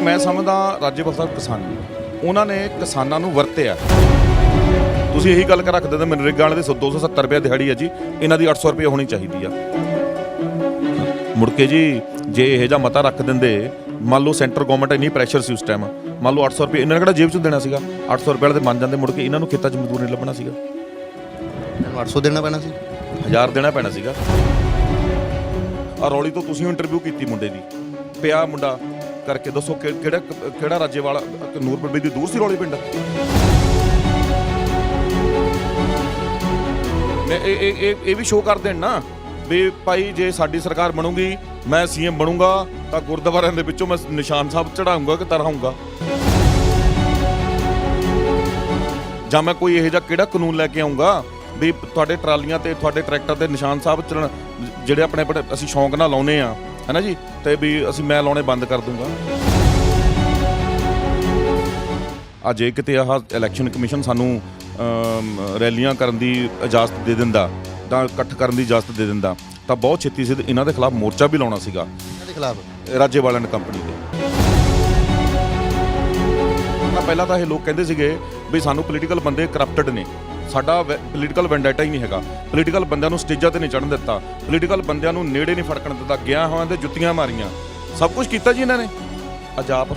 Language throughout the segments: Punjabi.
मैं समझदा राज्यपाल साहब किसान उन्होंने किसानों नूं वरतिया। तुसीं यही गल कर रख दिंदे मनरेगा वाले दी 270 रुपये दिहाड़ी है जी, इन्हां दी 800 रुपये होनी चाहिए आ। मुड़ के जी जे इहो जिहा मता रख दिंदे, मान लो सेंटर गौरमेंट इन्नी प्रैशर सी उस टाइम, मान लो 800 रुपये इन्होंने किहड़ा जेब चों देना सीगा, 800 रुपये वाले मन जाते, मुड़ के इन्हां नूं खेतां 'च मजदूर नहीं लभना सीगा, 800 देना पैना सी, 1000 देना पैना सीगा। आ रौली तो तुसीं इंटरव्यू कीती मुंडे दी, पिया मुंडा करके दसो किहड़ा राज्यवाल नूरपुर दी दूर सी रौली पिंड। मैं ये भी शो कर देन ना भी भाई जे साडी सरकार बनूगी, मैं सीएम बनूंगा तो गुरुद्वारिਆਂ ਦੇ ਵਿੱਚੋਂ मैं निशान साहब चढ़ाऊंगा कि तरहाऊंगा, ਜਾਂ मैं कोई ਇਹੋ ਜਿਹਾ ਕਿਹੜਾ ਕਾਨੂੰਨ ਲੈ ਕੇ ਆਉਂਗਾ ਵੀ ਤੁਹਾਡੇ ਟਰਾਲੀਆਂ ਤੇ ਤੁਹਾਡੇ ਟਰੈਕਟਰ ਤੇ ਨਿਸ਼ਾਨ ਸਾਹਿਬ ਚੱਲਣ, ਜਿਹੜੇ ਆਪਣੇ ਅਸੀਂ ਸ਼ੌਂਕ ਨਾਲ ਲਾਉਨੇ ਆ ਹੈ ਨਾ ਜੀ, ਤੇ ਵੀ ਅਸੀਂ ਮੈਂ ਲਾਉਣੇ ਬੰਦ ਕਰ ਦੂੰਗਾ। ਅੱਜ ਜੇ ਕਿਤੇ ਆਹ ਇਲੈਕਸ਼ਨ ਕਮਿਸ਼ਨ ਸਾਨੂੰ ਰੈਲੀਆਂ ਕਰਨ ਦੀ ਇਜਾਜ਼ਤ ਦੇ ਦਿੰਦਾ, ਤਾਂ ਇਕੱਠ ਕਰਨ ਦੀ ਇਜਾਜ਼ਤ ਦੇ ਦਿੰਦਾ, ਤਾਂ ਬਹੁਤ ਛੇਤੀ ਸਿੱਧ ਇਹਨਾਂ ਦੇ ਖਿਲਾਫ ਮੋਰਚਾ ਵੀ ਲਾਉਣਾ ਸੀਗਾ। ਇਹਨਾਂ ਦੇ ਖਿਲਾਫ ਰਾਜੇਵਾਲ ਐਂਡ ਕੰਪਨੀ ਦੇ। ਪਹਿਲਾਂ ਤਾਂ ਇਹ ਲੋਕ ਕਹਿੰਦੇ ਸੀਗੇ ਵੀ ਸਾਨੂੰ ਪੋਲੀਟੀਕਲ ਬੰਦੇ ਕਰਪਟਡ ਨੇ, ਸਾਡਾ ਪੋਲੀਟੀਕਲ ਵੈਂਡੇਟਾ ਹੀ ਨਹੀਂ ਹੈਗਾ, ਪੋਲੀਟੀਕਲ ਬੰਦਿਆਂ ਨੂੰ ਸਟੇਜਾਂ ਤੇ ਨਹੀਂ ਚੜ੍ਹਨ ਦਿੱਤਾ, ਪੋਲੀਟੀਕਲ ਬੰਦਿਆਂ ਨੂੰ ਨੇੜੇ ਨਹੀਂ ਫੜਕਣ ਦਿੱਤਾ, ਗਿਆ ਹੋਇਆਂ ਦੇ ਜੁੱਤੀਆਂ ਮਾਰੀਆਂ, ਸਭ ਕੁਝ ਕੀਤਾ ਜੀ ਇਹਨਾਂ ਨੇ। ਅਜਾਬ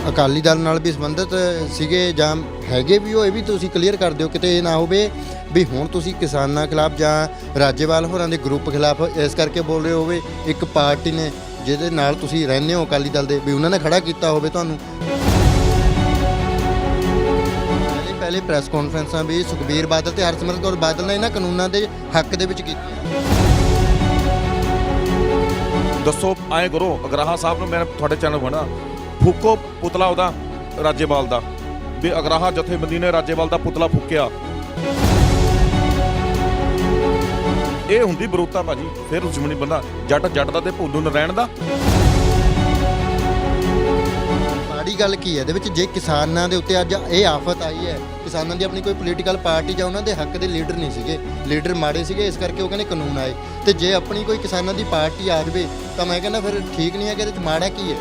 ਅਕਾਲੀ ਦਲ ਨਾਲ ਵੀ ਸੰਬੰਧਿਤ ਸੀਗੇ ਜਾਂ ਹੈਗੇ ਵੀ, ਉਹ ਇਹ ਵੀ ਤੁਸੀਂ ਕਲੀਅਰ ਕਰ ਦਿਓ, ਕਿਤੇ ਇਹ ਨਾ ਹੋਵੇ ਵੀ ਹੁਣ ਤੁਸੀਂ ਕਿਸਾਨਾਂ ਖਿਲਾਫ ਜਾਂ ਰਾਜੇਵਾਲ ਹੋਰਾਂ ਦੇ ਗਰੁੱਪ ਖਿਲਾਫ ਇਸ ਕਰਕੇ ਬੋਲ ਰਹੇ ਹੋਵੇ, ਇੱਕ ਪਾਰਟੀ ਨੇ ਜਿਹਦੇ ਨਾਲ ਤੁਸੀਂ ਰਹਿੰਦੇ ਹੋ ਅਕਾਲੀ ਦਲ ਦੇ, ਵੀ ਉਹਨਾਂ ਨੇ ਖੜਾ ਕੀਤਾ ਹੋਵੇ ਤੁਹਾਨੂੰ। ਪਹਿਲੇ ਪ੍ਰੈਸ ਕਾਨਫਰੰਸਾਂ ਵੀ ਸੁਖਬੀਰ ਬਾਦਲ ਤੇ ਹਰਸਿਮਰਤ ਕੌਰ ਬਾਦਲ ਨੇ ਇਹਨਾਂ ਕਾਨੂੰਨਾਂ ਦੇ ਹੱਕ ਦੇ ਵਿੱਚ ਕੀਤੀਆਂ। ਦੱਸੋ ਐਂ ਕਰੋ, ਅਗਰਾਹਾ ਸਾਹਿਬ ਨੂੰ ਮੈਂ ਤੁਹਾਡੇ ਚੈਨਲ ਬਣਾ ਫੂਕੋ ਪੁਤਲਾ ਉਹਦਾ ਰਾਜੇਵਾਲ ਦਾ, ਵੀ ਅਗਰਾਹਾ ਜਥੇਬੰਦੀ ਨੇ ਰਾਜੇਵਾਲ ਦਾ ਪੁਤਲਾ ਫੂਕਿਆ। ਇਹ ਹੁੰਦੀ ਬਰੋਤਾ ਭਾਜੀ, ਫਿਰ ਦੁਸ਼ਮਣੀ ਬੰਦਾ ਜੱਟ ਦਾ ਤੇ ਭੋਲੂ ਨਰੈਣ ਦਾ। ਮਾੜੀ ਗੱਲ ਕੀ ਹੈ ਇਹਦੇ ਵਿੱਚ, ਜੇ ਕਿਸਾਨਾਂ ਦੇ ਉੱਤੇ ਅੱਜ ਇਹ ਆਫਤ ਆਈ ਹੈ, ਕਿਸਾਨਾਂ ਦੀ ਆਪਣੀ ਕੋਈ ਪੋਲੀਟੀਕਲ ਪਾਰਟੀ ਜਾਂ ਉਹਨਾਂ ਦੇ ਹੱਕ ਦੇ ਲੀਡਰ ਨਹੀਂ ਸੀਗੇ, ਲੀਡਰ ਮਾੜੇ ਸੀਗੇ, ਇਸ ਕਰਕੇ ਉਹ ਕਹਿੰਦੇ ਕਾਨੂੰਨ ਆਏ, ਤੇ ਜੇ ਆਪਣੀ ਕੋਈ ਕਿਸਾਨਾਂ ਦੀ ਪਾਰਟੀ ਆ ਜਾਵੇ ਤਾਂ ਮੈਂ ਕਹਿੰਦਾ ਫਿਰ ਠੀਕ ਨਹੀਂ ਹੈ ਕਿ ਇਹਦੇ ਵਿੱਚ ਮਾੜਾ ਕੀ ਹੈ।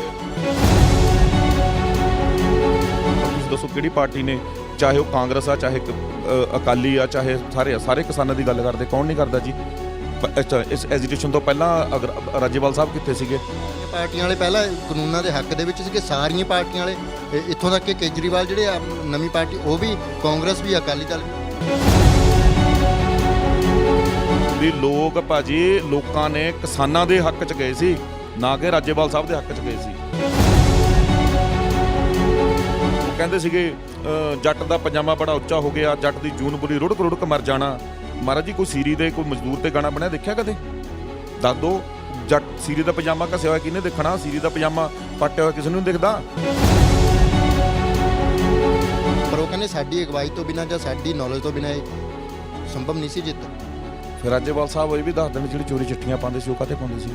ਤੁਸੀਂ ਦੱਸੋ ਕਿਹੜੀ ਪਾਰਟੀ ਨੇ, ਚਾਹੇ ਉਹ ਕਾਂਗਰਸ ਆ, ਚਾਹੇ ਅਕਾਲੀ ਆ, ਚਾਹੇ ਸਾਰੇ ਕਿਸਾਨਾਂ ਦੀ ਗੱਲ ਕਰਦੇ, ਕੌਣ ਨਹੀਂ ਕਰਦਾ ਜੀ। ਇਸ ਐਜੀਟੇਸ਼ਨ ਤੋਂ ਪਹਿਲਾਂ ਰਾਜੇਵਾਲ ਸਾਹਿਬ ਕਿੱਥੇ ਸੀਗੇ? ਪਾਰਟੀਆਂ ਵਾਲੇ ਪਹਿਲਾਂ ਕਾਨੂੰਨਾਂ ਦੇ ਹੱਕ ਦੇ ਵਿੱਚ ਸੀਗੇ, ਸਾਰੀਆਂ ਪਾਰਟੀਆਂ ਵਾਲੇ, ਇੱਥੋਂ ਤੱਕ ਕਿ ਕੇਜਰੀਵਾਲ ਜਿਹੜੇ ਨਵੀਂ ਪਾਰਟੀ, ਉਹ ਵੀ ਕਾਂਗਰਸ ਵੀ ਅਕਾਲੀ ਦਲ ਵੀ। ਲੋਕ ਭਾਜੀ ਲੋਕਾਂ ਨੇ ਕਿਸਾਨਾਂ ਦੇ ਹੱਕ 'ਚ ਗਏ ਸੀ, ਨਾ ਕਿ ਰਾਜੇਵਾਲ ਸਾਹਿਬ ਦੇ ਹੱਕ 'ਚ ਗਏ ਸੀ। ਉਹ ਕਹਿੰਦੇ ਸੀਗੇ ਜੱਟ ਦਾ ਪਜਾਮਾ ਬੜਾ ਉੱਚਾ ਹੋ ਗਿਆ, ਜੱਟ ਦੀ ਜੂਨ ਬੁਰੀ ਰੁੜਕ ਮਰ ਜਾਣਾ। ਮਹਾਰਾਜ ਜੀ ਕੋਈ ਸੀਰੀ ਦੇ ਕੋਈ ਮਜ਼ਦੂਰ ਤੇ ਗਾਣਾ ਬਣਿਆ ਦੇਖਿਆ ਕਦੇ? ਦੱਸ ਦਿਓ, ਜੱਟ ਸੀਰੀ ਦਾ ਪਜਾਮਾ ਘਸਿਆ ਹੋਇਆ ਕਿਹਨੇ ਦੇਖਣਾ? ਸੀਰੀ ਦਾ ਪਜਾਮਾ ਪੱਟਿਆ ਹੋਇਆ ਕਿਸੇ ਨੂੰ ਨਹੀਂ ਦਿਖਦਾ। ਪਰ ਉਹ ਕਹਿੰਦੇ ਸਾਡੀ ਅਗਵਾਈ ਤੋਂ ਬਿਨਾਂ ਜਾਂ ਸਾਡੀ ਨੌਲੇਜ ਤੋਂ ਬਿਨਾਂ ਇਹ ਸੰਭਵ ਨਹੀਂ ਸੀ ਜਿੱਤ। ਫਿਰ ਰਾਜੇਵਾਲ ਸਾਹਿਬ ਇਹ ਵੀ ਦੱਸ ਦੇਣ, ਜਿਹੜੀ ਚੋਰੀ ਚਿੱਠੀਆਂ ਪਾਉਂਦੇ ਸੀ ਉਹ ਕਾਹਤੇ ਪਾਉਂਦੇ ਸੀ?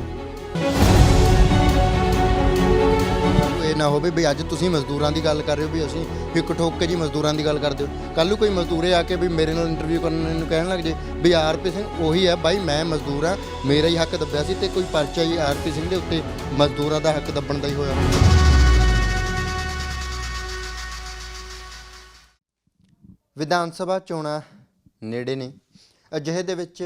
ਇਹ ਨਾ ਹੋਵੇ ਵੀ ਅੱਜ ਤੁਸੀਂ ਮਜ਼ਦੂਰਾਂ ਦੀ ਗੱਲ ਕਰ ਰਹੇ ਹੋ, ਵੀ ਅਸੀਂ ਹਿੱਕ ਠੋਕ ਕੇ ਜੀ ਮਜ਼ਦੂਰਾਂ ਦੀ ਗੱਲ ਕਰਦੇ ਹੋ, ਕੱਲ੍ਹ ਨੂੰ ਕੋਈ ਮਜ਼ਦੂਰੇ ਆ ਕੇ ਵੀ ਮੇਰੇ ਨਾਲ ਇੰਟਰਵਿਊ ਕਰਨ ਨੂੰ ਕਹਿਣ ਲੱਗ ਜੇ ਵੀ ਆਰਪੀ ਸਿੰਘ ਉਹੀ ਹੈ ਬਾਈ, ਮੈਂ ਮਜ਼ਦੂਰ ਹਾਂ, ਮੇਰਾ ਹੀ ਹੱਕ ਦੱਬਿਆ ਸੀ, ਤੇ ਕੋਈ ਪਰਚਾ ਹੀ ਆਰਪੀ ਸਿੰਘ ਦੇ ਉੱਤੇ ਮਜ਼ਦੂਰਾਂ ਦਾ ਹੱਕ ਦੱਬਣ ਦਾ ਹੀ ਹੋਇਆ। ਵਿਧਾਨ ਸਭਾ ਚੋਣਾਂ ਨੇੜੇ ਨੇ, ਅਜਿਹੇ ਦੇ ਵਿੱਚ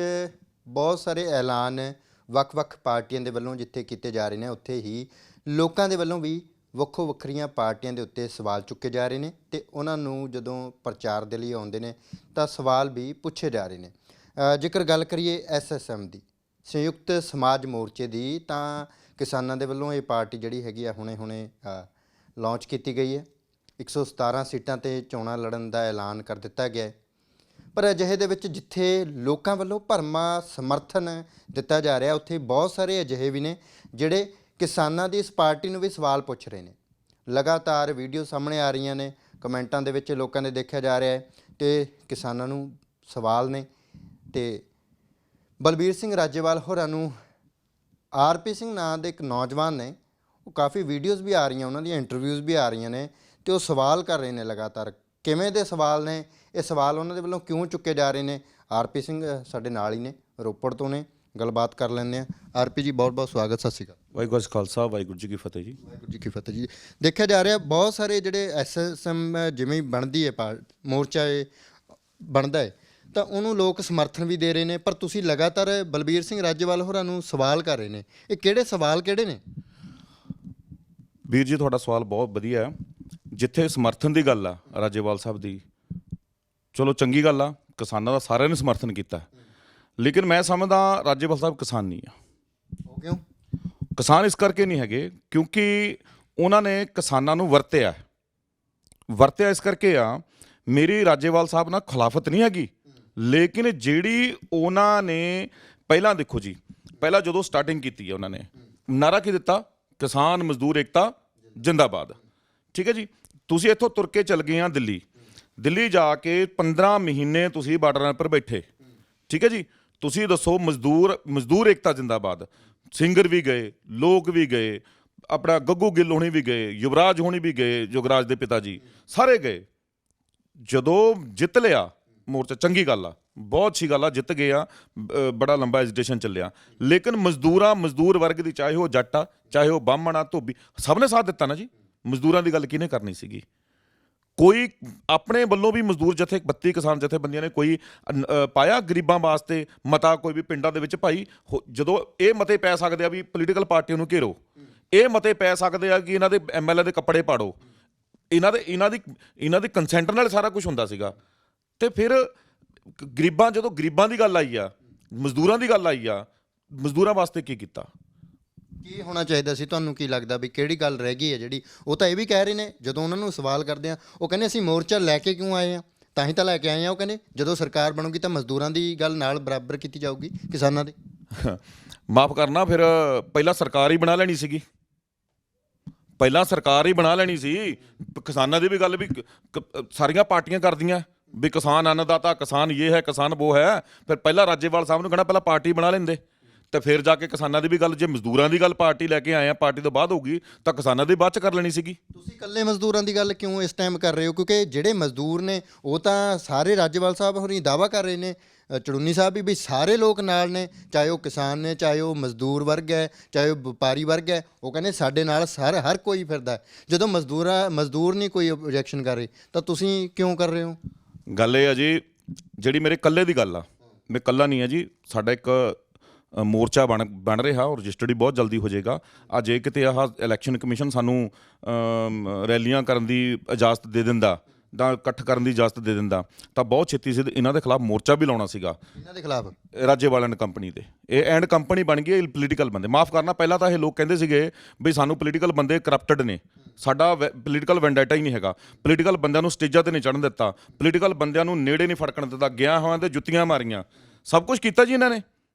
ਬਹੁਤ ਸਾਰੇ ਐਲਾਨ ਵੱਖ-ਵੱਖ ਪਾਰਟੀਆਂ ਦੇ ਵੱਲੋਂ ਜਿੱਥੇ ਕੀਤੇ ਜਾ ਰਹੇ ਨੇ, ਉੱਥੇ ਹੀ ਲੋਕਾਂ ਦੇ ਵੱਲੋਂ ਵੀ ਵੱਖੋ ਵੱਖਰੀਆਂ ਪਾਰਟੀਆਂ ਦੇ ਉੱਤੇ ਸਵਾਲ ਚੁੱਕੇ ਜਾ ਰਹੇ ਨੇ, ਤੇ ਉਹਨਾਂ ਨੂੰ ਜਦੋਂ ਪ੍ਰਚਾਰ ਦੇ ਲਈ ਆਉਂਦੇ ਨੇ ਤਾਂ ਸਵਾਲ ਵੀ ਪੁੱਛੇ ਜਾ ਰਹੇ ਨੇ। ਜੇਕਰ ਗੱਲ ਕਰੀਏ SSM ਦੀ, ਸੰਯੁਕਤ ਸਮਾਜ ਮੋਰਚੇ ਦੀ, ਤਾਂ ਕਿਸਾਨਾਂ ਦੇ ਵੱਲੋਂ ਇਹ ਪਾਰਟੀ ਜਿਹੜੀ ਹੈਗੀ ਆ ਹੁਣੇ ਲਾਂਚ ਕੀਤੀ ਗਈ ਹੈ। 117 ਸੀਟਾਂ ਤੇ ਚੋਣਾਂ ਲੜਨ ਦਾ ਐਲਾਨ ਕਰ ਦਿੱਤਾ ਗਿਆ ਹੈ। ਪਰ ਅਜਿਹੇ ਦੇ ਵਿੱਚ ਜਿੱਥੇ ਲੋਕਾਂ ਵੱਲੋਂ ਭਰਮਾ ਸਮਰਥਨ ਦਿੱਤਾ ਜਾ ਰਿਹਾ, ਉੱਥੇ ਬਹੁਤ ਸਾਰੇ ਅਜਿਹੇ ਵੀ ਨੇ ਜਿਹੜੇ ਕਿਸਾਨਾਂ ਦੀ ਇਸ ਪਾਰਟੀ ਨੂੰ ਵੀ ਸਵਾਲ ਪੁੱਛ ਰਹੇ ਨੇ। ਲਗਾਤਾਰ ਵੀਡੀਓ ਸਾਹਮਣੇ ਆ ਰਹੀਆਂ ਨੇ, ਕਮੈਂਟਾਂ ਦੇ ਵਿੱਚ ਲੋਕਾਂ ਦੇ ਦੇਖਿਆ ਜਾ ਰਿਹਾ ਹੈ, ਤੇ ਕਿਸਾਨਾਂ ਨੂੰ ਸਵਾਲ ਨੇ। ਤੇ ਬਲਬੀਰ ਸਿੰਘ ਰਾਜੇਵਾਲ ਹੋਰਾਂ ਨੂੰ ਆਰਪੀ ਸਿੰਘ ਨਾਂ ਦੇ ਇੱਕ ਨੌਜਵਾਨ ਨੇ, ਉਹ ਕਾਫੀ ਵੀਡੀਓਜ਼ ਵੀ ਆ ਰਹੀਆਂ, ਉਹਨਾਂ ਦੀਆਂ ਇੰਟਰਵਿਊਜ਼ ਵੀ ਆ ਰਹੀਆਂ ਨੇ, ਤੇ ਉਹ ਸਵਾਲ ਕਰ ਰਹੇ ਨੇ ਲਗਾਤਾਰ। ਕਿਵੇਂ ਦੇ ਸਵਾਲ ਨੇ ਇਹ? ਸਵਾਲ ਉਹਨਾਂ ਦੇ ਵੱਲੋਂ ਕਿਉਂ ਚੁੱਕੇ ਜਾ ਰਹੇ ਨੇ? ਆਰਪੀ ਸਿੰਘ ਸਾਡੇ ਨਾਲ ਹੀ ਨੇ, ਰੋਪੜ ਤੋਂ ਨੇ, ਗੱਲਬਾਤ ਕਰ ਲੈਂਦੇ ਆ। ਆਰਪੀ ਜੀ ਬਹੁਤ ਬਹੁਤ ਸਵਾਗਤ, ਸਤਿ ਸ਼੍ਰੀ ਅਕਾਲ। ਵਾਹਿਗੁਰੂ ਜੀ ਕਾ ਖਾਲਸਾ, ਵਾਹਿਗੁਰੂ ਜੀ ਕੀ ਫਤਿਹ ਜੀ। ਵਾਹਿਗੁਰੂ ਜੀ ਕੀ ਫਤਿਹ ਜੀ। ਦੇਖਿਆ ਜਾ ਰਿਹਾ ਬਹੁਤ ਸਾਰੇ ਜਿਹੜੇ ਐਸਐਸਐਮ ਜਿਵੇਂ ਹੀ ਬਣਦੀ ਹੈ ਮੋਰਚਾ ਇਹ ਬਣਦਾ ਹੈ ਤਾਂ ਉਹਨੂੰ ਲੋਕ ਸਮਰਥਨ ਵੀ ਦੇ ਰਹੇ ਨੇ, ਪਰ ਤੁਸੀਂ ਲਗਾਤਾਰ ਬਲਬੀਰ ਸਿੰਘ ਰਾਜੇਵਾਲ ਹੋਰਾਂ ਨੂੰ ਸਵਾਲ ਕਰ ਰਹੇ ਨੇ। ਇਹ ਕਿਹੜੇ ਸਵਾਲ ਕਿਹੜੇ ਨੇ? ਵੀਰ ਜੀ ਤੁਹਾਡਾ ਸਵਾਲ ਬਹੁਤ ਵਧੀਆ ਹੈ। ਜਿੱਥੇ ਸਮਰਥਨ ਦੀ ਗੱਲ ਆ ਰਾਜੇਵਾਲ ਸਾਹਿਬ ਦੀ, ਚਲੋ ਚੰਗੀ ਗੱਲ ਆ, ਕਿਸਾਨਾਂ ਦਾ ਸਾਰਿਆਂ ਨੇ ਸਮਰਥਨ ਕੀਤਾ, ਲੇਕਿਨ ਮੈਂ ਸਮਝਦਾ ਰਾਜੇਵਾਲ ਸਾਹਿਬ ਕਿਸਾਨ ਨਹੀਂ ਆ। ਉਹ ਕਿਉਂ? ਕਿਸਾਨ ਇਸ ਕਰਕੇ ਨਹੀਂ ਹੈਗੇ ਕਿਉਂਕਿ ਉਹਨਾਂ ਨੇ ਕਿਸਾਨਾਂ ਨੂੰ ਵਰਤਿਆ ਇਸ ਕਰਕੇ ਆ। ਮੇਰੀ ਰਾਜੇਵਾਲ ਸਾਹਿਬ ਨਾਲ ਖਿਲਾਫਤ ਨਹੀਂ ਹੈਗੀ, ਲੇਕਿਨ ਜਿਹੜੀ ਉਹਨਾਂ ਨੇ ਪਹਿਲਾਂ ਦੇਖੋ ਜੀ, ਪਹਿਲਾਂ ਜਦੋਂ ਸਟਾਰਟਿੰਗ ਕੀਤੀ ਹੈ ਉਹਨਾਂ ਨੇ ਨਾਰਾ ਕੀ ਦਿੱਤਾ? ਕਿਸਾਨ ਮਜ਼ਦੂਰ ਏਕਤਾ ਜਿੰਦਾਬਾਦ। ਠੀਕ ਹੈ ਜੀ। ਤੁਸੀਂ ਇੱਥੋਂ ਤੁਰ ਕੇ ਚਲ ਗਏ ਆ ਦਿੱਲੀ ਜਾ ਕੇ 15 ਮਹੀਨੇ ਤੁਸੀਂ ਬਾਰਡਰਾਂ ਉੱਪਰ ਬੈਠੇ। ਠੀਕ ਹੈ ਜੀ। ਤੁਸੀਂ ਦੱਸੋ ਮਜ਼ਦੂਰ ਏਕਤਾ ਜਿੰਦਾਬਾਦ। ਸਿੰਗਰ ਵੀ ਗਏ, ਲੋਕ ਵੀ ਗਏ, ਆਪਣਾ ਗੱਗੂ ਗਿੱਲ ਹੋਣੀ ਵੀ ਗਏ, ਯੁਵਰਾਜ ਹੋਣੀ ਵੀ ਗਏ, ਯੁਵਰਾਜ ਦੇ ਪਿਤਾ ਜੀ ਸਾਰੇ ਗਏ। ਜਦੋਂ ਜਿੱਤ ਲਿਆ ਮੋਰਚਾ, ਚੰਗੀ ਗੱਲ ਆ, ਬਹੁਤ ਅੱਛੀ ਗੱਲ ਆ, ਜਿੱਤ ਗਏ ਆ, ਬੜਾ ਲੰਬਾ ਐਜੀਟੇਸ਼ਨ ਚੱਲਿਆ, ਲੇਕਿਨ ਮਜ਼ਦੂਰ ਵਰਗ ਦੀ, ਚਾਹੇ ਉਹ ਜੱਟ ਆ, ਚਾਹੇ ਉਹ ਬਾਹਮਣ ਆ, ਧੋਬੀ, ਸਭ ਨੇ ਸਾਥ ਦਿੱਤਾ ਨਾ ਜੀ। ਮਜ਼ਦੂਰਾਂ ਦੀ ਗੱਲ ਕਿਹਨੇ ਕਰਨੀ ਸੀਗੀ? ਕੋਈ ਆਪਣੇ ਵੱਲੋਂ ਵੀ ਮਜ਼ਦੂਰ 32 ਕਿਸਾਨ ਜਥੇਬੰਦੀਆਂ ਨੇ ਕੋਈ ਪਾਇਆ ਗਰੀਬਾਂ ਵਾਸਤੇ ਮਤਾ? ਕੋਈ ਵੀ ਪਿੰਡਾਂ ਦੇ ਵਿੱਚ ਭਾਈ ਜਦੋਂ ਇਹ ਮਤੇ ਪੈ ਸਕਦੇ ਆ ਵੀ ਪੋਲੀਟੀਕਲ ਪਾਰਟੀਆਂ ਨੂੰ ਘੇਰੋ, ਇਹ ਮਤੇ ਪੈ ਸਕਦੇ ਆ ਕਿ ਇਹਨਾਂ ਦੇ ਐਮਐਲਏ ਦੇ ਕੱਪੜੇ ਪਾੜੋ, ਇਹਨਾਂ ਦੇ ਕੰਸੈਂਟ ਨਾਲ ਸਾਰਾ ਕੁਝ ਹੁੰਦਾ ਸੀਗਾ। ਤੇ ਫਿਰ ਜਦੋਂ ਗਰੀਬਾਂ ਦੀ ਗੱਲ ਆਈ ਆ, ਮਜ਼ਦੂਰਾਂ ਦੀ ਗੱਲ ਆਈ ਆ, ਮਜ਼ਦੂਰਾਂ ਵਾਸਤੇ ਕੀ ਕੀਤਾ? ਕੀ ਹੋਣਾ ਚਾਹੀਦਾ ਸੀ? ਤੁਹਾਨੂੰ ਕੀ ਲੱਗਦਾ ਵੀ ਕਿਹੜੀ ਗੱਲ ਰਹਿ ਗਈ ਹੈ ਜਿਹੜੀ? ਉਹ ਤਾਂ ਇਹ ਵੀ ਕਹਿ ਰਹੇ ਨੇ, ਜਦੋਂ ਉਹਨਾਂ ਨੂੰ ਸਵਾਲ ਕਰਦੇ ਆ ਉਹ ਕਹਿੰਦੇ ਅਸੀਂ ਮੋਰਚਾ ਲੈ ਕੇ ਕਿਉਂ ਆਏ ਆ? ਤਾਂ ਹੀ ਤਾਂ ਲੈ ਕੇ ਆਏ ਆ। ਉਹ ਕਹਿੰਦੇ ਜਦੋਂ ਸਰਕਾਰ ਬਣੂਗੀ ਤਾਂ ਮਜ਼ਦੂਰਾਂ ਦੀ ਗੱਲ ਨਾਲ ਬਰਾਬਰ ਕੀਤੀ ਜਾਊਗੀ ਕਿਸਾਨਾਂ ਦੀ। ਮਾਫ ਕਰਨਾ, ਫਿਰ ਪਹਿਲਾਂ ਸਰਕਾਰ ਹੀ ਬਣਾ ਲੈਣੀ ਸੀ। ਕਿਸਾਨਾਂ ਦੀ ਵੀ ਗੱਲ ਵੀ ਸਾਰੀਆਂ ਪਾਰਟੀਆਂ ਕਰਦੀਆਂ ਵੀ ਕਿਸਾਨ ਅੰਨਦਾਤਾ, ਕਿਸਾਨ ਇਹ ਹੈ, ਕਿਸਾਨ ਉਹ ਹੈ। ਫਿਰ ਪਹਿਲਾਂ ਰਾਜੇਵਾਲ ਸਾਹਿਬ ਨੂੰ ਕਹਿਣਾ ਪਹਿਲਾਂ ਪਾਰਟੀ ਬਣਾ ਲੈਂਦੇ, ਤੇ ਫਿਰ ਜਾ ਕੇ ਕਿਸਾਨਾਂ ਦੀ ਵੀ ਗੱਲ, ਜੇ ਮਜ਼ਦੂਰਾਂ ਦੀ ਗੱਲ ਪਾਰਟੀ ਲੈ ਕੇ ਆਏ ਆ, ਪਾਰਟੀ ਤੋਂ ਬਾਅਦ ਹੋਊਗੀ, ਤਾਂ ਕਿਸਾਨਾਂ ਦੀ ਬਾਅਦ ਚ ਕਰ ਲੈਣੀ ਸੀਗੀ। ਤੁਸੀਂ ਇਕੱਲੇ ਮਜ਼ਦੂਰਾਂ ਦੀ ਗੱਲ ਕਿਉਂ ਇਸ ਟਾਈਮ ਕਰ ਰਹੇ ਹੋ? ਕਿਉਂਕਿ ਜਿਹੜੇ ਮਜ਼ਦੂਰ ਨੇ ਉਹ ਤਾਂ ਸਾਰੇ ਰਾਜੇਵਾਲ ਸਾਹਿਬ ਹੋਰੀ ਦਾਅਵਾ ਕਰ ਰਹੇ ਨੇ, ਚੜੂਨੀ ਸਾਹਿਬ ਵੀ ਸਾਰੇ ਲੋਕ ਨਾਲ ਨੇ, ਚਾਹੇ ਉਹ ਕਿਸਾਨ ਨੇ, ਚਾਹੇ ਉਹ ਮਜ਼ਦੂਰ ਵਰਗ ਹੈ, ਚਾਹੇ ਉਹ ਵਪਾਰੀ ਵਰਗ ਹੈ। ਉਹ ਕਹਿੰਦੇ ਸਾਡੇ ਨਾਲ ਹਰ ਕੋਈ ਫਿਰਦਾ ਹੈ। ਜਦੋਂ ਮਜ਼ਦੂਰ ਨਹੀਂ ਕੋਈ ਓਬਜੈਕਸ਼ਨ ਕਰ ਰਹੇ ਤਾਂ ਤੁਸੀਂ ਕਿਉਂ ਕਰ ਰਹੇ ਹੋ? ਗੱਲ ਇਹ ਆ ਜੀ, ਜਿਹੜੀ ਮੇਰੇ ਇਕੱਲੇ ਦੀ ਗੱਲ ਆ, ਮੈਂ ਇਕੱਲਾ ਨਹੀਂ ਆ ਜੀ। ਸਾਡਾ ਇੱਕ ਮੋਰਚਾ ਬਣ ਰਿਹਾ, ਔਰ ਰਜਿਸਟਰਡ ਹੀ ਬਹੁਤ ਜਲਦੀ ਹੋ ਜਾਏਗਾ। ਜੇ ਕਿਤੇ ਆਹ ਇਲੈਕਸ਼ਨ ਕਮਿਸ਼ਨ ਸਾਨੂੰ ਰੈਲੀਆਂ ਕਰਨ ਦੀ ਇਜਾਜ਼ਤ ਦੇ ਦਿੰਦਾ, ਜਾਂ ਇਕੱਠ ਕਰਨ ਦੀ ਇਜਾਜ਼ਤ ਦੇ ਦਿੰਦਾ, ਤਾਂ ਬਹੁਤ ਛੇਤੀ ਸਿੱਧ ਇਹਨਾਂ ਦੇ ਖਿਲਾਫ ਮੋਰਚਾ ਵੀ ਲਾਉਣਾ ਸੀਗਾ। ਇਹਨਾਂ ਦੇ ਖਿਲਾਫ? ਰਾਜੇਵਾਲ ਐਂਡ ਕੰਪਨੀ ਦੇ। ਇਹ ਐਂਡ ਕੰਪਨੀ ਬਣ ਗਈ, ਪੋਲੀਟੀਕਲ ਬੰਦੇ। ਮਾਫ ਕਰਨਾ, ਪਹਿਲਾਂ ਤਾਂ ਇਹ ਲੋਕ ਕਹਿੰਦੇ ਸੀਗੇ ਵੀ ਸਾਨੂੰ ਪੋਲੀਟੀਕਲ ਬੰਦੇ ਕਰਪਟਡ ਨੇ, ਸਾਡਾ ਪੋਲੀਟੀਕਲ ਵੈਂਡੇਟਾ ਹੀ ਨਹੀਂ ਹੈਗਾ, ਪੋਲੀਟੀਕਲ ਬੰਦਿਆਂ ਨੂੰ ਸਟੇਜਾਂ ਤੇ ਨਹੀਂ ਚੜ੍ਹਨ ਦਿੱਤਾ, ਪੋਲੀਟੀਕਲ ਬੰਦਿਆਂ ਨੂੰ ਨੇੜੇ ਨਹੀਂ ਫੜਕਣ ਦਿੱਤਾ, ਗਿਆ ਹੋਇਆਂ ਤੇ ਜੁੱਤੀਆਂ ਮਾਰੀਆਂ, ਸਭ ਕੁਝ ਕੀਤਾ ਜੀ ਇਹਨਾਂ ਨੇ।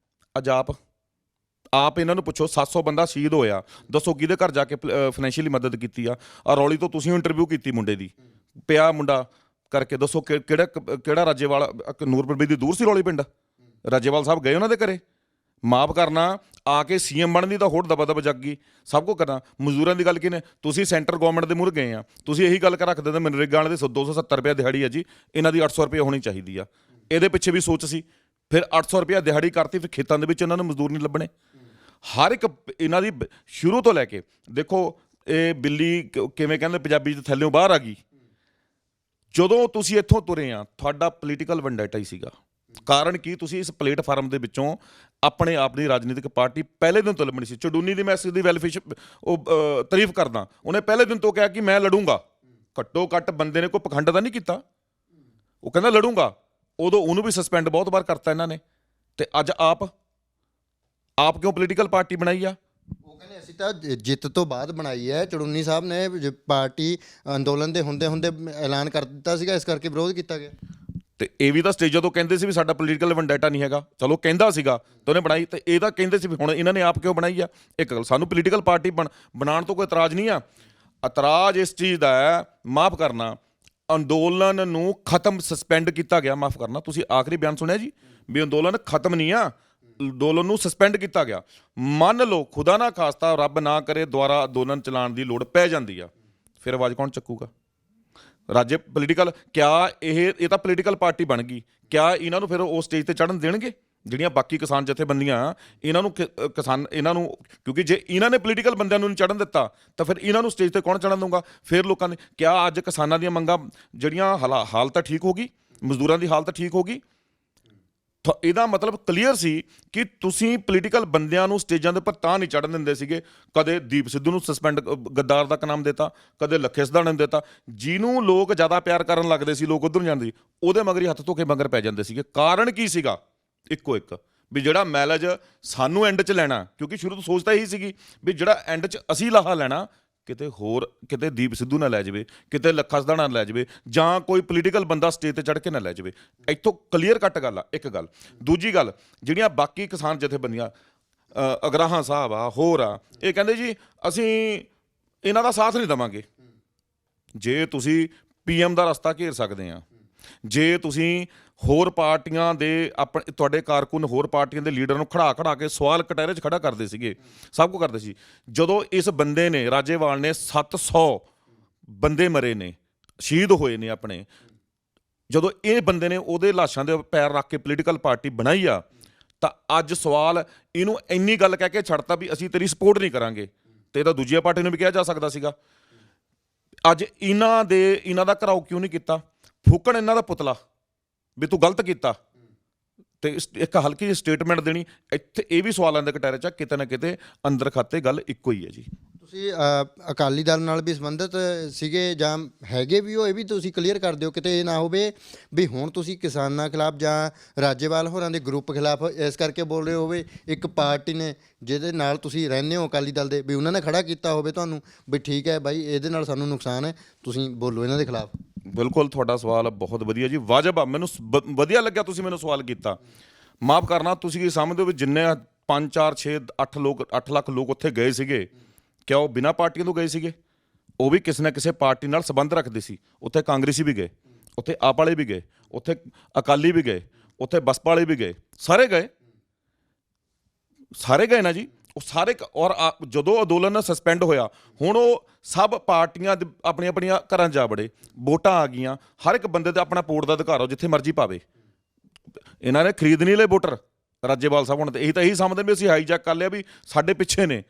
ਅੱਜ ਆਪ ਇਹਨਾਂ ਨੂੰ ਪੁੱਛੋ, 700 ਬੰਦਾ ਸ਼ਹੀਦ ਹੋਇਆ, ਦੱਸੋ ਕਿਹਦੇ ਘਰ ਜਾ ਕੇ ਫਾਈਨੈਂਸ਼ੀਅਲੀ ਮਦਦ ਕੀਤੀ ਆ? ਰੌਲੀ ਤੋਂ ਤੁਸੀਂ ਇੰਟਰਵਿਊ ਕੀਤੀ ਮੁੰਡੇ ਦੀ, ਪਿਆ ਮੁੰਡਾ ਕਰਕੇ, ਦੱਸੋ ਕਿਹੜਾ ਰਾਜੇਵਾਲ? ਨੂਰਪੁਰ ਦੀ ਦੂਰ ਸੀ ਰੌਲੀ ਪਿੰਡ? ਰਾਜੇਵਾਲ ਸਾਹਿਬ ਗਏ ਉਹਨਾਂ ਦੇ ਘਰੇ? ਮਾਫ ਕਰਨਾ, ਆ ਕੇ ਸੀਐਮ ਬਣਨ ਦੀ ਤਾਂ ਹੋਰ ਦਬਾ ਜੱਗ ਗਈ, ਸਭ ਕੁਝ ਕਰਨਾ। ਮਜ਼ਦੂਰਾਂ ਦੀ ਗੱਲ ਕਿਹਨੇ? ਤੁਸੀਂ ਸੈਂਟਰ ਗਵਰਨਮੈਂਟ ਦੇ ਮੂਹਰੇ ਗਏ ਆ, ਤੁਸੀਂ ਇਹੀ ਗੱਲ ਕਰ ਰੱਖਦੇ ਤਾਂ ਮਨਰੇਗਾ ਵਾਲੇ ਦੇ 270 ਰੁਪਏ ਦਿਹਾੜੀ ਆ ਜੀ, ਇਹਨਾਂ ਦੀ 800 ਰੁਪਏ ਹੋਣੀ ਚਾਹੀਦੀ ਆ। ਇਹਦੇ ਪਿੱਛੇ ਵੀ ਸੋਚ ਸੀ। ਫਿਰ 800 ਰੁਪਏ ਦਿਹਾੜੀ ਕਰਤੀ, ਫਿਰ ਖੇਤਾਂ ਦੇ ਵਿੱਚ ਇਹਨਾਂ ਨੂੰ ਮਜ਼ਦੂਰ ਨਹੀਂ ਲੱਭਣੇ। ਹਰ ਇੱਕ ਇਹਨਾਂ ਦੀ ਸ਼ੁਰੂ ਤੋਂ ਲੈ ਕੇ ਦੇਖੋ, ਇਹ ਬਿੱਲੀ ਕਿਵੇਂ ਕਹਿੰਦੇ ਪੰਜਾਬੀ 'ਚ ਥੱਲਿਓਂ ਬਾਹਰ ਆ ਗਈ। ਜਦੋਂ ਤੁਸੀਂ ਇੱਥੋਂ ਤੁਰੇ ਆ, ਤੁਹਾਡਾ ਪੋਲੀਟੀਕਲ ਵੈਂਡੇਟਾ ਹੀ ਸੀਗਾ। ਕਾਰਨ ਕੀ? ਤੁਸੀਂ ਇਸ ਪਲੇਟਫਾਰਮ ਦੇ ਵਿੱਚੋਂ ਆਪਣੇ ਆਪ ਦੀ ਰਾਜਨੀਤਿਕ ਪਾਰਟੀ ਪਹਿਲੇ ਦਿਨ ਤੋਂ ਲੱਭਣੀ ਸੀ। ਚੜੂਨੀ ਦੀ ਮੈਂ ਇਸ ਦੀ ਵੈਲਫੇਅਰ ਤਾਰੀਫ ਕਰਦਾ, ਉਹਨੇ ਪਹਿਲੇ ਦਿਨ ਤੋਂ ਕਿਹਾ ਕਿ ਮੈਂ ਲੜੂੰਗਾ। ਘੱਟੋ ਘੱਟ ਬੰਦੇ ਨੇ ਕੋਈ ਪਖੰਡ ਤਾਂ ਨਹੀਂ ਕੀਤਾ, ਉਹ ਕਹਿੰਦਾ ਲੜੂੰਗਾ। ਉਦੋਂ ਉਹਨੂੰ ਵੀ ਸਸਪੈਂਡ ਬਹੁਤ ਵਾਰ ਕਰਤਾ ਇਹਨਾਂ ਨੇ। ਤੇ ਅੱਜ ਆਪ ਕਿਉਂ ਪੋਲੀਟੀਕਲ ਪਾਰਟੀ ਬਣਾਈ ਆ? ਉਹ ਕਹਿੰਦੇ ਅਸੀਂ ਤਾਂ ਜਿੱਤ ਤੋਂ ਬਾਅਦ ਬਣਾਈ ਹੈ। ਚੜੂਨੀ ਸਾਹਿਬ ਨੇ ਪਾਰਟੀ ਅੰਦੋਲਨ ਦੇ ਹੁੰਦੇ ਐਲਾਨ ਕਰ ਦਿੱਤਾ ਸੀਗਾ, ਇਸ ਕਰਕੇ ਵਿਰੋਧ ਕੀਤਾ ਗਿਆ। ਤੇ ਇਹ ਵੀ ਤਾਂ ਸਟੇਜਾਂ ਤੋਂ ਕਹਿੰਦੇ ਸੀ ਵੀ ਸਾਡਾ ਪੋਲੀਟੀਕਲ ਵੈਂਡੇਟਾ ਨਹੀਂ ਹੈਗਾ। ਚਲੋ ਕਹਿੰਦਾ ਸੀਗਾ ਤੇ ਉਹਨੇ ਬਣਾਈ, ਤੇ ਇਹ ਤਾਂ ਕਹਿੰਦੇ ਸੀ ਵੀ ਹੁਣ ਇਹਨਾਂ ਨੇ ਆਪ ਕਿਉਂ ਬਣਾਈ ਆ? ਇੱਕ ਗੱਲ, ਸਾਨੂੰ ਪੋਲੀਟੀਕਲ ਪਾਰਟੀ ਬਣਾਉਣ ਤੋਂ ਕੋਈ ਇਤਰਾਜ਼ ਨਹੀਂ ਆ। ਇਤਰਾਜ਼ ਇਸ ਚੀਜ਼ ਦਾ ਹੈ, ਮਾਫ ਕਰਨਾ, ਅੰਦੋਲਨ ਨੂੰ ਖਤਮ ਸਸਪੈਂਡ ਕੀਤਾ ਗਿਆ। ਮਾਫ ਕਰਨਾ, ਤੁਸੀਂ ਆਖਰੀ ਬਿਆਨ ਸੁਣਿਆ ਜੀ ਵੀ ਅੰਦੋਲਨ ਖਤਮ ਨਹੀਂ ਆ, ਅੰਦੋਲਨ ਨੂੰ ਸਸਪੈਂਡ ਕੀਤਾ ਗਿਆ। ਮੰਨ ਲਓ ਖੁਦਾ ਨਾ ਖਾਸਤਾ, ਰੱਬ ਨਾ ਕਰੇ, ਦੁਬਾਰਾ ਅੰਦੋਲਨ ਚਲਾਉਣ ਦੀ ਲੋੜ ਪੈ ਜਾਂਦੀ ਆ, ਫਿਰ ਆਵਾਜ਼ ਕੌਣ ਚੱਕੂਗਾ? ਰਾਜੇ ਪੋਲੀਟੀਕਲ, ਕਿਆ ਇਹ ਤਾਂ ਪੋਲੀਟੀਕਲ ਪਾਰਟੀ ਬਣ ਗਈ, ਕਿਆ ਇਹਨਾਂ ਨੂੰ ਫਿਰ ਉਸ ਸਟੇਜ ਤੇ ਚੜ੍ਹਨ ਦੇਣਗੇ? ਜਿਹੜੀਆਂ ਬਾਕੀ ਕਿਸਾਨ ਜਥੇਬੰਦੀਆਂ ਇਹਨਾਂ ਨੂੰ ਕਿਸਾਨ ਇਹਨਾਂ ਨੂੰ, ਕਿਉਂਕਿ ਜੇ ਇਹਨਾਂ ਨੇ ਪੋਲੀਟੀਕਲ ਬੰਦਿਆਂ ਨੂੰ ਨਹੀਂ ਚੜ੍ਹਨ ਦਿੱਤਾ ਤਾਂ ਫਿਰ ਇਹਨਾਂ ਨੂੰ ਸਟੇਜ ਤੇ ਕੌਣ ਚੜ੍ਹਨ ਦਊਗਾ? ਫਿਰ ਲੋਕਾਂ ਨੇ ਕਿਹਾ ਅੱਜ ਕਿਸਾਨਾਂ ਦੀਆਂ ਮੰਗਾਂ ਜਿਹੜੀਆਂ ਹਾਲਤ ਠੀਕ ਹੋ ਗਈ, ਮਜ਼ਦੂਰਾਂ ਦੀ ਹਾਲਤ ਠੀਕ ਹੋ ਗਈ। ਇਹਦਾ ਮਤਲਬ ਕਲੀਅਰ ਸੀ ਕਿ ਤੁਸੀਂ ਪੋਲੀਟੀਕਲ ਬੰਦਿਆਂ ਨੂੰ ਸਟੇਜਾਂ ਦੇ ਉੱਪਰ ਤਾਂ ਨਹੀਂ ਚੜ੍ਹਨ ਦਿੰਦੇ ਸੀਗੇ। ਕਦੇ ਦੀਪ ਸਿੱਧੂ ਨੂੰ ਸਸਪੈਂਡ ਗੱਦਾਰ ਦਾ ਨਾਮ ਦਿੱਤਾ, ਕਦੇ ਲੱਖੇ ਸਿਧਾਣਾ ਨੂੰ ਦਿੱਤਾ। ਜਿਹਨੂੰ ਲੋਕ ਜ਼ਿਆਦਾ ਪਿਆਰ ਕਰਨ ਲੱਗਦੇ ਸੀ, ਲੋਕ ਉੱਧਰ ਨੂੰ ਜਾਂਦੇ ਸੀ, ਉਹਦੇ ਮਗਰ ਹੀ ਹੱਥ ਧੋ ਕੇ ਮਗਰ ਪੈ ਜਾਂਦੇ ਸੀਗੇ। ਕਾਰਨ ਕੀ ਸੀਗਾ? ਇੱਕੋ ਇੱਕ, ਵੀ ਜਿਹੜਾ ਮੈਲੇਜ ਸਾਨੂੰ ਐਂਡ 'ਚ ਲੈਣਾ, ਕਿਉਂਕਿ ਸ਼ੁਰੂ ਤੋਂ ਸੋਚ ਤਾਂ ਇਹੀ ਸੀਗੀ ਵੀ ਜਿਹੜਾ ਐਂਡ 'ਚ ਅਸੀਂ ਲਾਹਾ ਲੈਣਾ, ਕਿਤੇ ਦੀਪ ਸਿੱਧੂ ਨਾ ਲੈ ਜਾਵੇ, ਕਿਤੇ ਲੱਖਾ ਸਿਧਾਣਾ ਨਾ ਲੈ ਜਾਵੇ, ਜਾਂ ਕੋਈ ਪੋਲੀਟੀਕਲ ਬੰਦਾ ਸਟੇਜ ਤੇ ਚੜ੍ਹ ਕੇ ਨਾ ਲੈ ਜਾਵੇ। ਇੱਥੋਂ ਕਲੀਅਰ ਕੱਟ ਗੱਲ ਆ ਇੱਕ ਗੱਲ। ਦੂਜੀ ਗੱਲ, ਜਿਹੜੀਆਂ ਬਾਕੀ ਕਿਸਾਨ ਜਥੇਬੰਦੀਆਂ ਅਗਰਾਹਾਂ ਸਾਹਿਬ ਆ, ਹੋਰ ਆ, ਇਹ ਕਹਿੰਦੇ ਜੀ ਅਸੀਂ ਇਹਨਾਂ ਦਾ ਸਾਥ ਨਹੀਂ ਦੇਵਾਂਗੇ। ਜੇ ਤੁਸੀਂ PM ਦਾ ਰਸਤਾ ਘੇਰ ਸਕਦੇ ਆ, ਜੇ ਤੁਸੀਂ ਹੋਰ ਪਾਰਟੀਆਂ ਦੇ ਆਪਣੇ ਤੁਹਾਡੇ ਕਾਰਕੁਨ ਹੋਰ ਪਾਰਟੀਆਂ ਦੇ ਲੀਡਰ ਨੂੰ ਖੜਾ ਕੇ ਸਵਾਲ ਕਟਹਿਰੇ 'ਚ ਖੜਾ ਕਰਦੇ ਸੀਗੇ, ਸਭ ਕੁਝ ਕਰਦੇ ਸੀ। ਜਦੋਂ ਇਸ ਬੰਦੇ ਨੇ, ਰਾਜੇਵਾਲ ਨੇ 700 ਬੰਦੇ ਮਰੇ ਨੇ, ਸ਼ਹੀਦ ਹੋਏ ਨੇ ਆਪਣੇ, ਜਦੋਂ ਇਹ ਬੰਦੇ ਨੇ ਉਹਦੇ ਲਾਸ਼ਾਂ ਦੇ ਪੈਰ ਰੱਖ ਕੇ ਪੋਲੀਟੀਕਲ ਪਾਰਟੀ ਬਣਾਈ ਆ, ਤਾਂ ਅੱਜ ਸਵਾਲ ਇਹਨੂੰ ਇੰਨੀ ਗੱਲ ਕਹਿ ਕੇ ਛੱਡਤਾ ਵੀ ਅਸੀਂ ਤੇਰੀ ਸਪੋਰਟ ਨਹੀਂ ਕਰਾਂਗੇ, ਤੇ ਇਹਦਾ ਦੂਜੀਆਂ ਪਾਰਟੀ ਨੂੰ ਵੀ ਕਿਹਾ ਜਾ ਸਕਦਾ ਸੀਗਾ। ਅੱਜ ਇਹਨਾਂ ਦਾ ਘਰਾਓ ਕਿਉਂ ਨਹੀਂ ਕੀਤਾ? ਫੂਕਣ ਇਹਨਾਂ ਦਾ ਪੁਤਲਾ ਵੀ ਤੂੰ ਗਲਤ ਕੀਤਾ, ਤੇ ਇੱਕ ਹਲਕੀ ਜਿਹੀ ਸਟੇਟਮੈਂਟ ਦੇਣੀ। ਇੱਥੇ ਇਹ ਵੀ ਸਵਾਲਾਂ ਦੇ ਕਟਹਿਰੇ 'ਚ ਕਿਤੇ ਨਾ ਕਿਤੇ ਅੰਦਰ ਖਾਤੇ ਗੱਲ ਇੱਕੋ ਹੀ ਹੈ ਜੀ। ਤੁਸੀਂ ਅਕਾਲੀ ਦਲ ਨਾਲ ਵੀ ਸੰਬੰਧਿਤ ਸੀਗੇ ਜਾਂ ਹੈਗੇ ਵੀ ਹੋ, ਇਹ ਵੀ ਤੁਸੀਂ ਕਲੀਅਰ ਕਰ ਦਿਓ, ਕਿਤੇ ਇਹ ਨਾ ਹੋਵੇ ਵੀ ਹੁਣ ਤੁਸੀਂ ਕਿਸਾਨਾਂ ਖਿਲਾਫ ਜਾਂ ਰਾਜੇਵਾਲ ਹੋਰਾਂ ਦੇ ਗਰੁੱਪ ਖਿਲਾਫ ਇਸ ਕਰਕੇ ਬੋਲ ਰਹੇ ਹੋਵੇ। ਇੱਕ ਪਾਰਟੀ ਨੇ ਜਿਹਦੇ ਨਾਲ ਤੁਸੀਂ ਰਹਿੰਦੇ ਹੋ ਅਕਾਲੀ ਦਲ ਦੇ, ਵੀ ਉਹਨਾਂ ਨੇ ਖੜਾ ਕੀਤਾ ਹੋਵੇ ਤੁਹਾਨੂੰ ਵੀ ਠੀਕ ਹੈ ਬਾਈ, ਇਹਦੇ ਨਾਲ ਸਾਨੂੰ ਨੁਕਸਾਨ ਹੈ, ਤੁਸੀਂ ਬੋਲੋ ਇਹਨਾਂ ਦੇ ਖਿਲਾਫ। ਬਿਲਕੁਲ, ਤੁਹਾਡਾ ਸਵਾਲ ਬਹੁਤ ਵਧੀਆ ਜੀ, ਵਾਜਬ ਆ। ਮੈਨੂੰ ਵਧੀਆ ਲੱਗਿਆ ਤੁਸੀਂ ਮੈਨੂੰ ਸਵਾਲ ਕੀਤਾ। ਮਾਫ ਕਰਨਾ, ਤੁਸੀਂ ਕੀ ਸਮਝਦੇ ਹੋ ਵੀ ਜਿੰਨੇ 5 4 6 8 ਲੱਖ ਲੋਕ ਉੱਥੇ ਗਏ ਸੀਗੇ, ਕਿਆ ਉਹ ਬਿਨਾਂ ਪਾਰਟੀਆਂ ਤੋਂ ਗਏ ਸੀਗੇ? ਉਹ ਵੀ ਕਿਸੇ ਨਾ ਕਿਸੇ ਪਾਰਟੀ ਨਾਲ ਸੰਬੰਧ ਰੱਖਦੇ ਸੀ। ਉੱਥੇ ਕਾਂਗਰਸੀ ਵੀ ਗਏ, ਉੱਥੇ ਆਪ ਵਾਲੇ ਵੀ ਗਏ, ਉੱਥੇ ਅਕਾਲੀ ਵੀ ਗਏ, ਉੱਥੇ ਬਸਪਾ ਵਾਲੇ ਵੀ ਗਏ, ਸਾਰੇ ਗਏ ਨਾ ਜੀ। ਉਹ ਸਾਰੇ, ਔਰ ਜਦੋਂ ਅੰਦੋਲਨ ਸਸਪੈਂਡ ਹੋਇਆ, ਹੁਣ ਉਹ ਸਭ ਪਾਰਟੀਆਂ ਆਪਣੀਆਂ ਆਪਣੀਆਂ ਘਰਾਂ ਜਾ ਵੜੇ, ਵੋਟਾਂ ਆ ਗਈਆਂ, ਹਰ ਇੱਕ ਬੰਦੇ ਦਾ ਆਪਣਾ ਵੋਟ ਦਾ ਅਧਿਕਾਰ ਹੋ, ਜਿੱਥੇ ਮਰਜ਼ੀ ਪਾਵੇ। ਇਹਨਾਂ ਨੇ ਖਰੀਦ ਨਹੀਂ ਲਏ ਵੋਟਰ ਰਾਜੇਵਾਲ ਸਾਹਿਬ ਹੁਣ, ਤੇ ਇਹੀ ਸਮਝਦੇ ਵੀ ਅਸੀਂ ਹਾਈਜੈਕ ਕਰ ਲਿਆ, ਵੀ ਸਾਡੇ ਪਿੱਛੇ ਨੇ।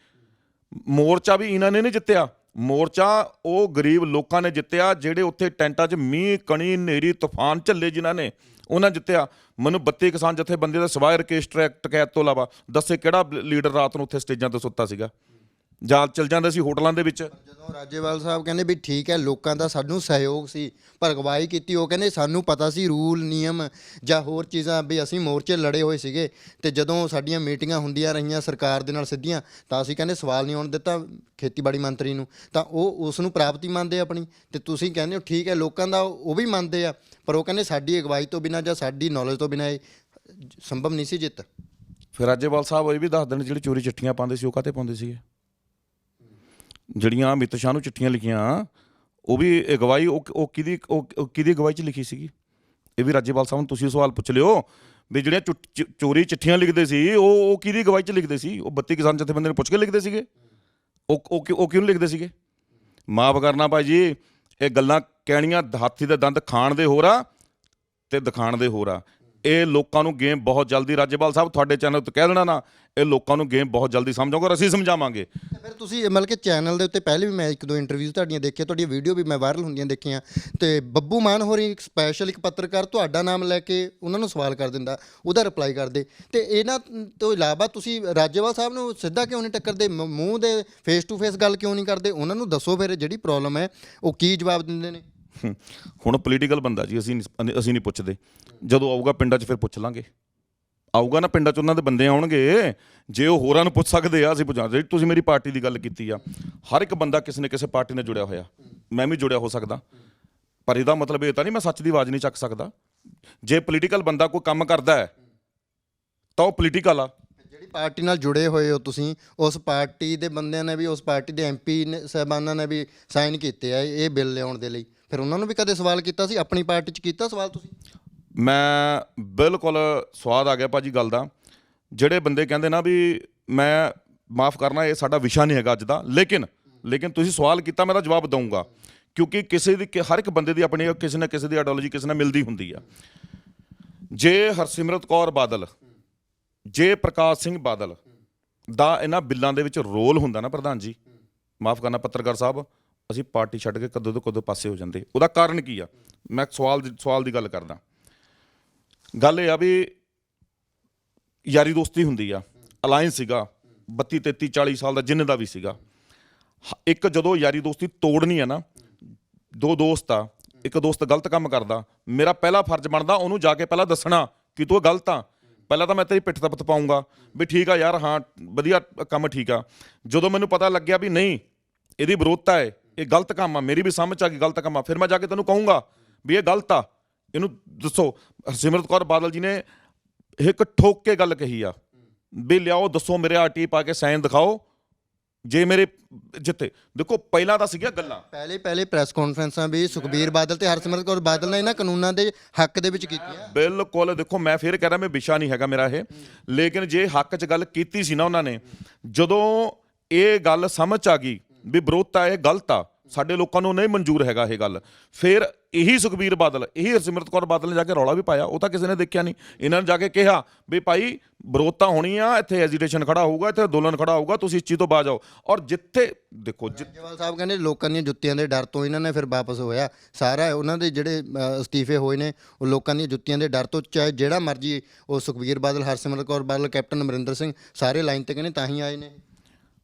ਮੋਰਚਾ ਵੀ ਇਹਨਾਂ ਨੇ ਨਹੀਂ ਜਿੱਤਿਆ, ਮੋਰਚਾ ਉਹ ਗਰੀਬ ਲੋਕਾਂ ਨੇ ਜਿੱਤਿਆ, ਜਿਹੜੇ ਉੱਥੇ ਟੈਂਟਾਂ 'ਚ ਮੀਂਹ ਕਣੀ ਹਨੇਰੀ ਤੂਫਾਨ ਝੱਲੇ ਜਿਨ੍ਹਾਂ ਨੇ, ਉਹਨਾਂ ਜਿੱਤਿਆ। ਮੈਨੂੰ 32 ਕਿਸਾਨ ਜਥੇਬੰਦੀ ਦਾ ਸਿਵਾਏ ਰਕੇਸ਼ ਟਕੈਤ ਤੋਂ ਇਲਾਵਾ ਦੱਸੇ ਕਿਹੜਾ ਲੀਡਰ ਰਾਤ ਨੂੰ ਉੱਥੇ ਸਟੇਜਾਂ 'ਤੇ ਸੁੱਤਾ ਸੀਗਾ? ਜਾਂ ਚਲ ਜਾਂਦੇ ਸੀ ਹੋਟਲਾਂ ਦੇ ਵਿੱਚ। ਜਦੋਂ ਰਾਜੇਵਾਲ ਸਾਹਿਬ ਕਹਿੰਦੇ ਵੀ ਠੀਕ ਹੈ ਲੋਕਾਂ ਦਾ ਸਾਨੂੰ ਸਹਿਯੋਗ ਸੀ, ਪਰ ਅਗਵਾਈ ਕੀਤੀ, ਉਹ ਕਹਿੰਦੇ ਸਾਨੂੰ ਪਤਾ ਸੀ ਰੂਲ ਨਿਯਮ ਜਾਂ ਹੋਰ ਚੀਜ਼ਾਂ, ਵੀ ਅਸੀਂ ਮੋਰਚੇ ਲੜੇ ਹੋਏ ਸੀਗੇ, ਤੇ ਜਦੋਂ ਸਾਡੀਆਂ ਮੀਟਿੰਗਾਂ ਹੁੰਦੀਆਂ ਰਹੀਆਂ ਸਰਕਾਰ ਦੇ ਨਾਲ ਸਿੱਧੀਆਂ, ਤਾਂ ਅਸੀਂ ਕਹਿੰਦੇ ਸਵਾਲ ਨਹੀਂ ਆਉਣ ਦਿੱਤਾ ਖੇਤੀਬਾੜੀ ਮੰਤਰੀ ਨੂੰ, ਤਾਂ ਉਹ ਉਸ ਨੂੰ ਪ੍ਰਾਪਤੀ ਮੰਨਦੇ ਆਪਣੀ। ਤੇ ਤੁਸੀਂ ਕਹਿੰਦੇ ਹੋ ਠੀਕ ਹੈ ਲੋਕਾਂ ਦਾ ਉਹ ਵੀ ਮੰਨਦੇ ਆ, ਪਰ ਉਹ ਕਹਿੰਦੇ ਸਾਡੀ ਅਗਵਾਈ ਤੋਂ ਬਿਨਾਂ ਜਾਂ ਸਾਡੀ ਨੌਲੇਜ ਤੋਂ ਬਿਨਾਂ ਇਹ ਸੰਭਵ ਨਹੀਂ ਸੀ ਜਿੱਤ। ਫਿਰ ਰਾਜੇਵਾਲ ਸਾਹਿਬ ਇਹ ਵੀ ਦੱਸ ਦੇਣ, ਜਿਹੜੇ ਚੋਰੀ ਚਿੱਠੀਆਂ ਪਾਉਂਦੇ ਸੀ ਉਹ ਕਾਹਤੇ ਪਾਉਂਦੇ ਸੀਗੇ? ਜਿਹੜੀਆਂ ਅਮਿਤ ਸ਼ਾਹ ਨੂੰ ਚਿੱਠੀਆਂ ਲਿਖੀਆਂ, ਉਹ ਵੀ ਅਗਵਾਈ ਉਹ ਕਿਹਦੀ ਅਗਵਾਈ 'ਚ ਲਿਖੀ ਸੀਗੀ? ਇਹ ਵੀ ਰਾਜੇਵਾਲ ਸਾਹਿਬ ਨੂੰ ਤੁਸੀਂ ਸਵਾਲ ਪੁੱਛ ਲਿਓ ਵੀ ਜਿਹੜੀਆਂ ਚੋਰੀ ਚਿੱਠੀਆਂ ਲਿਖਦੇ ਸੀ ਉਹ ਕਿਹਦੀ ਅਗਵਾਈ 'ਚ ਲਿਖਦੇ ਸੀ? ਉਹ 32 ਕਿਸਾਨ ਜਥੇਬੰਦੀ ਨੂੰ ਪੁੱਛ ਕੇ ਲਿਖਦੇ ਸੀਗੇ? ਉਹ ਕਿਉਂ ਲਿਖਦੇ ਸੀਗੇ? ਮਾਫ ਕਰਨਾ ਭਾਈ ਜੀ, ਇਹ ਗੱਲਾਂ ਕਹਿਣੀਆਂ ਹਾਥੀ ਦੇ ਦੰਦ ਖਾਣ ਦੇ ਹੋਰ ਆ ਤੇ ਦਿਖਾਣ ਦੇ ਹੋਰ ਆ। ਇਹ ਲੋਕਾਂ ਨੂੰ ਗੇਮ ਬਹੁਤ ਜਲਦੀ, ਰਾਜੇਵਾਲ ਸਾਹਿਬ ਤੁਹਾਡੇ ਚੈਨਲ ਉੱਤੇ ਕਹਿ ਦੇਣਾ ਨਾ, ਇਹ ਲੋਕਾਂ ਨੂੰ ਗੇਮ ਬਹੁਤ ਜਲਦੀ ਸਮਝਾਉਂਗੇ, ਔਰ ਅਸੀਂ ਸਮਝਾਵਾਂਗੇ। ਫਿਰ ਤੁਸੀਂ ਮਤਲਬ ਕਿ ਚੈਨਲ ਦੇ ਉੱਤੇ ਪਹਿਲੇ ਵੀ ਮੈਂ 1-2 ਇੰਟਰਵਿਊਜ਼ ਤੁਹਾਡੀਆਂ ਦੇਖੀਆਂ, ਤੁਹਾਡੀਆਂ ਵੀਡੀਓ ਵੀ ਮੈਂ ਵਾਇਰਲ ਹੁੰਦੀਆਂ ਦੇਖੀਆਂ, ਤੇ ਬੱਬੂ ਮਾਨ ਹੋਰੀ ਇੱਕ ਸਪੈਸ਼ਲ ਇੱਕ ਪੱਤਰਕਾਰ ਤੁਹਾਡਾ ਨਾਮ ਲੈ ਕੇ ਉਹਨਾਂ ਨੂੰ ਸਵਾਲ ਕਰ ਦਿੰਦਾ, ਉਹਦਾ ਰਿਪਲਾਈ ਕਰਦੇ, ਤੇ ਇਹਨਾਂ ਤੋਂ ਇਲਾਵਾ ਤੁਸੀਂ ਰਾਜੇਵਾਲ ਸਾਹਿਬ ਨੂੰ ਸਿੱਧਾ ਕਿਉਂ ਨਹੀਂ ਟੱਕਰਦੇ? ਮੂੰਹ ਦੇ ਫੇਸ ਟੂ ਫੇਸ ਗੱਲ ਕਿਉਂ ਨਹੀਂ ਕਰਦੇ? ਉਹਨਾਂ ਨੂੰ ਦੱਸੋ ਫਿਰ ਜਿਹੜੀ ਪ੍ਰੋਬਲਮ ਹੈ ਉਹ ਕੀ ਜਵਾਬ ਦਿੰਦੇ ਨੇ? ਹੁਣ ਪੋਲੀਟੀਕਲ ਬੰਦਾ ਜੀ, ਅਸੀਂ ਨਹੀਂ ਪੁੱਛਦੇ। ਜਦੋਂ ਆਊਗਾ ਪਿੰਡਾਂ 'ਚ ਫਿਰ ਪੁੱਛ ਲਾਂਗੇ, ਆਊਗਾ ਨਾ ਪਿੰਡਾਂ 'ਚ ਉਹਨਾਂ ਦੇ ਬੰਦੇ ਆਉਣਗੇ, ਜੇ ਉਹ ਹੋਰਾਂ ਨੂੰ ਪੁੱਛ ਸਕਦੇ ਆ ਅਸੀਂ ਪੁੱਛਾਂ। ਜਿਹੜੀ ਤੁਸੀਂ ਮੇਰੀ ਪਾਰਟੀ ਦੀ ਗੱਲ ਕੀਤੀ ਆ, ਹਰ ਇੱਕ ਬੰਦਾ ਕਿਸੇ ਨਾ ਕਿਸੇ ਪਾਰਟੀ ਨਾਲ ਜੁੜਿਆ ਹੋਇਆ, ਮੈਂ ਵੀ ਜੁੜਿਆ ਹੋ ਸਕਦਾ, ਪਰ ਇਹਦਾ ਮਤਲਬ ਇਹ ਤਾਂ ਨਹੀਂ ਮੈਂ ਸੱਚ ਦੀ ਆਵਾਜ਼ ਨਹੀਂ ਚੱਕ ਸਕਦਾ। ਜੇ ਪੋਲੀਟੀਕਲ ਬੰਦਾ ਕੋਈ ਕੰਮ ਕਰਦਾ ਹੈ ਤਾਂ ਉਹ ਪੋਲੀਟੀਕਲ ਆ। ਜਿਹੜੀ ਪਾਰਟੀ ਨਾਲ ਜੁੜੇ ਹੋਏ ਹੋ ਤੁਸੀਂ, ਉਸ ਪਾਰਟੀ ਦੇ ਬੰਦਿਆਂ ਨੇ ਵੀ, ਉਸ ਪਾਰਟੀ ਦੇ MP ਸਾਹਿਬਾਨਾਂ ਨੇ ਵੀ ਸਾਈਨ ਕੀਤੇ ਆ ਇਹ ਬਿੱਲ ਲਿਆਉਣ ਦੇ ਲਈ, ਫਿਰ ਉਹਨਾਂ ਨੂੰ ਵੀ ਕਦੇ ਸਵਾਲ ਕੀਤਾ ਸੀ? ਆਪਣੀ ਪਾਰਟੀ 'ਚ ਕੀਤਾ ਸਵਾਲ ਤੁਸੀਂ? ਮੈਂ ਬਿਲਕੁਲ ਸਵਾਦ ਆ ਗਿਆ ਭਾਜੀ ਗੱਲ ਦਾ। ਜਿਹੜੇ ਬੰਦੇ ਕਹਿੰਦੇ ਨਾ ਵੀ ਮੈਂ ਮਾਫ ਕਰਨਾ, ਇਹ ਸਾਡਾ ਵਿਸ਼ਾ ਨਹੀਂ ਹੈਗਾ ਅੱਜ ਦਾ, ਲੇਕਿਨ ਤੁਸੀਂ ਸਵਾਲ ਕੀਤਾ, ਮੈਂ ਤਾਂ ਜਵਾਬ ਦਊਂਗਾ, ਕਿਉਂਕਿ ਹਰ ਇੱਕ ਬੰਦੇ ਦੀ ਆਪਣੀ ਕਿਸੇ ਨਾ ਕਿਸੇ ਦੀ ਆਈਡੀਓਲੋਜੀ ਕਿਸੇ ਨਾਲ ਮਿਲਦੀ ਹੁੰਦੀ ਆ। ਜੇ ਹਰਸਿਮਰਤ ਕੌਰ ਬਾਦਲ ਜੇ ਪ੍ਰਕਾਸ਼ ਸਿੰਘ ਬਾਦਲ ਦਾ ਇਹਨਾਂ ਬਿੱਲਾਂ ਦੇ ਵਿੱਚ ਰੋਲ ਹੁੰਦਾ ਨਾ ਪ੍ਰਧਾਨ ਜੀ, ਮਾਫ ਕਰਨਾ ਪੱਤਰਕਾਰ ਸਾਹਿਬ, ਅਸੀਂ ਪਾਰਟੀ ਛੱਡ ਕੇ ਕਦੋਂ ਤੋਂ ਕਦੋਂ ਪਾਸੇ ਹੋ ਜਾਂਦੇ। ਉਹਦਾ ਕਾਰਨ ਕੀ ਆ? ਮੈਂ ਸਵਾਲ ਦੀ ਗੱਲ ਕਰਦਾ। ਗੱਲ ਇਹ ਆ ਵੀ ਯਾਰੀ ਦੋਸਤੀ ਹੁੰਦੀ ਆ, ਅਲਾਇੰਸ ਸੀਗਾ 32 33 40 ਸਾਲ ਦਾ, ਜਿੰਨੇ ਦਾ ਵੀ ਸੀਗਾ। ਇੱਕ ਜਦੋਂ ਯਾਰੀ ਦੋਸਤੀ ਤੋੜਨੀ ਆ ਨਾ, ਦੋ ਦੋਸਤ ਆ, ਇੱਕ ਦੋਸਤ ਗਲਤ ਕੰਮ ਕਰਦਾ, ਮੇਰਾ ਪਹਿਲਾ ਫਰਜ਼ ਬਣਦਾ ਉਹਨੂੰ ਜਾ ਕੇ ਪਹਿਲਾਂ ਦੱਸਣਾ ਕਿ ਤੂੰ ਗਲਤ ਆ। ਪਹਿਲਾਂ ਤਾਂ ਮੈਂ ਤੇਰੀ ਪਿੱਠ ਤਪਤ ਪਾਊਂਗਾ ਵੀ ਠੀਕ ਆ ਯਾਰ, ਹਾਂ ਵਧੀਆ ਕੰਮ ਠੀਕ ਆ। ਜਦੋਂ ਮੈਨੂੰ ਪਤਾ ਲੱਗਿਆ ਵੀ ਨਹੀਂ ਇਹਦੀ ਵਿਰੋਧਤਾ ਹੈ, ਇਹ ਗਲਤ ਕੰਮ ਆ, ਮੇਰੀ ਵੀ ਸਮਝ ਆ ਕਿ ਗਲਤ ਕੰਮ ਆ, ਫਿਰ ਮੈਂ ਜਾ ਕੇ ਤੈਨੂੰ ਕਹੂੰਗਾ ਵੀ ਇਹ ਗਲਤ ਆ, ਇਹਨੂੰ ਦੱਸੋ। ਹਰਸਿਮਰਤ ਕੌਰ ਬਾਦਲ ਜੀ ਨੇ ਇੱਕ ਠੋਕ ਕੇ ਗੱਲ ਕਹੀ ਆ ਵੀ ਲਿਆਓ ਦੱਸੋ ਮੇਰੇ ਆਰਟੀ ਪਾ ਕੇ ਸਾਈਨ ਦਿਖਾਓ ਜੇ ਮੇਰੇ ਜਿੱਤੇ। ਦੇਖੋ ਪਹਿਲਾਂ ਤਾਂ ਸੀਗੀਆਂ ਗੱਲਾਂ, ਪਹਿਲੇ ਪ੍ਰੈਸ ਕਾਨਫਰੰਸਾਂ ਵੀ ਸੁਖਬੀਰ ਬਾਦਲ ਤੇ ਹਰਸਿਮਰਤ ਕੌਰ ਬਾਦਲ ਨੇ ਇਹਨਾਂ ਕਾਨੂੰਨਾਂ ਦੇ ਹੱਕ ਦੇ ਵਿੱਚ ਕੀਤੀਆਂ। ਬਿਲਕੁਲ। ਦੇਖੋ ਮੈਂ ਫਿਰ ਕਹਿ ਰਿਹਾ, ਮੈਂ ਵਿਸ਼ਾ ਨਹੀਂ ਹੈਗਾ ਮੇਰਾ ਇਹ, ਲੇਕਿਨ ਜੇ ਹੱਕ 'ਚ ਗੱਲ ਕੀਤੀ ਸੀ ਨਾ ਉਹਨਾਂ ਨੇ, ਜਦੋਂ ਇਹ ਗੱਲ ਸਮਝ ਆ ਗਈ ਵੀ ਵਿਰੋਧਤਾ ਇਹ ਗਲਤ ਆ, ਸਾਡੇ ਲੋਕਾਂ ਨੂੰ ਨਹੀਂ ਮਨਜ਼ੂਰ ਹੈਗਾ ਇਹ ਗੱਲ, ਫਿਰ ਇਹੀ ਸੁਖਬੀਰ ਬਾਦਲ, ਇਹੀ ਹਰਸਿਮਰਤ ਕੌਰ ਬਾਦਲ ਨੇ ਜਾ ਕੇ ਰੌਲਾ ਵੀ ਪਾਇਆ। ਉਹ ਤਾਂ ਕਿਸੇ ਨੇ ਦੇਖਿਆ ਨਹੀਂ, ਇਹਨਾਂ ਨੇ ਜਾ ਕੇ ਕਿਹਾ ਵੀ ਭਾਈ ਵਿਰੋਧਤਾ ਹੋਣੀ ਆ, ਇੱਥੇ ਐਜੀਟੇਸ਼ਨ ਖੜਾ ਹੋਊਗਾ, ਇੱਥੇ ਅੰਦੋਲਨ ਖੜਾ ਹੋਊਗਾ, ਤੁਸੀਂ ਇਸ ਚੀਜ਼ ਤੋਂ ਬਾਜ ਆਓ। ਔਰ ਜਿੱਥੇ ਦੇਖੋ ਰਾਜੇਵਾਲ ਸਾਹਿਬ ਕਹਿੰਦੇ ਲੋਕਾਂ ਦੀਆਂ ਜੁੱਤੀਆਂ ਦੇ ਡਰ ਤੋਂ ਇਹਨਾਂ ਨੇ ਫਿਰ ਵਾਪਸ ਹੋਇਆ। ਸਾਰਾ ਉਹਨਾਂ ਦੇ ਜਿਹੜੇ ਅਸਤੀਫੇ ਹੋਏ ਨੇ ਉਹ ਲੋਕਾਂ ਦੀਆਂ ਜੁੱਤੀਆਂ ਦੇ ਡਰ ਤੋਂ, ਚਾਹੇ ਜਿਹੜਾ ਮਰਜੀ ਉਹ ਸੁਖਬੀਰ ਬਾਦਲ, ਹਰਸਿਮਰਤ ਕੌਰ ਬਾਦਲ, ਕੈਪਟਨ ਅਮਰਿੰਦਰ ਸਿੰਘ, ਸਾਰੇ ਲਾਈਨ ਤੇ ਕਹਿੰਦੇ ਤਾਂ ਹੀ ਆਏ ਨੇ।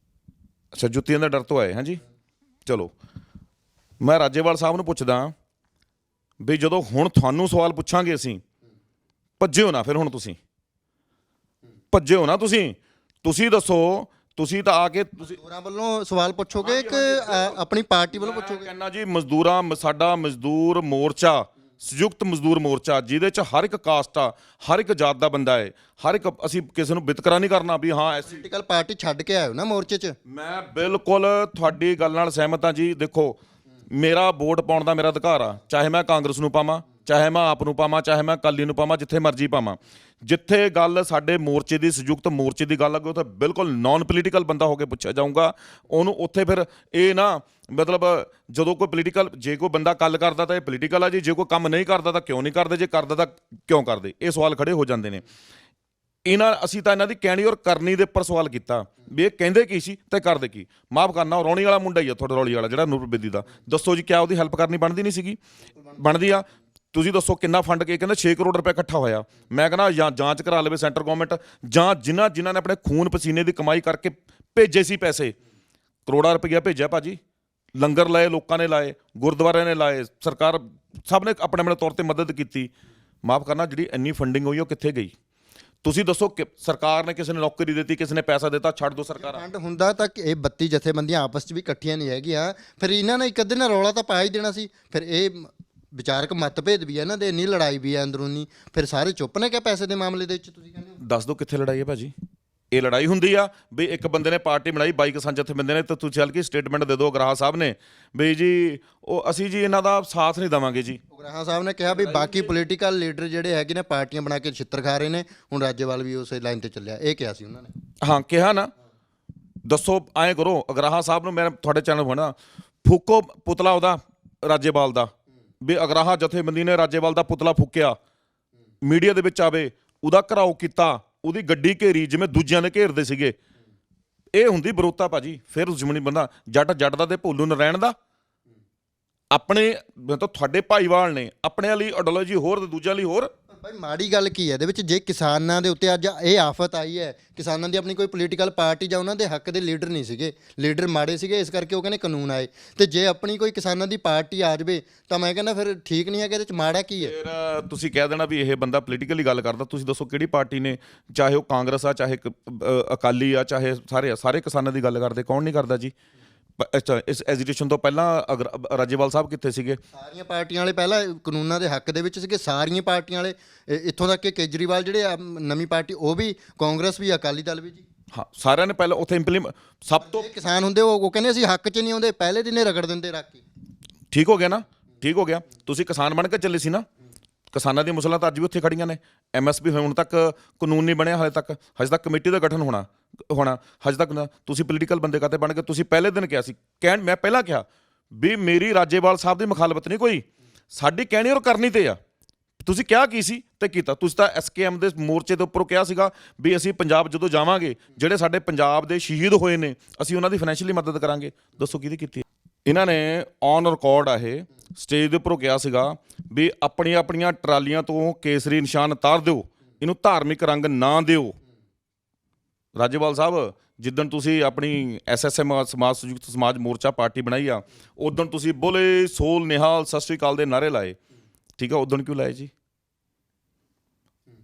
ਅੱਛਾ, ਜੁੱਤੀਆਂ ਦੇ ਡਰ ਤੋਂ ਆਏ। ਹਾਂਜੀ ਚਲੋ, ਮੈਂ ਰਾਜੇਵਾਲ ਸਾਹਿਬ ਨੂੰ ਪੁੱਛਦਾ ਵੀ ਜਦੋਂ ਹੁਣ ਤੁਹਾਨੂੰ ਸਵਾਲ ਪੁੱਛਾਂਗੇ ਅਸੀਂ, ਭੱਜਿਓ ਨਾ ਫਿਰ, ਹੁਣ ਤੁਸੀਂ ਭੱਜਿਓ ਨਾ, ਤੁਸੀਂ ਦੱਸੋ, ਤੁਸੀਂ ਤਾਂ ਆ ਕੇ ਤੁਸੀਂ ਮਜ਼ਦੂਰਾਂ ਵੱਲੋਂ ਸਵਾਲ ਪੁੱਛੋਗੇ ਕਿ ਆਪਣੀ ਪਾਰਟੀ ਵੱਲੋਂ ਪੁੱਛੋਗੇ? ਕਹਿੰਦਾ ਜੀ ਸਾਡਾ ਮਜ਼ਦੂਰ ਮੋਰਚਾ, ਸੰਯੁਕਤ ਮਜ਼ਦੂਰ ਮੋਰਚਾ, ਜਿਹਦੇ 'ਚ ਹਰ ਇੱਕ ਕਾਸਟ ਆ, ਹਰ ਇੱਕ ਜਾਤ ਦਾ ਬੰਦਾ ਹੈ, ਹਰ ਇੱਕ, ਅਸੀਂ ਕਿਸੇ ਨੂੰ ਵਿਤਕਰਾ ਨਹੀਂ ਕਰਨਾ ਵੀ ਹਾਂ ਐਸੀ ਪੋਲੀਟੀਕਲ ਪਾਰਟੀ ਛੱਡ ਕੇ ਆਇਓ ਨਾ ਮੋਰਚੇ 'ਚ। ਮੈਂ ਬਿਲਕੁਲ ਤੁਹਾਡੀ ਗੱਲ ਨਾਲ ਸਹਿਮਤ ਹਾਂ ਜੀ। ਦੇਖੋ ਮੇਰਾ ਵੋਟ ਪਾਉਣ ਦਾ ਮੇਰਾ ਅਧਿਕਾਰ ਆ, ਚਾਹੇ ਮੈਂ ਕਾਂਗਰਸ ਨੂੰ ਪਾਵਾਂ, ਚਾਹੇ ਮੈਂ ਆਪ ਨੂੰ ਪਾਵਾਂ, ਚਾਹੇ ਮੈਂ ਅਕਾਲੀ ਨੂੰ ਪਾਵਾਂ, ਜਿੱਥੇ ਮਰਜ਼ੀ ਪਾਵਾਂ। ਜਿੱਥੇ ਗੱਲ ਸਾਡੇ ਮੋਰਚੇ ਦੀ, ਸੰਯੁਕਤ ਮੋਰਚੇ ਦੀ ਗੱਲ ਲੱਗੇ, ਉੱਥੇ ਬਿਲਕੁਲ ਨਾਨ ਪੋਲੀਟੀਕਲ ਬੰਦਾ ਹੋ ਕੇ ਪੁੱਛਿਆ ਜਾਊਗਾ ਉਹਨੂੰ। ਉੱਥੇ ਫਿਰ ਇਹ ਨਾ ਮਤਲਬ ਜਦੋਂ ਕੋਈ ਪੋਲੀਟੀਕਲ, ਜੇ ਕੋਈ ਬੰਦਾ ਗੱਲ ਕਰਦਾ ਤਾਂ ਇਹ ਪੋਲੀਟੀਕਲ ਆ ਜੀ, ਜੇ ਕੋਈ ਕੰਮ ਨਹੀਂ ਕਰਦਾ ਤਾਂ ਕਿਉਂ ਨਹੀਂ ਕਰਦੇ, ਜੇ ਕਰਦਾ ਤਾਂ ਕਿਉਂ ਕਰਦੇ, ਇਹ ਸਵਾਲ ਖੜੇ ਹੋ ਜਾਂਦੇ ਨੇ। ਅਸੀਂ ਤਾਂ ਇਹਨਾਂ ਦੀ ਕਹਿਣੀ ਔਰ ਕਰਨੀ ਦੇ ਉੱਪਰ ਸਵਾਲ ਕੀਤਾ ਵੀ ਇਹ ਕਹਿੰਦੇ ਕੀ ਸੀ ਤੇ ਕਰਦੇ ਕੀ। ਮਾਫ ਕਰਨਾ, ਉਹ ਰੌਣੀ ਵਾਲਾ ਮੁੰਡਾ ਹੀ ਆ ਤੁਹਾਡਾ, ਰੌਲੀ ਵਾਲਾ ਜਿਹੜਾ ਨੂਰ ਬੇਦੀ ਦਾ। ਦੱਸੋ ਜੀ ਕਿਆ ਉਹਦੀ ਹੈਲਪ ਕਰਨੀ ਬਣਦੀ ਨਹੀਂ ਸੀਗੀ? ਬਣਦੀ ਆ। ਤੁਸੀਂ ਦੱਸੋ ਕਿੰਨਾ ਫੰਡ, ਕੇ ਕਹਿੰਦਾ 6 ਕਰੋੜ ਰੁਪਏ ਇਕੱਠਾ ਹੋਇਆ। ਮੈਂ ਕਹਿੰਦਾ ਜਾਂ ਜਾਂਚ ਕਰਾ ਲਵੇ ਸੈਂਟਰ ਗਵਰਨਮੈਂਟ, ਜਾਂ ਜਿਨ੍ਹਾਂ ਨੇ ਆਪਣੇ ਖੂਨ ਪਸੀਨੇ ਦੀ ਕਮਾਈ ਕਰਕੇ ਭੇਜੇ ਸੀ ਪੈਸੇ, ਕਰੋੜਾਂ ਰੁਪਈਆ ਭੇਜਿਆ ਭਾਜੀ। ਲੰਗਰ ਲਾਏ, ਲੋਕਾਂ ਨੇ ਲਾਏ, ਗੁਰਦੁਆਰਿਆਂ ਨੇ ਲਾਏ, ਸਰਕਾਰ ਸਭ ਨੇ ਆਪਣੇ ਆਪਣੇ ਤੌਰ ਤੇ ਮਦਦ ਕੀਤੀ। ਮਾਫ ਕਰਨਾ, ਜਿਹੜੀ ਇੰਨੀ ਫੰਡਿੰਗ ਹੋਈ ਉਹ ਕਿੱਥੇ ਗਈ? ਤੁਸੀਂ ਦੱਸੋ ਕਿ ਸਰਕਾਰ ਨੇ ਕਿਸੇ ਨੇ ਨੌਕਰੀ ਦਿੱਤੀ, ਕਿਸੇ ਨੇ ਪੈਸਾ ਦਿੱਤਾ? ਛੱਡ ਦਿਓ ਸਰਕਾਰ। ਫੰਡ ਹੁੰਦਾ ਤਾਂ ਇਹ 32 ਜਥੇਬੰਦੀਆਂ ਆਪਸ 'ਚ ਵੀ ਇਕੱਠੀਆਂ ਨਹੀਂ ਹੈਗੀਆਂ, ਫਿਰ ਇਹਨਾਂ ਨੇ ਇੱਕ ਅੱਧੇ ਨਾਲ ਰੌਲਾ ਤਾਂ ਪਾ ਹੀ ਦੇਣਾ ਸੀ। ਫਿਰ ਇਹ ਵਿਚਾਰਕ ਮਤਭੇਦ ਵੀ ਹੈ ਇਹਨਾਂ ਦੇ, ਇੰਨੀ ਲੜਾਈ ਵੀ ਹੈ ਅੰਦਰੂਨੀ, ਫਿਰ ਸਾਰੇ ਚੁੱਪ ਨੇ ਕਿ ਪੈਸੇ ਦੇ ਮਾਮਲੇ ਦੇ ਵਿੱਚ? ਤੁਸੀਂ ਕਹਿੰਦੇ ਹੋ ਦੱਸ ਦਿਓ ਕਿੱਥੇ ਲੜਾਈ ਹੈ ਭਾਜੀ? ਇਹ ਲੜਾਈ ਹੁੰਦੀ ਆ ਵੀ ਇੱਕ ਬੰਦੇ ਨੇ ਪਾਰਟੀ ਬਣਾਈ, 22 ਕਿਸਾਨ ਜਥੇਬੰਦੀਆਂ ਨੇ, ਤਾਂ ਤੁਸੀਂ ਚੱਲ ਕੇ ਸਟੇਟਮੈਂਟ ਦੇ ਦਿਓ ਅਗਰਾਹਾ ਸਾਹਿਬ ਨੇ ਵੀ ਜੀ ਉਹ ਅਸੀਂ ਜੀ ਇਹਨਾਂ ਦਾ ਸਾਥ ਨਹੀਂ ਦੇਵਾਂਗੇ ਜੀ। ਅਗਰਾਹਾ ਸਾਹਿਬ ਨੇ ਕਿਹਾ ਵੀ ਬਾਕੀ ਪੋਲੀਟੀਕਲ ਲੀਡਰ ਜਿਹੜੇ ਹੈਗੇ ਨੇ ਪਾਰਟੀਆਂ ਬਣਾ ਕੇ ਛਿੱਤਰ ਖਾ ਰਹੇ ਨੇ, ਹੁਣ ਰਾਜੇਵਾਲ ਵੀ ਉਸੇ ਲਾਈਨ ਤੇ ਚੱਲਿਆ, ਇਹ ਕਿਹਾ ਸੀ ਉਹਨਾਂ ਨੇ। ਹਾਂ ਕਿਹਾ ਨਾ। ਦੱਸੋ ਐਂ ਕਰੋ, ਅਗਰਾਹਾ ਸਾਹਿਬ ਨੂੰ, ਮੈਂ ਤੁਹਾਡੇ ਚੈਨਲ ਹੋਣਾ, ਫੂਕੋ ਪੁਤਲਾ ਉਹਦਾ ਰਾਜੇਵਾਲ ਦਾ, ਵੀ ਅਗਰਾਹਾ ਜਥੇਬੰਦੀ ਨੇ ਰਾਜੇਵਾਲ ਦਾ ਪੁਤਲਾ ਫੂਕਿਆ, ਮੀਡੀਆ ਦੇ ਵਿੱਚ ਆਵੇ, ਉਹਦਾ ਘਰਾਓ ਕੀਤਾ, ਉਹਦੀ ਗੱਡੀ ਘੇਰੀ ਜਿਵੇਂ ਦੂਜਿਆਂ ਦੇ ਘੇਰਦੇ ਸੀਗੇ। ਇਹ ਹੁੰਦੀ ਵਿਰੋਧਤਾ ਭਾਜੀ। ਫਿਰ ਦੁਸ਼ਮਣੀ ਬੰਦਾ, ਜੱਟ ਦਾ ਤੇ ਭੋਲੂ ਨਰੈਣ ਦਾ। ਆਪਣੇ ਤਾਂ ਤੁਹਾਡੇ ਭਾਈਵਾਲ ਨੇ, ਆਪਣੇ ਵਾਲੀ ਆਈਡੀਓਲੋਜੀ ਹੋਰ ਤੇ ਦੂਜਿਆਂ ਲਈ ਹੋਰ। ਭਾਈ ਮਾੜੀ ਗੱਲ ਕੀ ਹੈ ਇਹਦੇ ਵਿੱਚ? ਜੇ ਕਿਸਾਨਾਂ ਦੇ ਉੱਤੇ ਅੱਜ ਇਹ ਆਫਤ ਆਈ ਹੈ, ਕਿਸਾਨਾਂ ਦੀ ਆਪਣੀ ਕੋਈ ਪੋਲੀਟੀਕਲ ਪਾਰਟੀ ਜਾਂ ਉਹਨਾਂ ਦੇ ਹੱਕ ਦੇ ਲੀਡਰ ਨਹੀਂ ਸੀਗੇ, ਲੀਡਰ ਮਾੜੇ ਸੀਗੇ, ਇਸ ਕਰਕੇ ਉਹ ਕਹਿੰਦੇ ਕਾਨੂੰਨ ਆਏ, ਤੇ ਜੇ ਆਪਣੀ ਕੋਈ ਕਿਸਾਨਾਂ ਦੀ ਪਾਰਟੀ ਆ ਜਾਵੇ ਤਾਂ ਮੈਂ ਕਹਿੰਦਾ ਫਿਰ ਠੀਕ ਨਹੀਂ ਹੈ ਕਿ ਇਹਦੇ ਵਿੱਚ ਮਾੜਾ ਕੀ ਹੈ? ਫਿਰ ਤੁਸੀਂ ਕਹਿ ਦੇਣਾ ਵੀ ਇਹ ਬੰਦਾ ਪੋਲੀਟੀਕਲੀ ਗੱਲ ਕਰਦਾ। ਤੁਸੀਂ ਦੱਸੋ ਕਿਹੜੀ ਪਾਰਟੀ ਨੇ, ਚਾਹੇ ਉਹ ਕਾਂਗਰਸ ਆ, ਚਾਹੇ ਅਕਾਲੀ ਆ, ਚਾਹੇ ਸਾਰੇ ਕਿਸਾਨਾਂ ਦੀ ਗੱਲ ਕਰਦੇ, ਕੌਣ ਨਹੀਂ ਕਰਦਾ ਜੀ? ਅੱਛਾ, ਇਸ ਐਜੀਟੇਸ਼ਨ ਤੋਂ ਪਹਿਲਾਂ ਰਾਜੇਵਾਲ ਸਾਹਿਬ ਕਿੱਥੇ ਸੀਗੇ? ਸਾਰੀਆਂ ਪਾਰਟੀਆਂ ਵਾਲੇ ਪਹਿਲਾਂ ਕਾਨੂੰਨਾਂ ਦੇ ਹੱਕ ਦੇ ਵਿੱਚ ਸੀਗੇ, ਸਾਰੀਆਂ ਪਾਰਟੀਆਂ ਵਾਲੇ, ਇੱਥੋਂ ਤੱਕ ਕਿ ਕੇਜਰੀਵਾਲ ਜਿਹੜੇ ਆ ਨਵੀਂ ਪਾਰਟੀ, ਉਹ ਵੀ, ਕਾਂਗਰਸ ਵੀ, ਅਕਾਲੀ ਦਲ ਵੀ ਜੀ। ਹਾਂ, ਸਾਰਿਆਂ ਨੇ ਪਹਿਲਾਂ ਉੱਥੇ ਸਭ ਤੋਂ ਕਿਸਾਨ ਹੁੰਦੇ ਉਹ ਕਹਿੰਦੇ ਅਸੀਂ ਹੱਕ 'ਚ ਨਹੀਂ ਆਉਂਦੇ, ਪਹਿਲੇ ਦਿਨੇ ਰਗੜ ਦਿੰਦੇ ਰੱਖ ਕੇ। ਠੀਕ ਹੋ ਗਿਆ ਨਾ, ਠੀਕ ਹੋ ਗਿਆ। ਤੁਸੀਂ ਕਿਸਾਨ ਬਣ ਕੇ ਚੱਲੇ ਸੀ ਨਾ, ਕਿਸਾਨਾਂ ਦੀਆਂ ਮੁਸਲਾਂ ਤਾਂ ਅੱਜ ਵੀ ਉੱਥੇ ਖੜੀਆਂ ਨੇ। MSP ਹੁਣ ਤੱਕ ਕਾਨੂੰਨ ਨਹੀਂ ਬਣਿਆ, ਹਜੇ ਤੱਕ ਕਮੇਟੀ ਦਾ ਗਠਨ ਹੋਣਾ ਹਜੇ ਤੱਕ ਨਾ। ਤੁਸੀਂ ਪੋਲੀਟੀਕਲ ਬੰਦੇ ਕਾਤੇ ਬਣ ਕੇ? ਤੁਸੀਂ ਪਹਿਲੇ ਦਿਨ ਕਿਹਾ ਸੀ, ਮੈਂ ਪਹਿਲਾਂ ਕਿਹਾ ਵੀ ਮੇਰੀ ਰਾਜੇਵਾਲ ਸਾਹਿਬ ਦੀ ਮੁਖਾਲਫਤ ਨਹੀਂ ਕੋਈ, ਸਾਡੀ ਕਹਿਣੀ ਔਰ ਕਰਨੀ ਤੇ ਆ। ਤੁਸੀਂ ਕਿਹਾ ਕੀ ਸੀ ਤੇ ਕੀਤਾ? ਤੁਸੀਂ ਤਾਂ SKM ਦੇ ਮੋਰਚੇ ਦੇ ਉੱਪਰੋਂ ਕਿਹਾ ਸੀਗਾ ਵੀ ਅਸੀਂ ਪੰਜਾਬ ਜਦੋਂ ਜਾਵਾਂਗੇ ਜਿਹੜੇ ਸਾਡੇ ਪੰਜਾਬ ਦੇ ਸ਼ਹੀਦ ਹੋਏ ਨੇ ਅਸੀਂ ਉਹਨਾਂ ਦੀ ਫਾਈਨੈਂਸ਼ੀਅਲੀ ਮਦਦ ਕਰਾਂਗੇ। ਦੱਸੋ ਕਿਹਦੀ ਕੀਤੀ? ਇਹਨਾਂ ਨੇ ਔਨ ਰਿਕਾਰਡ ਆ ਇਹ ਸਟੇਜ ਦੇ ਉੱਪਰੋਂ ਕਿਹਾ ਸੀਗਾ ਵੀ ਆਪਣੀਆਂ ਆਪਣੀਆਂ ਟਰਾਲੀਆਂ ਤੋਂ ਕੇਸਰੀ ਨਿਸ਼ਾਨ ਉਤਾਰ ਦਿਓ, ਇਹਨੂੰ ਧਾਰਮਿਕ ਰੰਗ ਨਾ ਦਿਓ। ਰਾਜੇਵਾਲ ਸਾਹਿਬ ਜਿੱਦਣ ਤੁਸੀਂ ਆਪਣੀ SSM ਸਮਾਜ ਸੰਯੁਕਤ ਸਮਾਜ ਮੋਰਚਾ ਪਾਰਟੀ ਬਣਾਈ ਆ ਉਦੋਂ ਤੁਸੀਂ ਬੋਲੇ ਸੋਲ ਨਿਹਾਲ ਸਤਿ ਸ਼੍ਰੀ ਅਕਾਲ ਦੇ ਨਾਅਰੇ ਲਾਏ, ਠੀਕ ਆ? ਉਦੋਂ ਕਿਉਂ ਲਾਏ ਜੀ?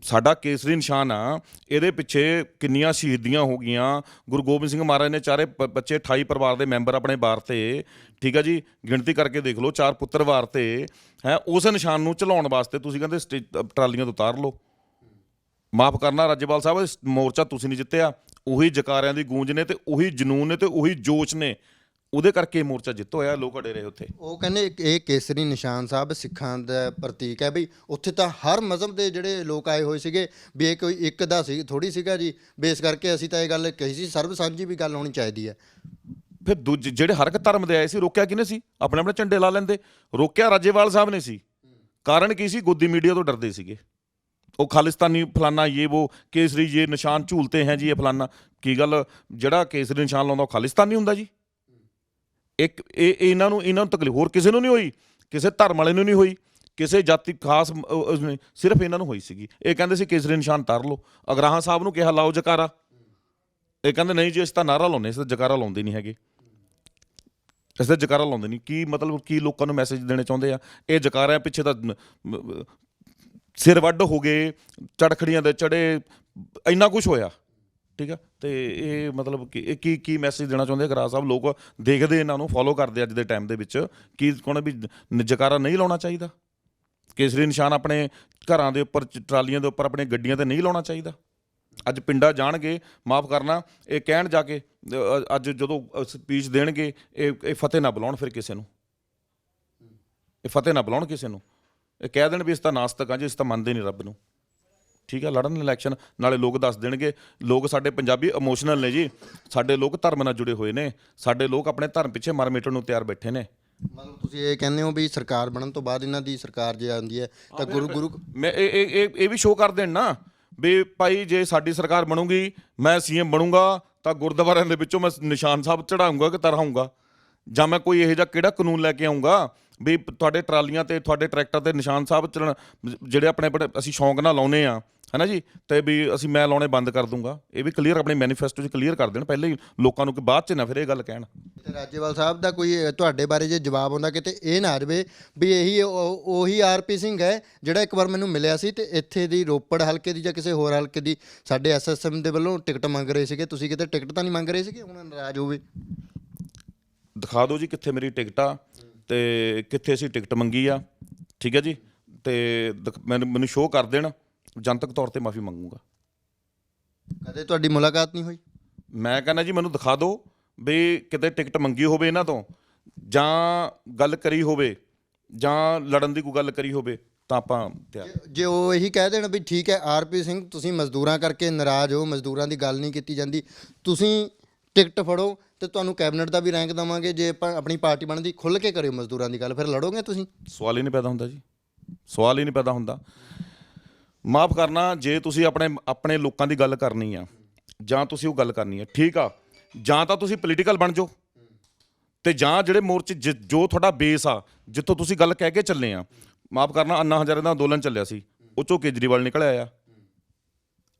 ਸਾਡਾ ਕੇਸਰੀ ਨਿਸ਼ਾਨ ਆ, ਇਹਦੇ ਪਿੱਛੇ ਕਿੰਨੀਆਂ ਸ਼ਹੀਦੀਆਂ ਹੋ ਗਈਆਂ। ਗੁਰੂ ਗੋਬਿੰਦ ਸਿੰਘ ਮਹਾਰਾਜ ਨੇ ਚਾਰੇ ਬੱਚੇ 28 ਪਰਿਵਾਰ ਦੇ ਮੈਂਬਰ ਆਪਣੇ ਵਾਰਤੇ, ਠੀਕ ਆ ਜੀ, ਗਿਣਤੀ ਕਰਕੇ ਦੇਖ ਲਓ, 4 ਪੁੱਤਰ ਵਾਰਤੇ ਹੈ। ਉਸ ਨਿਸ਼ਾਨ ਨੂੰ ਝਲਾਉਣ ਵਾਸਤੇ ਤੁਸੀਂ ਕਹਿੰਦੇ ਟਰਾਲੀਆਂ ਤੋਂ ਉਤਾਰ ਲਓ। ਮਾਫ ਕਰਨਾ ਰਾਜੇਵਾਲ ਸਾਹਿਬ, ਮੋਰਚਾ ਤੁਸੀਂ ਨਹੀਂ ਜਿੱਤਿਆ, ਉਹੀ ਜਕਾਰਿਆਂ ਦੀ ਗੂੰਜ ਨੇ ਤੇ ਉਹੀ ਜਨੂਨ ਨੇ ਤੇ ਉਹੀ ਜੋਸ਼ ਨੇ, ਉਹਦੇ ਕਰਕੇ ਮੋਰਚਾ ਜਿੱਤ ਹੋਇਆ, ਲੋਕ ਅੜੇ ਰਹੇ ਉੱਥੇ। ਉਹ ਕਹਿੰਦੇ ਇਹ ਕੇਸਰੀ ਨਿਸ਼ਾਨ ਸਾਹਿਬ ਸਿੱਖਾਂ ਦਾ ਪ੍ਰਤੀਕ ਹੈ ਬਈ ਉੱਥੇ ਤਾਂ ਹਰ ਮਜ਼ਹਬ ਦੇ ਜਿਹੜੇ ਲੋਕ ਆਏ ਹੋਏ ਸੀਗੇ ਵੀ ਇਹ ਕੋਈ ਇੱਕ ਦਾ ਸੀ ਥੋੜੀ ਸੀਗਾ ਜੀ, ਬੇਸ ਕਰਕੇ ਅਸੀਂ ਤਾਂ ਇਹ ਗੱਲ ਕਹੀ ਸੀ ਸਰਬ ਸਾਂਝੀ ਵੀ ਗੱਲ ਹੋਣੀ ਚਾਹੀਦੀ ਹੈ। ਫਿਰ ਦੂਜੇ ਜਿਹੜੇ ਹਰ ਇੱਕ ਧਰਮ ਦੇ ਆਏ ਸੀ ਰੋਕਿਆ ਕਿਹਨੇ ਸੀ? ਆਪਣੇ ਆਪਣੇ ਝੰਡੇ ਲਾ ਲੈਂਦੇ। ਰੋਕਿਆ ਰਾਜੇਵਾਲ ਸਾਹਿਬ ਨੇ ਸੀ। ਕਾਰਨ ਕੀ ਸੀ? ਗੋਦੀ ਮੀਡੀਆ ਤੋਂ ਡਰਦੇ ਸੀਗੇ। ਉਹ ਖਾਲਿਸਤਾਨੀ ਫਲਾਨਾ ਯੇ ਵੋ ਕੇਸਰੀ ये ਨਿਸ਼ਾਨ ਝੂਲਤੇ हैं ਜੀ, ਇਹ ਫਲਾਨਾ। ਕੀ ਗੱਲ, ਜਿਹੜਾ ਕੇਸਰੀ ਨਿਸ਼ਾਨ ਲਾਉਂਦਾ ਉਹ ਖਾਲਿਸਤਾਨੀ ਹੁੰਦਾ ਜੀ? ਇੱਕ ਇਹਨਾਂ ਨੂੰ ਤਕਲੀਫ ਹੋਰ ਕਿਸੇ ਨੂੰ ਨਹੀਂ ਹੋਈ, ਕਿਸੇ ਧਰਮ ਵਾਲੇ ਨੂੰ ਨਹੀਂ ਹੋਈ, ਕਿਸੇ ਜਾਤੀ ਖਾਸ ਸਿਰਫ ਇਹਨਾਂ ਨੂੰ ਹੋਈ ਸੀਗੀ। ਇਹ ਕਹਿੰਦੇ ਸੀ ਕੇਸਰੀ ਨਿਸ਼ਾਨ ਉਤਾਰ ਲਓ। ਅਗਰਾਹਾਂ ਸਾਹਿਬ ਨੂੰ ਕਿਹਾ ਲਾਓ ਜਕਾਰਾ, ਇਹ ਕਹਿੰਦੇ ਨਹੀਂ ਜੀ ਅਸੀਂ ਤਾਂ ਨਾਅਰਾ ਲਾਉਂਦੇ, ਅਸੀਂ ਤਾਂ ਜਕਾਰਾ ਲਾਉਂਦੇ ਨਹੀਂ ਹੈਗੇ, ਅਸੀਂ ਤਾਂ ਜਕਾਰਾ ਲਾਉਂਦੇ ਨਹੀਂ। ਕੀ ਮਤਲਬ, ਕੀ ਲੋਕਾਂ ਨੂੰ ਮੈਸੇਜ ਦੇਣੇ ਚਾਹੁੰਦੇ ਆ? ਇਹ ਜਕਾਰਿਆਂ ਪਿੱਛੇ ਤਾਂ ਸਿਰ ਵੱਢ ਹੋ ਗਏ, ਚੜਖੜੀਆਂ ਦੇ ਚੜੇ, ਇੰਨਾ ਕੁਛ ਹੋਇਆ, ਠੀਕ ਆ? ਤੇ ਇਹ ਮਤਲਬ ਕੀ ਮੈਸੇਜ ਦੇਣਾ ਚਾਹੁੰਦੇ ਗਰਾ ਸਾਹਿਬ? ਲੋਕ ਦੇਖਦੇ ਇਹਨਾਂ ਨੂੰ, ਫੋਲੋ ਕਰਦੇ ਅੱਜ ਦੇ ਟਾਈਮ ਦੇ ਵਿੱਚ। ਕੀ ਕੋਣ ਵੀ ਜਕਾਰਾ ਨਹੀਂ ਲਾਉਣਾ ਚਾਹੀਦਾ? ਕੇਸਰੀ ਨਿਸ਼ਾਨ ਆਪਣੇ ਘਰਾਂ ਦੇ ਉੱਪਰ, ਟਰਾਲੀਆਂ ਦੇ ਉੱਪਰ, ਆਪਣੇ ਗੱਡੀਆਂ 'ਤੇ ਨਹੀਂ ਲਾਉਣਾ ਚਾਹੀਦਾ? ਅੱਜ ਪਿੰਡਾਂ ਜਾਣਗੇ, ਮਾਫ ਕਰਨਾ, ਇਹ ਕਹਿਣ ਜਾ ਕੇ ਅੱਜ ਜਦੋਂ ਸਪੀਚ ਦੇਣਗੇ ਇਹ ਫਤਿਹ ਨਾ ਬੁਲਾਉਣ ਫਿਰ ਕਿਸੇ ਨੂੰ, ਇਹ ਫਤਿਹ ਨਾ ਬੁਲਾਉਣ ਕਿਸੇ ਨੂੰ, ਇਹ ਕਹਿ ਦੇਣ ਵੀ ਇਸ ਤਾਂ ਨਾਸਤਕ ਆ ਜੀ, ਇਸ ਤਾਂ ਮੰਨਦੇ ਨਹੀਂ ਰੱਬ ਨੂੰ, ਠੀਕ ਆ? ਲੜਨ ਇਲੈਕਸ਼ਨ, ਨਾਲੇ ਲੋਕ ਦੱਸ ਦੇਣਗੇ। ਲੋਕ ਸਾਡੇ ਪੰਜਾਬੀ ਇਮੋਸ਼ਨਲ ਨੇ ਜੀ, ਸਾਡੇ ਲੋਕ ਧਰਮ ਨਾਲ ਜੁੜੇ ਹੋਏ ਨੇ, ਸਾਡੇ ਲੋਕ ਆਪਣੇ ਧਰਮ ਪਿੱਛੇ ਮਰ ਮਿਟਣ ਨੂੰ ਤਿਆਰ ਬੈਠੇ ਨੇ। ਮਤਲਬ ਤੁਸੀਂ ਇਹ ਕਹਿੰਦੇ ਹੋ ਵੀ ਸਰਕਾਰ ਬਣਨ ਤੋਂ ਬਾਅਦ ਇਹਨਾਂ ਦੀ ਸਰਕਾਰ ਜੇ ਆਉਂਦੀ ਹੈ ਤਾਂ ਗੁਰੂ ਮੈਂ ਇਹ ਵੀ ਸ਼ੋਅ ਕਰ ਦੇਣ ਨਾ ਵੀ ਭਾਈ ਜੇ ਸਾਡੀ ਸਰਕਾਰ ਬਣੂਗੀ, ਮੈਂ CM ਬਣੂੰਗਾ ਤਾਂ ਗੁਰਦੁਆਰਿਆਂ ਦੇ ਵਿੱਚੋਂ ਮੈਂ ਨਿਸ਼ਾਨ ਸਾਹਿਬ ਚੜਾਊਂਗਾ ਕਿ ਤਰਹਾਊਂਗਾ, ਜਾਂ ਮੈਂ ਕੋਈ ਇਹੋ ਜਿਹਾ ਕਿਹੜਾ ਕਾਨੂੰਨ ਲੈ ਕੇ ਆਊਂਗਾ ਵੀ ਤੁਹਾਡੇ ਟਰਾਲੀਆਂ ਤੇ ਤੁਹਾਡੇ ਟਰੈਕਟਰ ਤੇ ਨਿਸ਼ਾਨ ਸਾਹਿਬ ਚੜਨ, ਜਿਹੜੇ ਆਪਣੇ ਅਸੀਂ ਸ਼ੌਂਕ ਨਾਲ ਲਾਉਨੇ ਆ, ਹੈ ਨਾ ਜੀ, ਤੇ ਵੀ ਮੈਂ ਲਾਉਣੇ ਬੰਦ ਕਰ ਦੂੰਗਾ। ਇਹ ਵੀ ਕਲੀਅਰ ਆਪਣੇ ਮੈਨੀਫੈਸਟੋ 'ਚ ਕਲੀਅਰ ਕਰ ਦੇਣ ਪਹਿਲੇ ਹੀ ਲੋਕਾਂ ਨੂੰ, ਕਿ ਬਾਅਦ 'ਚ ਨਾ ਫਿਰ ਇਹ ਗੱਲ ਕਹਿਣ। ਰਾਜੇਵਾਲ ਸਾਹਿਬ ਦਾ ਕੋਈ ਤੁਹਾਡੇ ਬਾਰੇ ਜੇ ਜਵਾਬ ਆਉਂਦਾ ਕਿਤੇ ਇਹ ਨਾ ਆ ਜਾਵੇ ਵੀ ਇਹੀ ਉਹੀ RP ਸਿੰਘ ਹੈ ਜਿਹੜਾ ਇੱਕ ਵਾਰ ਮੈਨੂੰ ਮਿਲਿਆ ਸੀ ਤੇ ਇੱਥੇ ਦੀ ਰੋਪੜ ਹਲਕੇ ਦੀ ਜਾਂ ਕਿਸੇ ਹੋਰ ਹਲਕੇ ਦੀ ਸਾਡੇ SSM ਦੇ ਵੱਲੋਂ ਟਿਕਟ ਮੰਗ ਰਹੇ ਸੀਗੇ, ਤੁਸੀਂ ਕਿਤੇ ਟਿਕਟ ਤਾਂ ਨਹੀਂ ਮੰਗ ਰਹੇ ਸੀਗੇ? ਹੁਣ ਨਾਰਾਜ਼ ਹੋਵੇ ਦਿਖਾ ਦਿਓ ਜੀ ਕਿੱਥੇ ਮੇਰੀ ਟਿਕਟ ਆ ਤੇ ਕਿੱਥੇ ਅਸੀਂ ਟਿਕਟ ਮੰਗੀ ਆ, ਠੀਕ ਹੈ ਜੀ, ਤੇ ਮੈਨੂੰ ਸ਼ੋਅ ਕਰ ਦੇਣ, ਜਨਤਕ ਤੌਰ ਤੇ ਮਾਫੀ ਮੰਗੂਗਾ। ਕਦੇ ਤੁਹਾਡੀ ਮੁਲਾਕਾਤ ਨਹੀਂ ਹੋਈ? ਮੈਂ ਕਹਿੰਦਾ ਜੀ ਮੈਨੂੰ ਦਿਖਾ ਦਿਓ ਵੀ ਕਿਤੇ ਟਿਕਟ ਮੰਗੀ ਹੋਵੇ ਇਹਨਾਂ ਤੋਂ, ਜਾਂ ਗੱਲ ਕਰੀ ਹੋਵੇ, ਜਾਂ ਲੜਨ ਦੀ ਕੋਈ ਗੱਲ ਕਰੀ ਹੋਵੇ, ਤਾਂ ਆਪਾਂ ਤਿਆਰ। ਜੇ ਉਹ ਇਹੀ ਕਹਿ ਦੇਣ ਵੀ ਠੀਕ ਹੈ RP ਸਿੰਘ ਤੁਸੀਂ ਮਜ਼ਦੂਰਾਂ ਕਰਕੇ ਨਾਰਾਜ਼ ਹੋ, ਮਜ਼ਦੂਰਾਂ ਦੀ ਗੱਲ ਨਹੀਂ ਕੀਤੀ ਜਾਂਦੀ, ਤੁਸੀਂ ਟਿਕਟ ਫੜੋ ਤੇ ਤੁਹਾਨੂੰ ਕੈਬਨਿਟ ਦਾ ਵੀ ਰੈਂਕ ਦੇਵਾਂਗੇ, ਜੇ ਆਪਣੀ ਪਾਰਟੀ ਬਣਦੀ ਖੁੱਲ੍ਹ ਕੇ ਕਰਿਓ ਮਜ਼ਦੂਰਾਂ ਦੀ ਗੱਲ, ਫਿਰ ਲੜੋਗੇ ਤੁਸੀਂ? ਸਵਾਲ ਹੀ ਨਹੀਂ ਪੈਦਾ ਹੁੰਦਾ ਜੀ, ਸਵਾਲ ਹੀ ਨਹੀਂ ਪੈਦਾ ਹੁੰਦਾ। ਮਾਫ ਕਰਨਾ, ਜੇ ਤੁਸੀਂ ਆਪਣੇ ਲੋਕਾਂ ਦੀ ਗੱਲ ਕਰਨੀ ਆ ਜਾਂ ਤੁਸੀਂ ਉਹ ਗੱਲ ਕਰਨੀ ਆ, ਠੀਕ ਆ, ਜਾਂ ਤਾਂ ਤੁਸੀਂ ਪੋਲੀਟੀਕਲ ਬਣ ਜਾਓ, ਤੇ ਜਾਂ ਜਿਹੜੇ ਮੋਰਚੇ ਜੋ ਤੁਹਾਡਾ ਬੇਸ ਆ, ਜਿੱਥੋਂ ਤੁਸੀਂ ਗੱਲ ਕਹਿ ਕੇ ਚੱਲੇ ਆ। ਮਾਫ ਕਰਨਾ, ਅੰਨਾ ਹਜ਼ਾਰੇ ਦਾ ਅੰਦੋਲਨ ਚੱਲਿਆ ਸੀ, ਉਹ 'ਚੋਂ ਕੇਜਰੀਵਾਲ ਨਿਕਲ ਆਇਆ,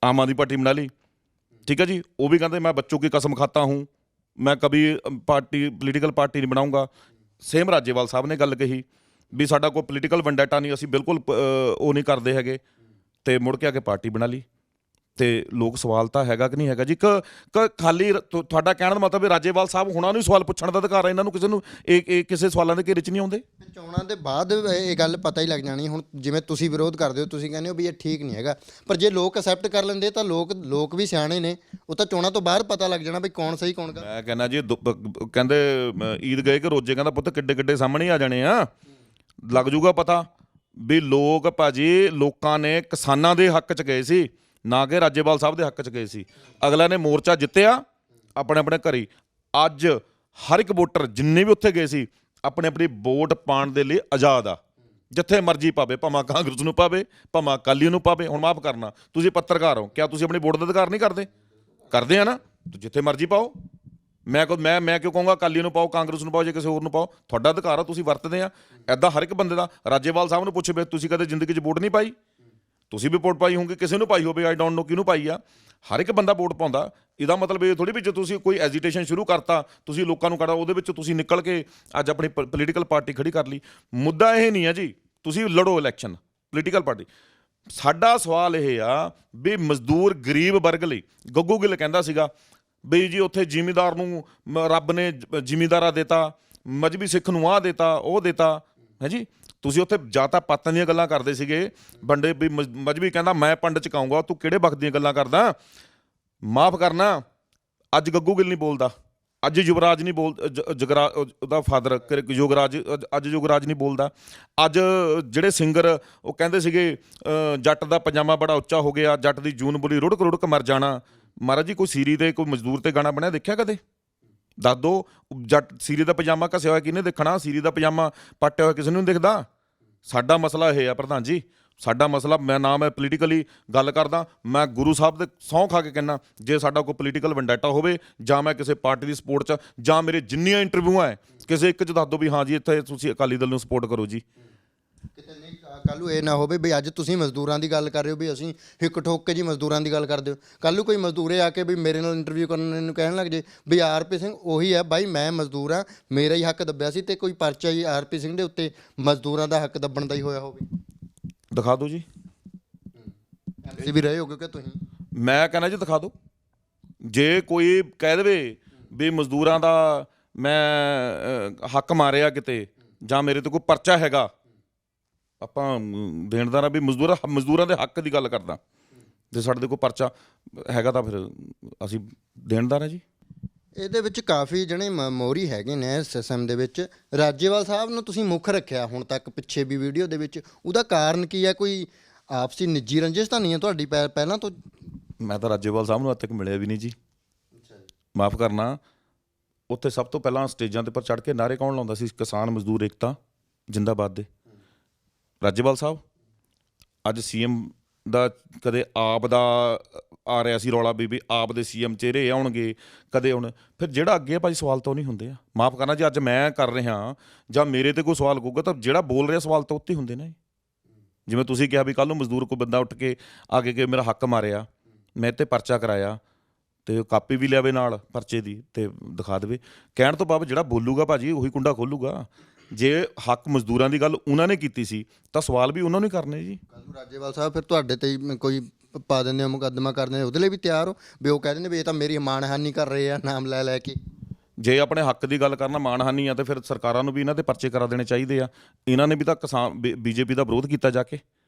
ਆਮ ਆਦਮੀ ਪਾਰਟੀ ਬਣਾ ਲਈ, ठीक है जी। वो भी कहते मैं बच्चों की कसम खाता हूँ, मैं कभी पोलीटिकल पार्टी नहीं बनाऊँगा। सेम राजेवाल साहब ने गल कही भी साडा कोई पोलीटिकल वंडाटा नहीं, असीं बिल्कुल वो नहीं करते हैगे, तो मुड़ के आके पार्टी बना ली। तो लोग सवाल तो हैगा कि नहीं हैगा जी, खाली तुहाडा कहण दा मतलब राजेवाल साहब हुणां नूं सवाल पुछण दा अधिकार है, इन्हां नूं किसे नूं किसे सवालों के घेरे च नहीं आउंदे। ਚੋਣਾਂ ਦੇ ਬਾਅਦ ਇਹ ਗੱਲ ਪਤਾ ਹੀ ਲੱਗ ਜਾਣੀ। ਹੁਣ ਜਿਵੇਂ ਤੁਸੀਂ ਵਿਰੋਧ ਕਰਦੇ ਹੋ, ਤੁਸੀਂ ਕਹਿੰਦੇ ਹੋ ਵੀ ਇਹ ਠੀਕ ਨਹੀਂ ਹੈਗਾ, ਪਰ ਜੇ ਲੋਕ ਅਸੈਪਟ ਕਰ ਲੈਂਦੇ ਤਾਂ ਲੋਕ ਵੀ ਸਿਆਣੇ ਨੇ, ਉਹ ਤਾਂ ਚੋਣਾਂ ਤੋਂ ਬਾਅਦ ਪਤਾ ਲੱਗ ਜਾਣਾ ਵੀ ਕੌਣ ਸਹੀ ਕੌਣ ਗਲਤ। ਮੈਂ ਕਹਿੰਦਾ ਜੀ, ਕਹਿੰਦੇ ਈਦ ਗਏ ਕਿ ਰੋਜੇ, ਕਹਿੰਦਾ ਪੁੱਤ ਕਿੱਡੇ ਕਿੱਡੇ ਸਾਹਮਣੇ ਆ ਜਾਣੇ ਆ, ਲੱਗ ਜੂਗਾ ਪਤਾ ਵੀ ਲੋਕ ਭਾਜੀ ਲੋਕਾਂ ਨੇ ਕਿਸਾਨਾਂ ਦੇ ਹੱਕ 'ਚ ਗਏ ਸੀ, ਨਾ ਕਿ ਰਾਜੇਵਾਲ ਸਾਹਿਬ ਦੇ ਹੱਕ 'ਚ ਗਏ ਸੀ। ਅਗਲਾ ਨੇ ਮੋਰਚਾ ਜਿੱਤਿਆ ਆਪਣੇ ਆਪਣੇ ਘਰੀ। ਅੱਜ ਹਰ ਇੱਕ ਵੋਟਰ ਜਿੰਨੇ ਵੀ ਉੱਥੇ ਗਏ ਸੀ ਆਪਣੇ ਆਪਣੀ ਵੋਟ ਪਾਉਣ ਦੇ ਲਈ ਆਜ਼ਾਦ ਆ। ਜਿੱਥੇ ਮਰਜ਼ੀ ਪਾਵੇ, ਭਾਵੇਂ ਕਾਂਗਰਸ ਨੂੰ ਪਾਵੇ, ਭਾਵੇਂ ਅਕਾਲੀ ਨੂੰ ਪਾਵੇ। ਹੁਣ ਮਾਫ ਕਰਨਾ, ਤੁਸੀਂ ਪੱਤਰਕਾਰ ਹੋ, ਕਿਆ ਤੁਸੀਂ ਆਪਣੀ ਵੋਟ ਦਾ ਅਧਿਕਾਰ ਨਹੀਂ ਕਰਦੇ? ਕਰਦੇ ਆ ਨਾ, ਜਿੱਥੇ ਮਰਜ਼ੀ ਪਾਓ। ਮੈਂ ਕਿਉਂ ਕਹੂੰਗਾ ਅਕਾਲੀ ਨੂੰ ਪਾਓ, ਕਾਂਗਰਸ ਨੂੰ ਪਾਓ, ਜੇ ਕਿਸੇ ਹੋਰ ਨੂੰ ਪਾਓ? ਤੁਹਾਡਾ ਅਧਿਕਾਰ ਆ, ਤੁਸੀਂ ਵਰਤਦੇ ਆ ਐਦਾਂ ਹਰ ਇੱਕ ਬੰਦੇ ਦਾ। ਰਾਜੇਵਾਲ ਸਾਹਿਬ ਨੂੰ ਪੁੱਛੇ ਵੀ ਤੁਸੀਂ ਕਦੇ ਜ਼ਿੰਦਗੀ 'ਚ ਵੋਟ ਨਹੀਂ ਪਾਈ? ਤੁਸੀਂ ਵੀ ਵੋਟ ਪਾਈ ਹੋਊਗੀ, ਕਿਸੇ ਨੂੰ ਪਾਈ ਹੋਵੇ, ਆਈ ਡੋਂਟ ਨੋ ਕਿਹਨੂੰ ਪਾਈ ਆ। ਹਰ ਇੱਕ ਬੰਦਾ ਵੋਟ ਪਾਉਂਦਾ। ਇਹਦਾ ਮਤਲਬ ਇਹ ਥੋੜ੍ਹੀ ਵੀ ਜੇ ਤੁਸੀਂ ਕੋਈ ਐਜੀਟੇਸ਼ਨ ਸ਼ੁਰੂ ਕਰਤਾ, ਤੁਸੀਂ ਲੋਕਾਂ ਨੂੰ ਉਹਦੇ ਵਿੱਚ ਤੁਸੀਂ ਨਿਕਲ ਕੇ ਅੱਜ ਆਪਣੀ ਪੋਲੀਟੀਕਲ ਪਾਰਟੀ ਖੜੀ ਕਰ ਲਈ। ਮੁੱਦਾ ਇਹ ਨਹੀਂ ਆ ਜੀ, ਤੁਸੀਂ ਲੜੋ ਇਲੈਕਸ਼ਨ, ਪੋਲੀਟੀਕਲ ਪਾਰਟੀ। ਸਾਡਾ ਸਵਾਲ ਇਹ ਆ ਵੀ ਮਜ਼ਦੂਰ ਗਰੀਬ ਵਰਗ ਲਈ ਗੱਗੂ ਗਿੱਲ ਕਹਿੰਦਾ ਸੀਗਾ ਬਈ ਜੀ ਉੱਥੇ ਜ਼ਿਮੀਂਦਾਰ ਨੂੰ ਰੱਬ ਨੇ ਜ਼ਿਮੀਂਦਾਰਾ ਦੇਤਾ, ਮਜ਼੍ਹਬੀ ਸਿੱਖ ਨੂੰ ਆਹ ਦੇਤਾ, ਉਹ ਦੇਤਾ ਹੈ ਜੀ। ਤੁਸੀਂ ਉੱਥੇ ਜਾਂ ਤਾਂ ਪੱਤਾਂ ਦੀਆਂ ਗੱਲਾਂ ਕਰਦੇ ਸੀਗੇ, ਬੰਦੇ ਵੀ ਮਜ਼੍ਹਬੀ ਕਹਿੰਦਾ ਮੈਂ ਪੰਡ ਚਕਾਊਂਗਾ, ਤੂੰ ਕਿਹੜੇ ਵਕਤ ਦੀਆਂ ਗੱਲਾਂ ਕਰਦਾ? ਮਾਫ ਕਰਨਾ, ਅੱਜ ਗੱਗੂ ਗਿੱਲ ਨਹੀਂ ਬੋਲਦਾ, ਅੱਜ ਯੁਵਰਾਜ ਨਹੀਂ ਉਹਦਾ ਫਾਦਰ ਯੋਗਰਾਜ, ਅੱਜ ਯੋਗਰਾਜ ਨਹੀਂ ਬੋਲਦਾ। ਅੱਜ ਜਿਹੜੇ ਸਿੰਗਰ ਉਹ ਕਹਿੰਦੇ ਸੀਗੇ ਜੱਟ ਦਾ ਪਜਾਮਾ ਬੜਾ ਉੱਚਾ ਹੋ ਗਿਆ, ਜੱਟ ਦੀ ਜੂਨ ਬੁਲੀ ਰੁੜਕ ਰੁੜਕ ਮਰ ਜਾਣਾ। ਮਹਾਰਾਜ ਜੀ ਕੋਈ ਸੀਰੀ ਤੇ ਕੋਈ ਮਜ਼ਦੂਰ ਤੇ ਗਾਣਾ ਬਣਿਆ ਦੇਖਿਆ ਕਦੇ? ਦੱਸ ਦਿਓ। ਜੱਟ ਸੀਰੀ ਦਾ ਪਜਾਮਾ ਘਸਿਆ ਹੋਇਆ ਕਿਹਨੇ ਦੇਖਣਾ? ਸੀਰੀ ਦਾ ਪਜਾਮਾ ਪਾਟਿਆ ਹੋਇਆ ਕਿਸੇ ਨੂੰ ਨਹੀਂ ਦਿਖਦਾ। ਸਾਡਾ ਮਸਲਾ ਇਹ ਆ ਪ੍ਰਧਾਨ ਜੀ, ਸਾਡਾ ਮਸਲਾ, ਮੈਂ ਪੋਲੀਟੀਕਲੀ ਗੱਲ ਕਰਦਾ, ਮੈਂ ਗੁਰੂ ਸਾਹਿਬ ਦੇ ਸਹੁੰ ਖਾ ਕੇ ਕਹਿੰਦਾ, ਜੇ ਸਾਡਾ ਕੋਈ ਪੋਲੀਟੀਕਲ ਵੈਂਡੇਟਾ ਹੋਵੇ ਜਾਂ ਮੈਂ ਕਿਸੇ ਪਾਰਟੀ ਦੀ ਸਪੋਰਟ 'ਚ ਜਾਂ ਮੇਰੇ ਜਿੰਨੀਆਂ ਇੰਟਰਵਿਊਆਂ ਹੈ ਕਿਸੇ ਇੱਕ 'ਚ ਦੱਸ ਦਿਓ ਵੀ ਹਾਂ ਜੀ ਇੱਥੇ ਤੁਸੀਂ ਅਕਾਲੀ ਦਲ ਨੂੰ ਸਪੋਰਟ ਕਰੋ ਜੀ। ਕਿਤੇ ਨਹੀਂ ਕੱਲ੍ਹ ਨੂੰ ਇਹ ਨਾ ਹੋਵੇ ਵੀ ਅੱਜ ਤੁਸੀਂ ਮਜ਼ਦੂਰਾਂ ਦੀ ਗੱਲ ਕਰ ਰਹੇ ਹੋ ਵੀ ਅਸੀਂ ਹਿੱਕ ਠੋਕ ਕੇ ਜੀ ਮਜ਼ਦੂਰਾਂ ਦੀ ਗੱਲ ਕਰਦੇ ਹੋ, ਕੱਲ੍ਹ ਨੂੰ ਕੋਈ ਮਜ਼ਦੂਰੇ ਆ ਕੇ ਵੀ ਮੇਰੇ ਨਾਲ ਇੰਟਰਵਿਊ ਕਰਨ ਨੂੰ ਕਹਿਣ ਲੱਗ ਜੇ ਵੀ ਆਰਪੀ ਸਿੰਘ ਉਹੀ ਹੈ ਬਾਈ, ਮੈਂ ਮਜ਼ਦੂਰ ਹਾਂ, ਮੇਰਾ ਹੀ ਹੱਕ ਦੱਬਿਆ ਸੀ, ਤੇ ਕੋਈ ਪਰਚਾ ਹੀ ਆਰਪੀ ਸਿੰਘ ਦੇ ਉੱਤੇ ਮਜ਼ਦੂਰਾਂ ਦਾ ਹੱਕ ਦੱਬਣ ਦਾ ਹੀ ਹੋਇਆ ਹੋਵੇ। ਦਿਖਾ ਦਿਓ ਜੀ। ਤੁਸੀਂ ਵੀ ਰਹੇ ਹੋ ਕਿਉਂਕਿ ਤੁਸੀਂ, ਮੈਂ ਕਹਿੰਦਾ ਜੀ ਦਿਖਾ ਦਿਓ। ਜੇ ਕੋਈ ਕਹਿ ਦੇਵੇ ਵੀ ਮਜ਼ਦੂਰਾਂ ਦਾ ਮੈਂ ਹੱਕ ਮਾਰਿਆ ਕਿਤੇ ਜਾਂ ਮੇਰੇ ਤੇ ਕੋਈ ਪਰਚਾ ਹੈਗਾ, ਆਪਾਂ ਦੇਣਦਾਰ ਆ ਵੀ ਮਜ਼ਦੂਰਾਂ ਦੇ ਹੱਕ ਦੀ ਗੱਲ ਕਰਦਾ, ਜੇ ਸਾਡੇ ਤੇ ਕੋਈ ਪਰਚਾ ਹੈਗਾ ਤਾਂ ਫਿਰ ਅਸੀਂ ਦੇਣਦਾਰ ਆ ਜੀ। ਇਹਦੇ ਵਿੱਚ ਕਾਫੀ ਜਿਹੜੇ ਮੋਹਰੀ ਹੈਗੇ ਨੇ ਸਿਸਟਮ ਦੇ ਵਿੱਚ। ਰਾਜੇਵਾਲ ਸਾਹਿਬ ਨੂੰ ਤੁਸੀਂ ਮੁੱਖ ਰੱਖਿਆ ਹੁਣ ਤੱਕ ਪਿੱਛੇ ਵੀ ਵੀਡੀਓ ਦੇ ਵਿੱਚ, ਉਹਦਾ ਕਾਰਨ ਕੀ ਹੈ? ਕੋਈ ਆਪਸੀ ਨਿੱਜੀ ਰੰਜਿਸ਼ ਤਾਂ ਨਹੀਂ ਹੈ ਤੁਹਾਡੀ ਪਹਿਲਾਂ ਤੋਂ? ਮੈਂ ਤਾਂ ਰਾਜੇਵਾਲ ਸਾਹਿਬ ਨੂੰ ਅੱਜ ਤੱਕ ਮਿਲਿਆ ਵੀ ਨਹੀਂ ਜੀ। ਮਾਫ ਕਰਨਾ, ਉੱਥੇ ਸਭ ਤੋਂ ਪਹਿਲਾਂ ਸਟੇਜਾਂ ਦੇ ਉੱਪਰ ਚੜ੍ਹ ਕੇ ਨਾਅਰੇ ਕੌਣ ਲਾਉਂਦਾ ਸੀ? ਕਿਸਾਨ ਮਜ਼ਦੂਰ ਏਕਤਾ ਜਿੰਦਾਬਾਦ ਦੇ ਰਾਜੇਵਾਲ ਸਾਹਿਬ। ਅੱਜ ਸੀਐਮ ਦਾ ਕਦੇ ਆਪ ਦਾ ਆ ਰਿਹਾ ਸੀ ਰੌਲਾ ਵੀ ਆਪ ਦੇ ਸੀਐਮ ਚਿਹਰੇ ਆਉਣਗੇ, ਕਦੇ ਹੁਣ ਫਿਰ ਜਿਹੜਾ ਅੱਗੇ ਭਾਜੀ ਸਵਾਲ ਤਾਂ ਉਹ ਨਹੀਂ ਹੁੰਦੇ ਆ। ਮਾਫ ਕਰਨਾ ਜੀ, ਅੱਜ ਮੈਂ ਕਰ ਰਿਹਾ ਜਾਂ ਮੇਰੇ ਤੇ ਕੋਈ ਸਵਾਲ ਹੋਊਗਾ ਤਾਂ ਜਿਹੜਾ ਬੋਲ ਰਿਹਾ ਸਵਾਲ ਤਾਂ ਉੱਤੇ ਹੁੰਦੇ ਨੇ। ਜਿਵੇਂ ਤੁਸੀਂ ਕਿਹਾ ਵੀ ਕੱਲ੍ਹ ਨੂੰ ਮਜ਼ਦੂਰ ਕੋਈ ਬੰਦਾ ਉੱਠ ਕੇ ਆ ਕੇ ਮੇਰਾ ਹੱਕ ਮਾਰਿਆ, ਮੈਂ ਤੇ ਪਰਚਾ ਕਰਾਇਆ, ਤੇ ਕਾਪੀ ਵੀ ਲਿਆਵੇ ਨਾਲ ਪਰਚੇ ਦੀ ਤੇ ਦਿਖਾ ਦੇਵੇ। ਕਹਿਣ ਤੋਂ ਬਾਅਦ ਜਿਹੜਾ ਬੋਲੂਗਾ ਭਾਜੀ ਉਹੀ ਕੁੰਡਾ ਖੋਲੂਗਾ। ਜੇ ਹੱਕ ਮਜ਼ਦੂਰਾਂ ਦੀ ਗੱਲ ਉਹਨਾਂ ਨੇ ਕੀਤੀ ਸੀ ਤਾਂ ਸਵਾਲ ਵੀ ਉਹਨਾਂ ਨੂੰ ਹੀ ਕਰਨੇ ਜੀ। ਕੱਲ੍ਹ ਨੂੰ ਰਾਜੇਵਾਲ ਸਾਹਿਬ ਫਿਰ ਤੁਹਾਡੇ ਤੇ ਕੋਈ ਪਾ ਦਿੰਦੇ ਹੋ, ਮੁਕੱਦਮਾ ਕਰਦੇ ਨੇ, ਉਹਦੇ ਲਈ ਵੀ ਤਿਆਰ ਹੋ ਵੀ ਉਹ ਕਹਿ ਦਿੰਦੇ ਵੀ ਇਹ ਤਾਂ ਮੇਰੀ ਮਾਣਹਾਨੀ ਕਰ ਰਹੇ ਆ ਨਾਮ ਲੈ ਲੈ ਕੇ? ਜੇ ਆਪਣੇ ਹੱਕ ਦੀ ਗੱਲ ਕਰਨਾ ਮਾਣਹਾਨੀ ਆ ਤੇ ਫਿਰ ਸਰਕਾਰਾਂ ਨੂੰ ਵੀ ਇਹਨਾਂ ਦੇ ਪਰਚੇ ਕਰਾ ਦੇਣੇ ਚਾਹੀਦੇ ਆ। ਇਹਨਾਂ ਨੇ ਵੀ ਤਾਂ ਕਿਸਾਨ ਬੀਜੇਪੀ ਦਾ ਵਿਰੋਧ ਕੀਤਾ ਜਾ ਕੇ,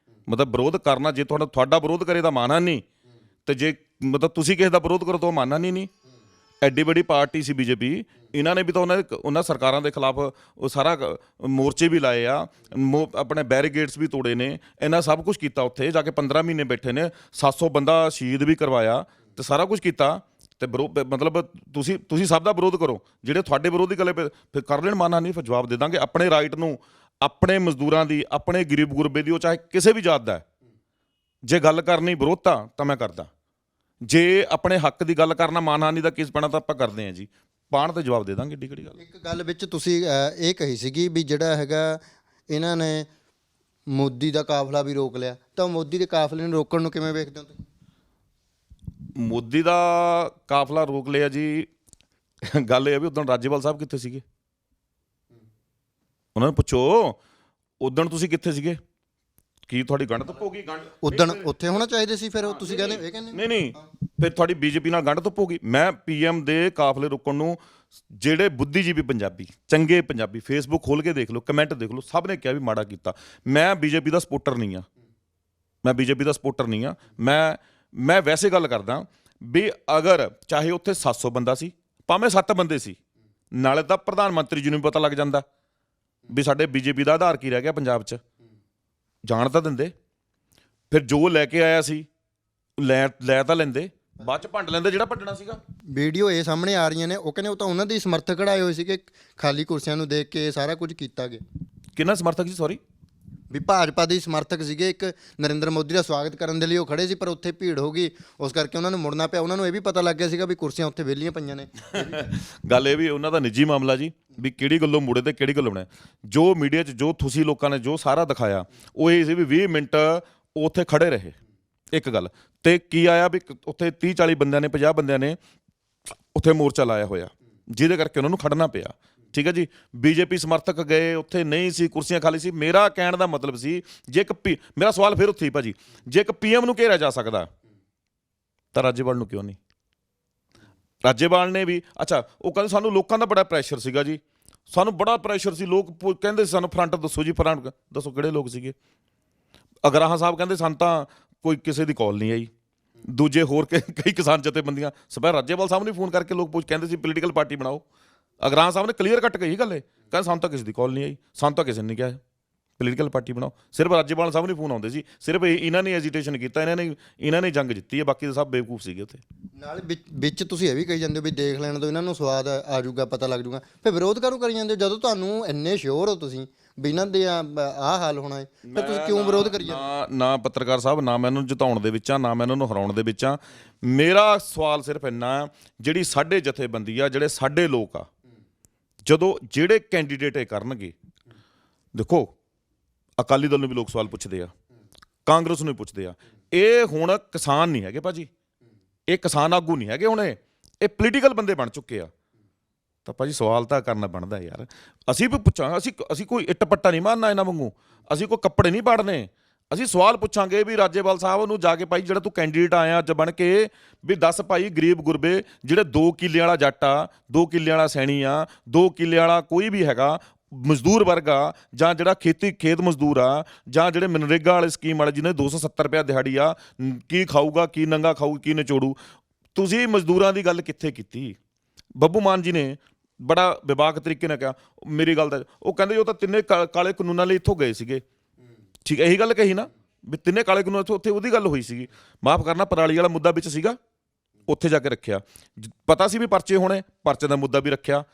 ਮਤਲਬ ਵਿਰੋਧ ਕਰਨਾ, ਜੇ ਤੁਹਾਡਾ ਵਿਰੋਧ ਕਰੇ ਤਾਂ ਮਾਣਹਾਨੀ, ਤੇ ਜੇ ਮਤਲਬ ਤੁਸੀਂ ਕਿਸੇ ਦਾ ਵਿਰੋਧ ਕਰੋ ਤਾਂ ਉਹ ਮਾਣਹਾਨੀ ਨਹੀਂ। ਐਡੀ ਵੱਡੀ ਪਾਰਟੀ ਸੀ ਬੀਜੇਪੀ, ਇਹਨਾਂ ਨੇ ਵੀ ਤਾਂ ਉਹਨਾਂ ਸਰਕਾਰਾਂ ਦੇ ਖਿਲਾਫ ਉਹ ਸਾਰਾ ਮੋਰਚੇ ਵੀ ਲਾਏ ਆ, ਆਪਣੇ ਬੈਰੀਗੇਡਸ ਵੀ ਤੋੜੇ ਨੇ, ਇਹਨਾਂ ਸਭ ਕੁਝ ਕੀਤਾ। ਉੱਥੇ ਜਾ ਕੇ 15 ਮਹੀਨੇ ਬੈਠੇ ਨੇ, 700 ਬੰਦਾ ਸ਼ਹੀਦ ਵੀ ਕਰਵਾਇਆ ਤੇ ਸਾਰਾ ਕੁਝ ਕੀਤਾ। ਤੇ ਮਤਲਬ ਤੁਸੀਂ ਸਭ ਦਾ ਵਿਰੋਧ ਕਰੋ, ਜਿਹੜੇ ਤੁਹਾਡੇ ਵਿਰੋਧੀ ਗਲੇ ਫਿਰ ਕਰ ਲੈਣ ਮਾਣਹਾਨੀ, ਫਿਰ ਜਵਾਬ ਦੇ ਦਾਂਗੇ। ਆਪਣੇ ਰਾਈਟ ਨੂੰ, ਆਪਣੇ ਮਜ਼ਦੂਰਾਂ ਦੀ, ਆਪਣੇ ਗਰੀਬ ਗੁਰਬੇ ਦੀ, ਉਹ ਚਾਹੇ ਕਿਸੇ ਵੀ ਜਾਤ ਦਾ ਹੈ, ਜੇ ਗੱਲ ਕਰਨੀ ਵਿਰੋਧਤਾ ਤਾਂ ਮੈਂ ਕਰਦਾ। ਜੇ ਆਪਣੇ ਹੱਕ ਦੀ ਗੱਲ ਕਰਨਾ ਮਾਣਹਾਨੀ ਦਾ ਕੇਸ ਪੈਣਾ ਤਾਂ ਆਪਾਂ ਕਰਦੇ ਹਾਂ ਜੀ, ਪਾਣ ਤੇ ਜਵਾਬ ਦੇ ਦਾਂਗੇ। ਏਡੀ ਕਿਹੜੀ ਗੱਲ। ਇੱਕ ਗੱਲ ਵਿੱਚ ਤੁਸੀਂ ਇਹ ਕਹੀ ਸੀਗੀ ਵੀ ਜਿਹੜਾ ਹੈਗਾ ਇਹਨਾਂ ਨੇ ਮੋਦੀ ਦਾ ਕਾਫਲਾ ਵੀ ਰੋਕ ਲਿਆ, ਤਾਂ ਮੋਦੀ ਦੇ ਕਾਫਲੇ ਨੂੰ ਰੋਕਣ ਨੂੰ ਕਿਵੇਂ ਵੇਖਦੇ ਹੋ ਤੁਸੀਂ? ਮੋਦੀ ਦਾ ਕਾਫਲਾ ਰੋਕ ਲਿਆ ਜੀ, ਗੱਲ ਇਹ ਆ ਵੀ ਉਦੋਂ ਰਾਜੇਵਾਲ ਸਾਹਿਬ ਕਿੱਥੇ ਸੀਗੇ? ਉਹਨਾਂ ਨੂੰ ਪੁੱਛੋ ਉਦੋਂ ਤੁਸੀਂ ਕਿੱਥੇ ਸੀਗੇ? ਕੀ ਤੁਹਾਡੀ ਗੰਢ ਧੁੱਪ ਹੋ ਗਈ? ਉਦੋਂ ਉੱਥੇ ਹੋਣਾ ਚਾਹੀਦੇ ਸੀ ਫਿਰ, ਤੁਸੀਂ ਕਹਿੰਦੇ ਇਹ ਕਹਿੰਦੇ ਨਹੀਂ ਫਿਰ ਤੁਹਾਡੀ ਬੀਜੇਪੀ ਨਾਲ ਗੰਢ ਧੁੱਪ ਹੋ ਗਈ। ਮੈਂ ਪੀਐਮ ਦੇ ਕਾਫਲੇ ਰੋਕਣ ਨੂੰ, ਜਿਹੜੇ ਬੁੱਧੀਜੀਵੀ ਪੰਜਾਬੀ, ਚੰਗੇ ਪੰਜਾਬੀ, ਫੇਸਬੁੱਕ ਖੋਲ੍ਹ ਕੇ ਦੇਖ ਲਓ, ਕਮੈਂਟ ਦੇਖ ਲਓ, ਸਭ ਨੇ ਕਿਹਾ ਵੀ ਮਾੜਾ ਕੀਤਾ। ਮੈਂ ਬੀਜੇਪੀ ਦਾ ਸਪੋਰਟਰ ਨਹੀਂ ਆ, ਮੈਂ ਬੀਜੇਪੀ ਦਾ ਸਪੋਰਟਰ ਨਹੀਂ ਆ। ਮੈਂ ਵੈਸੇ ਗੱਲ ਕਰਦਾ ਵੀ ਅਗਰ ਚਾਹੇ ਉੱਥੇ 700 ਬੰਦਾ ਸੀ, ਭਾਵੇਂ 7 ਬੰਦੇ ਸੀ, ਨਾਲੇ ਤਾਂ ਪ੍ਰਧਾਨ ਮੰਤਰੀ ਜੀ ਨੂੰ ਪਤਾ ਲੱਗ ਜਾਂਦਾ ਵੀ ਸਾਡੇ ਬੀਜੇਪੀ ਦਾ ਆਧਾਰ ਕੀ ਰਹਿ ਗਿਆ ਪੰਜਾਬ 'ਚ, ਜਾਣ ਤਾਂ ਦਿੰਦੇ। ਫਿਰ ਜੋ ਲੈ ਕੇ ਆਇਆ ਸੀ ਲੈ ਤਾਂ ਲੈਂਦੇ, ਬਾਅਦ 'ਚ ਭੰਡ ਲੈਂਦੇ ਜਿਹੜਾ ਭੰਡਣਾ ਸੀਗਾ। ਵੀਡੀਓ ਇਹ ਸਾਹਮਣੇ ਆ ਰਹੀਆਂ ਨੇ, ਉਹ ਕਹਿੰਦੇ ਉਹ ਤਾਂ ਉਹਨਾਂ ਦੇ ਸਮਰਥਕ ਖੜਾਏ ਹੋਏ ਸੀਗੇ, ਖਾਲੀ ਕੁਰਸੀਆਂ ਨੂੰ ਦੇਖ ਕੇ ਸਾਰਾ ਕੁਝ ਕੀਤਾ ਗਿਆ। ਕਿੰਨਾ ਸਮਰਥਕ ਸੀ? ਸੌਰੀ, ਵੀ ਭਾਜਪਾ ਦੇ ਸਮਰਥਕ ਸੀਗੇ, ਇੱਕ ਨਰਿੰਦਰ ਮੋਦੀ ਦਾ ਸਵਾਗਤ ਕਰਨ ਦੇ ਲਈ ਉਹ ਖੜੇ ਸੀ, ਪਰ ਉੱਥੇ ਭੀੜ ਹੋ ਗਈ, ਉਸ ਕਰਕੇ ਉਹਨਾਂ ਨੂੰ ਮੁੜਨਾ ਪਿਆ। ਉਹਨਾਂ ਨੂੰ ਇਹ ਵੀ ਪਤਾ ਲੱਗ ਗਿਆ ਸੀਗਾ ਵੀ ਕੁਰਸੀਆਂ ਉੱਥੇ ਵਿਹਲੀਆਂ ਪਈਆਂ ਨੇ। ਗੱਲ ਇਹ ਵੀ ਉਹਨਾਂ ਦਾ ਨਿੱਜੀ ਮਾਮਲਾ ਜੀ, ਵੀ ਕਿਹੜੀ ਗੱਲੋਂ ਮੁੜੇ ਤੇ ਕਿਹੜੀ ਗੱਲੋਂ ਬਣਿਆ। ਜੋ ਮੀਡੀਆ 'ਚ ਜੋ ਤੁਸੀਂ ਲੋਕਾਂ ਨੇ ਜੋ ਸਾਰਾ ਦਿਖਾਇਆ ਉਹ ਇਹ ਸੀ ਵੀ 20 ਮਿੰਟ ਉੱਥੇ ਖੜੇ ਰਹੇ, ਇੱਕ ਗੱਲ। ਤੇ ਕੀ ਆਇਆ ਵੀ ਉੱਥੇ 30-40 ਬੰਦਿਆਂ ਨੇ 50 ਬੰਦਿਆਂ ਨੇ ਉੱਥੇ ਮੋਰਚਾ ਲਾਇਆ ਹੋਇਆ, ਜਿਹਦੇ ਕਰਕੇ ਉਹਨਾਂ ਨੂੰ ਖੜਨਾ ਪਿਆ। ਠੀਕ ਹੈ ਜੀ। ਬੀਜੇਪੀ ਸਮਰਥਕ ਗਏ ਉੱਥੇ, ਨਹੀਂ ਸੀ, ਕੁਰਸੀਆਂ ਖਾਲੀ ਸੀ। ਮੇਰਾ ਕਹਿਣ ਦਾ ਮਤਲਬ ਸੀ, ਜੇ ਇੱਕ ਮੇਰਾ ਸਵਾਲ ਫਿਰ ਉੱਥੇ ਹੀ ਭਾਜੀ, ਜੇ ਇੱਕ PM ਨੂੰ ਘੇਰਿਆ ਜਾ ਸਕਦਾ ਤਾਂ ਰਾਜੇਵਾਲ ਨੂੰ ਕਿਉਂ ਨਹੀਂ? ਰਾਜੇਵਾਲ ਨੇ ਵੀ ਅੱਛਾ, ਉਹ ਕਹਿੰਦੇ ਸਾਨੂੰ ਲੋਕਾਂ ਦਾ ਬੜਾ ਪ੍ਰੈਸ਼ਰ ਸੀਗਾ ਜੀ, ਸਾਨੂੰ ਬੜਾ ਪ੍ਰੈਸ਼ਰ ਸੀ, ਲੋਕ ਕਹਿੰਦੇ ਸੀ ਸਾਨੂੰ ਫਰੰਟ ਦੱਸੋ ਜੀ, ਫਰੰਟ ਦੱਸੋ ਕਿਹੜੇ ਲੋਕ ਸੀਗੇ। ਅਗਰਾਹਾਂ ਸਾਹਿਬ ਕਹਿੰਦੇ ਸਾਨੂੰ ਤਾਂ ਕੋਈ ਕਿਸੇ ਦੀ ਕਾਲ ਨਹੀਂ ਆਈ। ਦੂਜੇ ਹੋਰ ਕਈ ਕਿਸਾਨ ਜਥੇਬੰਦੀਆਂ ਸਪੈਸ਼ਲ ਰਾਜੇਵਾਲ ਸਾਹਿਬ ਨੂੰ ਫੋਨ ਕਰਕੇ ਲੋਕ ਕਹਿੰਦੇ ਸੀ ਪੋਲੀਟੀਕਲ ਪਾਰਟੀ ਬਣਾਓ। ਅਗਰਾਹਾਂ ਸਾਹਿਬ ਨੇ ਕਲੀਅਰ ਕੱਟ ਕਹੀ ਗੱਲ, ਕਹਿੰਦੇ ਸਾਨੂੰ ਤਾਂ ਕਿਸੇ ਦੀ ਕਾਲ ਨਹੀਂ ਆਈ, ਸਾਨੂੰ ਤਾਂ ਕਿਸੇ ਨੇ ਨਹੀਂ ਕਿਹਾ ਪੋਲੀਟੀਕਲ ਪਾਰਟੀ ਬਣਾਓ। ਸਿਰਫ ਰਾਜੇਵਾਲ ਸਾਹਿਬ ਨੂੰ ਫੋਨ ਆਉਂਦੇ ਸੀ, ਸਿਰਫ ਇਹਨਾਂ ਨੇ ਐਜੀਟੇਸ਼ਨ ਕੀਤਾ, ਇਹਨਾਂ ਨੇ ਜੰਗ ਜਿੱਤੀ ਹੈ, ਬਾਕੀ ਤਾਂ ਸਭ ਬੇਵਕੂਫ ਸੀਗੇ ਉੱਥੇ। ਨਾਲ ਵਿੱਚ ਤੁਸੀਂ ਇਹ ਵੀ ਕਹੀ ਜਾਂਦੇ ਹੋ ਵੀ ਦੇਖ ਲੈਣ ਤੋਂ ਇਹਨਾਂ ਨੂੰ ਸਵਾਦ ਆ ਜਾਊਗਾ, ਪਤਾ ਲੱਗ ਜਾਊਗਾ, ਫਿਰ ਵਿਰੋਧ ਕਾਹਨੂੰ ਕਰੀ ਜਾਂਦੇ ਹੋ ਜਦੋਂ ਤੁਹਾਨੂੰ ਇੰਨੇ ਸ਼ੋਰ ਹੋ ਤੁਸੀਂ ਵੀ ਇਹਨਾਂ ਦੇ ਆਹ ਹਾਲ ਹੋਣਾ ਹੈ, ਫਿਰ ਤੁਸੀਂ ਕਿਉਂ ਵਿਰੋਧ ਕਰੀ ਜਾਂਦੇ? ਨਾ ਪੱਤਰਕਾਰ ਸਾਹਿਬ, ਨਾ ਮੈਂ ਇਹਨੂੰ ਜਿਤਾਉਣ ਦੇ ਵਿੱਚ ਆ, ਨਾ ਮੈਂ ਇਹਨਾਂ ਨੂੰ ਹਰਾਉਣ ਦੇ ਵਿੱਚ ਆ। ਮੇਰਾ ਸਵਾਲ ਸਿਰਫ ਇੰਨਾ, ਜਿਹੜੀ ਸਾਡੇ ਜਥੇਬੰਦੀ ਆ, ਜਿਹੜੇ ਸਾਡੇ ਲੋਕ ਆ, ਜਦੋਂ ਜਿਹੜੇ ਕੈਂਡੀਡੇਟ ਇਹ ਕਰਨਗੇ, ਦੇਖੋ ਅਕਾਲੀ ਦਲ ਨੂੰ ਵੀ ਲੋਕ ਸਵਾਲ ਪੁੱਛਦੇ ਆ, ਕਾਂਗਰਸ ਨੂੰ ਵੀ ਪੁੱਛਦੇ ਆ, ਇਹ ਹੁਣ ਕਿਸਾਨ ਨਹੀਂ ਹੈਗੇ ਭਾਜੀ, ਇਹ ਕਿਸਾਨ ਆਗੂ ਨਹੀਂ ਹੈਗੇ, ਹੁਣ ਇਹ ਪੋਲੀਟੀਕਲ ਬੰਦੇ ਬਣ ਚੁੱਕੇ ਆ। ਤਾਂ ਭਾਜੀ ਸਵਾਲ ਤਾਂ ਕਰਨਾ ਬਣਦਾ ਯਾਰ। ਅਸੀਂ ਵੀ ਪੁੱਛਾਂਗੇ, ਅਸੀਂ ਕੋਈ ਇੱਟ ਪੱਟਾ ਨਹੀਂ ਮਾਰਨਾ ਇਹਨਾਂ ਵਾਂਗੂ, ਅਸੀਂ ਕੋਈ ਕੱਪੜੇ ਨਹੀਂ ਪਾੜਨੇ, ਅਸੀਂ ਸਵਾਲ ਪੁੱਛਾਂਗੇ ਵੀ ਰਾਜੇਵਾਲ ਸਾਹਿਬ ਨੂੰ ਜਾ ਕੇ, ਭਾਈ ਜਿਹੜਾ ਤੂੰ ਕੈਂਡੀਡੇਟ ਆਇਆ ਅੱਜ ਬਣ ਕੇ, ਵੀ ਦੱਸ ਭਾਈ ਗਰੀਬ ਗੁਰਬੇ ਜਿਹੜੇ 2 ਕਿੱਲੇ ਵਾਲਾ ਜੱਟ ਆ, 2 ਕਿੱਲੇ ਵਾਲਾ ਸੈਣੀ ਆ, 2 ਕਿੱਲੇ ਵਾਲਾ ਕੋਈ ਵੀ ਹੈਗਾ ਮਜ਼ਦੂਰ ਵਰਗ ਆ, ਜਾਂ ਜਿਹੜਾ ਖੇਤ ਮਜ਼ਦੂਰ ਆ, ਜਾਂ ਜਿਹੜੇ ਮਨਰੇਗਾ ਵਾਲੇ ਸਕੀਮ ਵਾਲੇ ਜਿਹਨੇ 270 ਰੁਪਇਆ ਦਿਹਾੜੀ ਆ, ਕੀ ਖਾਊਗਾ, ਕੀ ਨੰਗਾ ਖਾਊ, ਕੀ ਨਿਚੋੜੂ। ਤੁਸੀਂ ਮਜ਼ਦੂਰਾਂ ਦੀ ਗੱਲ ਕਿੱਥੇ ਕੀਤੀ? ਬੱਬੂ ਮਾਨ ਜੀ ਨੇ ਬੜਾ ਵਿਭਾਗ ਤਰੀਕੇ ਨਾਲ ਕਿਹਾ, ਮੇਰੀ ਗੱਲ ਦਾ ਉਹ ਕਹਿੰਦੇ ਉਹ ਤਾਂ ਤਿੰਨੇ ਕਾਲੇ ਕਾਨੂੰਨਾਂ ਲਈ ਇੱਥੋਂ ਗਏ ਸੀਗੇ। ਠੀਕ ਹੈ, ਇਹੀ ਗੱਲ ਕਹੀ ਨਾ ਵੀ ਤਿੰਨੇ ਕਾਲੇ ਕਾਨੂੰਨ ਉੱਥੇ ਉਹਦੀ ਗੱਲ ਹੋਈ ਸੀਗੀ। ਮਾਫ਼ ਕਰਨਾ, ਪਰਾਲੀ ਵਾਲਾ ਮੁੱਦਾ ਵਿੱਚ ਸੀਗਾ, ਉੱਥੇ ਜਾ ਕੇ ਰੱਖਿਆ। ਪਤਾ ਸੀ ਵੀ ਪਰਚੇ ਹੋਣੇ, ਪਰਚੇ ਦਾ ਮੁੱਦਾ ਵੀ ਰੱਖਿਆ।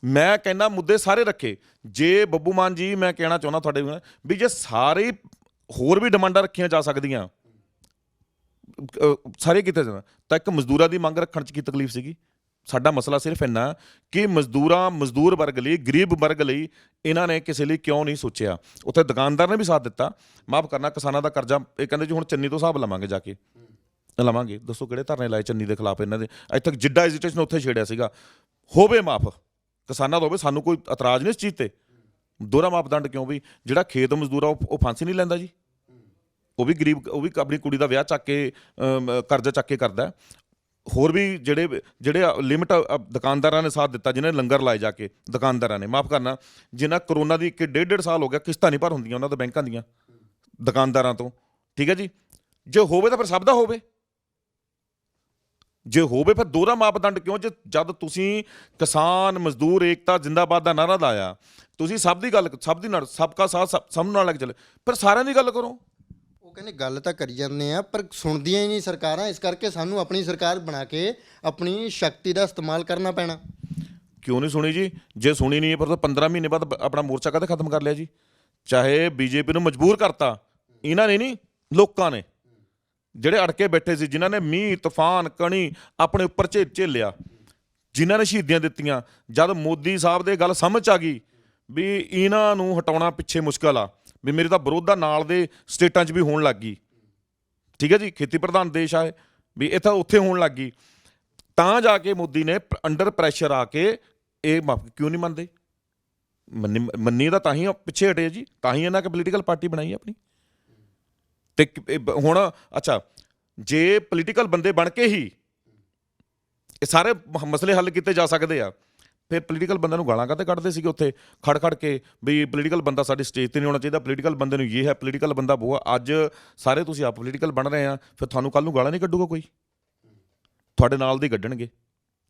ਮੈਂ ਕਹਿੰਦਾ ਮੁੱਦੇ ਸਾਰੇ ਰੱਖੇ। ਜੇ ਬੱਬੂ ਮਾਨ ਜੀ, ਮੈਂ ਕਹਿਣਾ ਚਾਹੁੰਦਾ ਤੁਹਾਡੇ ਵੀ ਜੇ ਸਾਰੇ ਹੋਰ ਵੀ ਡਿਮਾਂਡਾਂ ਰੱਖੀਆਂ ਜਾ ਸਕਦੀਆਂ, ਸਾਰੇ ਕਿਤੇ ਤਾਂ ਇੱਕ ਮਜ਼ਦੂਰਾਂ ਦੀ ਮੰਗ ਰੱਖਣ 'ਚ ਕੀ ਤਕਲੀਫ ਸੀਗੀ? ਸਾਡਾ ਮਸਲਾ ਸਿਰਫ ਇੰਨਾ ਕਿ ਮਜ਼ਦੂਰ ਵਰਗ ਲਈ, ਗਰੀਬ ਵਰਗ ਲਈ ਇਹਨਾਂ ਨੇ ਕਿਸੇ ਲਈ ਕਿਉਂ ਨਹੀਂ ਸੋਚਿਆ। ਉੱਥੇ ਦੁਕਾਨਦਾਰ ਨੇ ਵੀ ਸਾਥ ਦਿੱਤਾ। ਮਾਫ਼ ਕਰਨਾ, ਕਿਸਾਨਾਂ ਦਾ ਕਰਜ਼ਾ ਇਹ ਕਹਿੰਦੇ ਜੀ ਹੁਣ ਚੰਨੀ ਤੋਂ ਹਿਸਾਬ ਲਵਾਂਗੇ, ਜਾ ਕੇ ਲਵਾਂਗੇ। ਦੱਸੋ ਕਿਹੜੇ ਧਰਨੇ ਲਾਏ ਚੰਨੀ ਦੇ ਖਿਲਾਫ ਇਹਨਾਂ ਦੇ? ਅੱਜ ਤੱਕ ਜਿੱਡਾ ਐਜੀਟੇਸ਼ਨ ਉੱਥੇ ਛੇੜਿਆ ਸੀਗਾ। ਹੋਵੇ ਮਾਫ਼, ਕਿਸਾਨਾਂ ਦਾ ਹੋਵੇ, ਸਾਨੂੰ ਕੋਈ ਇਤਰਾਜ਼ ਨਹੀਂ ਇਸ ਚੀਜ਼ ਤੇ। ਦੋਹਰਾ ਮਾਪਦੰਡ ਕਿਉਂ? ਵੀ ਜਿਹੜਾ ਖੇਤ ਮਜ਼ਦੂਰ ਆ ਉਹ ਫਾਂਸੀ ਨਹੀਂ ਲੈਂਦਾ ਜੀ, ਉਹ ਵੀ ਗਰੀਬ, ਉਹ ਵੀ ਆਪਣੀ ਕੁੜੀ ਦਾ ਵਿਆਹ ਚੱਕ ਕੇ ਕਰਜ਼ਾ ਚੱਕ ਕੇ ਕਰਦਾ। ਹੋਰ ਵੀ ਜਿਹੜੇ ਲਿਮਟ ਦੁਕਾਨਦਾਰਾਂ ਨੇ ਸਾਥ ਦਿੱਤਾ, ਜਿਹਨਾਂ ਨੇ ਲੰਗਰ ਲਾਏ ਜਾ ਕੇ, ਦੁਕਾਨਦਾਰਾਂ ਨੇ। ਮਾਫ਼ ਕਰਨਾ, ਜਿਨ੍ਹਾਂ ਕਰੋਨਾ ਦੀ 1.5 ਸਾਲ ਹੋ ਗਿਆ, ਕਿਸ਼ਤਾਂ ਨਹੀਂ ਭਰ ਹੁੰਦੀਆਂ ਉਹਨਾਂ ਦੇ ਬੈਂਕਾਂ ਦੀਆਂ, ਦੁਕਾਨਦਾਰਾਂ ਤੋਂ। ਠੀਕ ਹੈ ਜੀ। ਜੇ ਹੋਵੇ ਤਾਂ ਫਿਰ ਸਭ ਦਾ ਹੋਵੇ, ਜੇ ਹੋਵੇ ਫਿਰ ਦੋਹਰਾ ਮਾਪਦੰਡ ਕਿਉਂ? ਜਦ ਤੁਸੀਂ ਕਿਸਾਨ ਮਜ਼ਦੂਰ ਏਕਤਾ ਜ਼ਿੰਦਾਬਾਦ ਦਾ ਨਾਅਰਾ ਲਾਇਆ, ਤੁਸੀਂ ਸਭ ਦੀ ਗੱਲ, ਸਭ ਦੀ ਨਾਲ, ਸਬਕਾ ਸਾਥ ਸਭ ਨਾਲ ਲੱਗ ਚੱਲੇ, ਫਿਰ ਸਾਰਿਆਂ ਦੀ ਗੱਲ ਕਰੋ। ਉਹ ਕਹਿੰਦੇ ਗੱਲ ਤਾਂ ਕਰੀ ਜਾਂਦੇ ਆ, ਪਰ ਸੁਣਦੀਆਂ ਹੀ ਨਹੀਂ ਸਰਕਾਰਾਂ। ਇਸ ਕਰਕੇ ਸਾਨੂੰ ਆਪਣੀ ਸਰਕਾਰ ਬਣਾ ਕੇ ਆਪਣੀ ਸ਼ਕਤੀ ਦਾ ਇਸਤੇਮਾਲ ਕਰਨਾ ਪੈਣਾ। ਕਿਉਂ ਨਹੀਂ ਸੁਣੀ ਜੀ? ਜੇ ਸੁਣੀ ਨਹੀਂ ਪਰ ਤਾਂ 15 ਮਹੀਨੇ ਬਾਅਦ ਆਪਣਾ ਮੋਰਚਾ ਕਦੇ ਖਤਮ ਕਰ ਲਿਆ ਜੀ? ਚਾਹੇ ਬੀਜੇਪੀ ਨੂੰ ਮਜਬੂਰ ਕਰਤਾ ਇਹਨਾਂ ਨੇ, ਨਹੀਂ ਲੋਕਾਂ ਨੇ, ਜਿਹੜੇ ਅੜਕੇ ਬੈਠੇ ਸੀ, ਜਿਨ੍ਹਾਂ ਨੇ ਮੀਂਹ ਤੂਫਾਨ ਕਣੀ ਆਪਣੇ ਉੱਪਰ ਝੇਲਿਆ, ਜਿਨ੍ਹਾਂ ਨੇ ਸ਼ਹੀਦੀਆਂ ਦਿੱਤੀਆਂ। ਜਦ ਮੋਦੀ ਸਾਹਿਬ ਦੇ ਗੱਲ ਸਮਝ ਆ ਗਈ ਵੀ ਇਹਨਾਂ ਨੂੰ ਹਟਾਉਣਾ ਪਿੱਛੇ ਮੁਸ਼ਕਲ ਆ, ਵੀ ਮੇਰੇ ਤਾਂ ਵਿਰੋਧ ਦਾ ਨਾਲ ਦੇ ਸਟੇਟਾਂ 'ਚ ਵੀ ਹੋਣ ਲੱਗ ਗਈ। ਠੀਕ ਹੈ ਜੀ, ਖੇਤੀ ਪ੍ਰਧਾਨ ਦੇਸ਼ ਆ ਵੀ ਇਹ ਤਾਂ ਉੱਥੇ ਹੋਣ ਲੱਗ ਗਈ, ਤਾਂ ਜਾ ਕੇ ਮੋਦੀ ਨੇ ਅੰਡਰ ਪ੍ਰੈਸ਼ਰ ਆ ਕੇ ਇਹ ਕਿਉਂ ਨਹੀਂ ਮੰਨਦੇ? ਮੰਨੀ ਤਾਂ ਹੀ ਪਿੱਛੇ ਹਟੇ ਜੀ, ਤਾਂ ਹੀ ਇਹਨਾਂ ਕਿ ਪੋਲੀਟੀਕਲ ਪਾਰਟੀ ਬਣਾਈ ਆਪਣੀ। ਤੇ ਹੁਣ ਅੱਛਾ, ਜੇ ਪੋਲੀਟੀਕਲ ਬੰਦੇ ਬਣ ਕੇ ਹੀ ਇਹ ਸਾਰੇ ਮਸਲੇ ਹੱਲ ਕੀਤੇ ਜਾ ਸਕਦੇ ਆ, ਫਿਰ ਪੋਲੀਟੀਕਲ ਬੰਦਿਆਂ ਨੂੰ ਗਾਲਾਂ ਕਾਹਤੇ ਕੱਢਦੇ ਸੀਗੇ ਉੱਥੇ ਖੜ ਕੇ ਵੀ ਪੋਲੀਟੀਕਲ ਬੰਦਾ ਸਾਡੀ ਸਟੇਜ 'ਤੇ ਨਹੀਂ ਹੋਣਾ ਚਾਹੀਦਾ, ਪੋਲੀਟੀਕਲ ਬੰਦੇ ਨੂੰ ਇਹ ਹੈ, ਪੋਲੀਟੀਕਲ ਬੰਦਾ ਉਹ ਆ। ਅੱਜ ਸਾਰੇ ਤੁਸੀਂ ਆਪ ਪੋਲੀਟੀਕਲ ਬਣ ਰਹੇ ਆ, ਫਿਰ ਤੁਹਾਨੂੰ ਕੱਲ੍ਹ ਨੂੰ ਗਾਲਾਂ ਨਹੀਂ ਕੱਢੂਗਾ ਕੋਈ, ਤੁਹਾਡੇ ਨਾਲ ਦੀ ਕੱਢਣਗੇ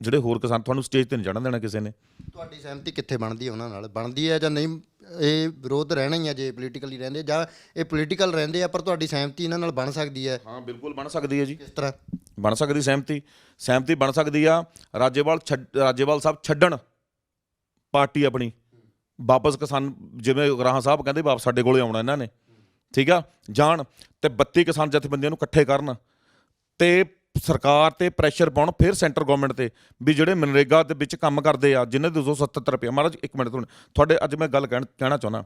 ਜਿਹੜੇ ਹੋਰ ਕਿਸਾਨ। ਤੁਹਾਨੂੰ ਸਟੇਜ 'ਤੇ ਨਹੀਂ ਚੜ੍ਹਨ ਦੇਣਾ ਕਿਸੇ ਨੇ। ਤੁਹਾਡੀ ਸਹਿਮਤੀ ਕਿੱਥੇ ਬਣਦੀ ਹੈ ਉਹਨਾਂ ਨਾਲ? ਬਣਦੀ ਹੈ ਜਾਂ ਨਹੀਂ? ਇਹ ਵਿਰੋਧ ਰਹਿਣਾ ਹੀ ਆ ਜੇ ਪੋਲੀਟੀਕਲੀ ਰਹਿੰਦੇ, ਜਾਂ ਇਹ ਪੋਲੀਟੀਕਲ ਰਹਿੰਦੇ ਆ ਪਰ ਤੁਹਾਡੀ ਸਹਿਮਤੀ ਇਹਨਾਂ ਨਾਲ ਬਣ ਸਕਦੀ ਹੈ? ਹਾਂ ਬਿਲਕੁਲ ਬਣ ਸਕਦੀ ਹੈ ਜੀ। ਕਿਸ ਤਰ੍ਹਾਂ ਬਣ ਸਕਦੀ? ਸਹਿਮਤੀ ਬਣ ਸਕਦੀ ਆ। ਰਾਜੇਵਾਲ ਸਾਹਿਬ ਛੱਡਣ ਪਾਰਟੀ ਆਪਣੀ, ਵਾਪਸ ਕਿਸਾਨ, ਜਿਵੇਂ ਰਾਹਾਂ ਸਾਹਿਬ ਕਹਿੰਦੇ ਵਾਪਸ ਸਾਡੇ ਕੋਲੇ ਆਉਣਾ ਇਹਨਾਂ ਨੇ, ਠੀਕ ਆ, ਜਾਣ ਤੇ 32 ਕਿਸਾਨ ਜਥੇਬੰਦੀਆਂ ਨੂੰ ਇਕੱਠੇ ਕਰਨ ਤੇ ਸਰਕਾਰ ਤੇ ਪ੍ਰੈਸ਼ਰ ਪਾਉਣ ਫਿਰ ਸੈਂਟਰ ਗਵਰਨਮੈਂਟ ਤੇ ਵੀ ਜਿਹੜੇ ਮਨਰੇਗਾ ਦੇ ਵਿੱਚ ਕੰਮ ਕਰਦੇ ਆ ਜਿਨ੍ਹਾਂ ਦੇ 277 ਰੁਪਏ। ਮਹਾਰਾਜ ਇੱਕ ਮਿੰਟ ਤੁਹਾਡੇ ਅੱਜ ਮੈਂ ਗੱਲ ਕਹਿਣਾ ਚਾਹੁੰਦਾ,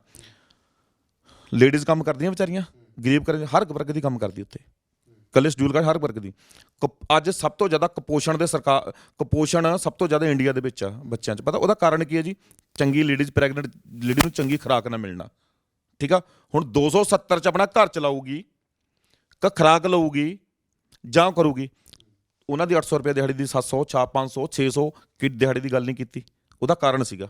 ਲੇਡੀਜ਼ ਕੰਮ ਕਰਦੀਆਂ ਵਿਚਾਰੀਆਂ, ਗਰੀਬ ਕਰ ਹਰ ਵਰਗ ਦੀ ਕੰਮ ਕਰਦੀ ਉੱਥੇ, ਕੱਲੇ ਸ਼ਡਿਊਲ ਕਾਸਟ ਹਰ ਵਰਗ ਦੀ। ਅੱਜ ਸਭ ਤੋਂ ਜ਼ਿਆਦਾ ਕੁਪੋਸ਼ਣ ਸਭ ਤੋਂ ਜ਼ਿਆਦਾ ਇੰਡੀਆ ਦੇ ਵਿੱਚ ਆ ਬੱਚਿਆਂ 'ਚ। ਪਤਾ ਉਹਦਾ ਕਾਰਨ ਕੀ ਹੈ ਜੀ? ਚੰਗੀ ਲੇਡੀਜ਼, ਪ੍ਰੈਗਨੈਂਟ ਲੇਡੀ ਨੂੰ ਚੰਗੀ ਖੁਰਾਕ ਨਾ ਮਿਲਣਾ। ਠੀਕ ਆ, ਹੁਣ 270 'ਚ ਆਪਣਾ ਘਰ ਚਲਾਊਗੀ ਕਿ ਖੁਰਾਕ ਲਊਗੀ ਜਾਂ ਕਰੂਗੀ? ਉਹਨਾਂ ਦੀ 800 ਰੁਪਏ ਦਿਹਾੜੀ ਦੀ 700 500 600 ਕਿ ਦਿਹਾੜੀ ਦੀ ਗੱਲ ਨਹੀਂ ਕੀਤੀ। ਉਹਦਾ ਕਾਰਨ ਸੀਗਾ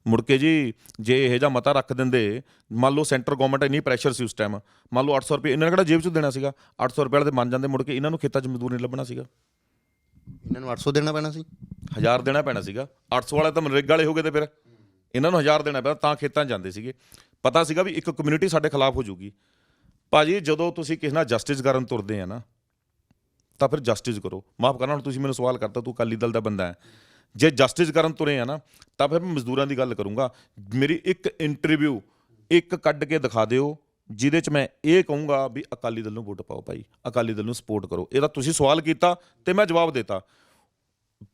ਮੁੜ ਕੇ ਜੀ, ਜੇ ਇਹੋ ਜਿਹਾ ਮਤਾ ਰੱਖ ਦਿੰਦੇ, ਮੰਨ ਲਓ ਸੈਂਟਰ ਗਵਰਨਮੈਂਟ ਇੰਨੀ ਪ੍ਰੈਸ਼ਰ ਸੀ ਉਸ ਟਾਈਮ, ਮੰਨ ਲਓ 800 ਰੁਪਏ ਇਹਨਾਂ ਨੇ ਕਿਹੜਾ ਜੇਬ 'ਚ ਦੇਣਾ ਸੀਗਾ? 800 ਰੁਪਏ ਵਾਲੇ ਦੇ ਮੰਨ ਜਾਂਦੇ, ਮੁੜ ਕੇ ਇਹਨਾਂ ਨੂੰ ਖੇਤਾਂ 'ਚ ਮਜ਼ਦੂਰ ਨਹੀਂ ਲੱਭਣਾ ਸੀਗਾ। ਇਹਨਾਂ ਨੂੰ 800 ਦੇਣਾ ਪੈਣਾ ਸੀ, 1000 ਦੇਣਾ ਪੈਣਾ ਸੀਗਾ। 800 ਵਾਲੇ ਤਾਂ ਮਨਰੇਗਾ ਵਾਲੇ ਹੋ ਗਏ ਤੇ ਫਿਰ ਇਹਨਾਂ ਨੂੰ 1000 ਦੇਣਾ ਪੈਣਾ, ਤਾਂ ਖੇਤਾਂ 'ਚ ਜਾਂਦੇ ਸੀਗੇ। ਪਤਾ ਸੀਗਾ ਵੀ ਇੱਕ ਕਮਿਊਨਿਟੀ ਸਾਡੇ ਖਿਲਾਫ ਹੋ ਜੂਗੀ। ਭਾਜੀ ਜਦੋਂ ਤੁਸੀਂ ਕਿਸੇ ਨਾਲ ਜਸਟਿਸ ਕਰਨ ਤੁਰਦੇ ਆ ਨਾ, ਤਾਂ ਫਿਰ ਜਸਟਿਸ ਕਰੋ। ਮਾਫ ਕਰਨਾ, ਹੁਣ ਤੁਸੀਂ ਮੈਨੂੰ ਸਵਾਲ ਕਰਤਾ ਤੂੰ ਅਕਾਲੀ ਦਲ ਦਾ ਬੰਦਾ ਹੈ, ਜੇ ਜਸਟਿਸ ਕਰਨ ਤੁਰੇ ਆ ਨਾ ਤਾਂ ਫਿਰ ਮੈਂ ਮਜ਼ਦੂਰਾਂ ਦੀ ਗੱਲ ਕਰੂੰਗਾ। ਮੇਰੀ ਇੱਕ ਇੰਟਰਵਿਊ ਇੱਕ ਕੱਢ ਕੇ ਦਿਖਾ ਦਿਓ ਜਿਹਦੇ 'ਚ ਮੈਂ ਇਹ ਕਹੂੰਗਾ ਵੀ ਅਕਾਲੀ ਦਲ ਨੂੰ ਵੋਟ ਪਾਓ ਭਾਈ, ਅਕਾਲੀ ਦਲ ਨੂੰ ਸਪੋਰਟ ਕਰੋ। ਇਹਦਾ ਤੁਸੀਂ ਸਵਾਲ ਕੀਤਾ ਤੇ ਮੈਂ ਜਵਾਬ ਦੇਤਾ।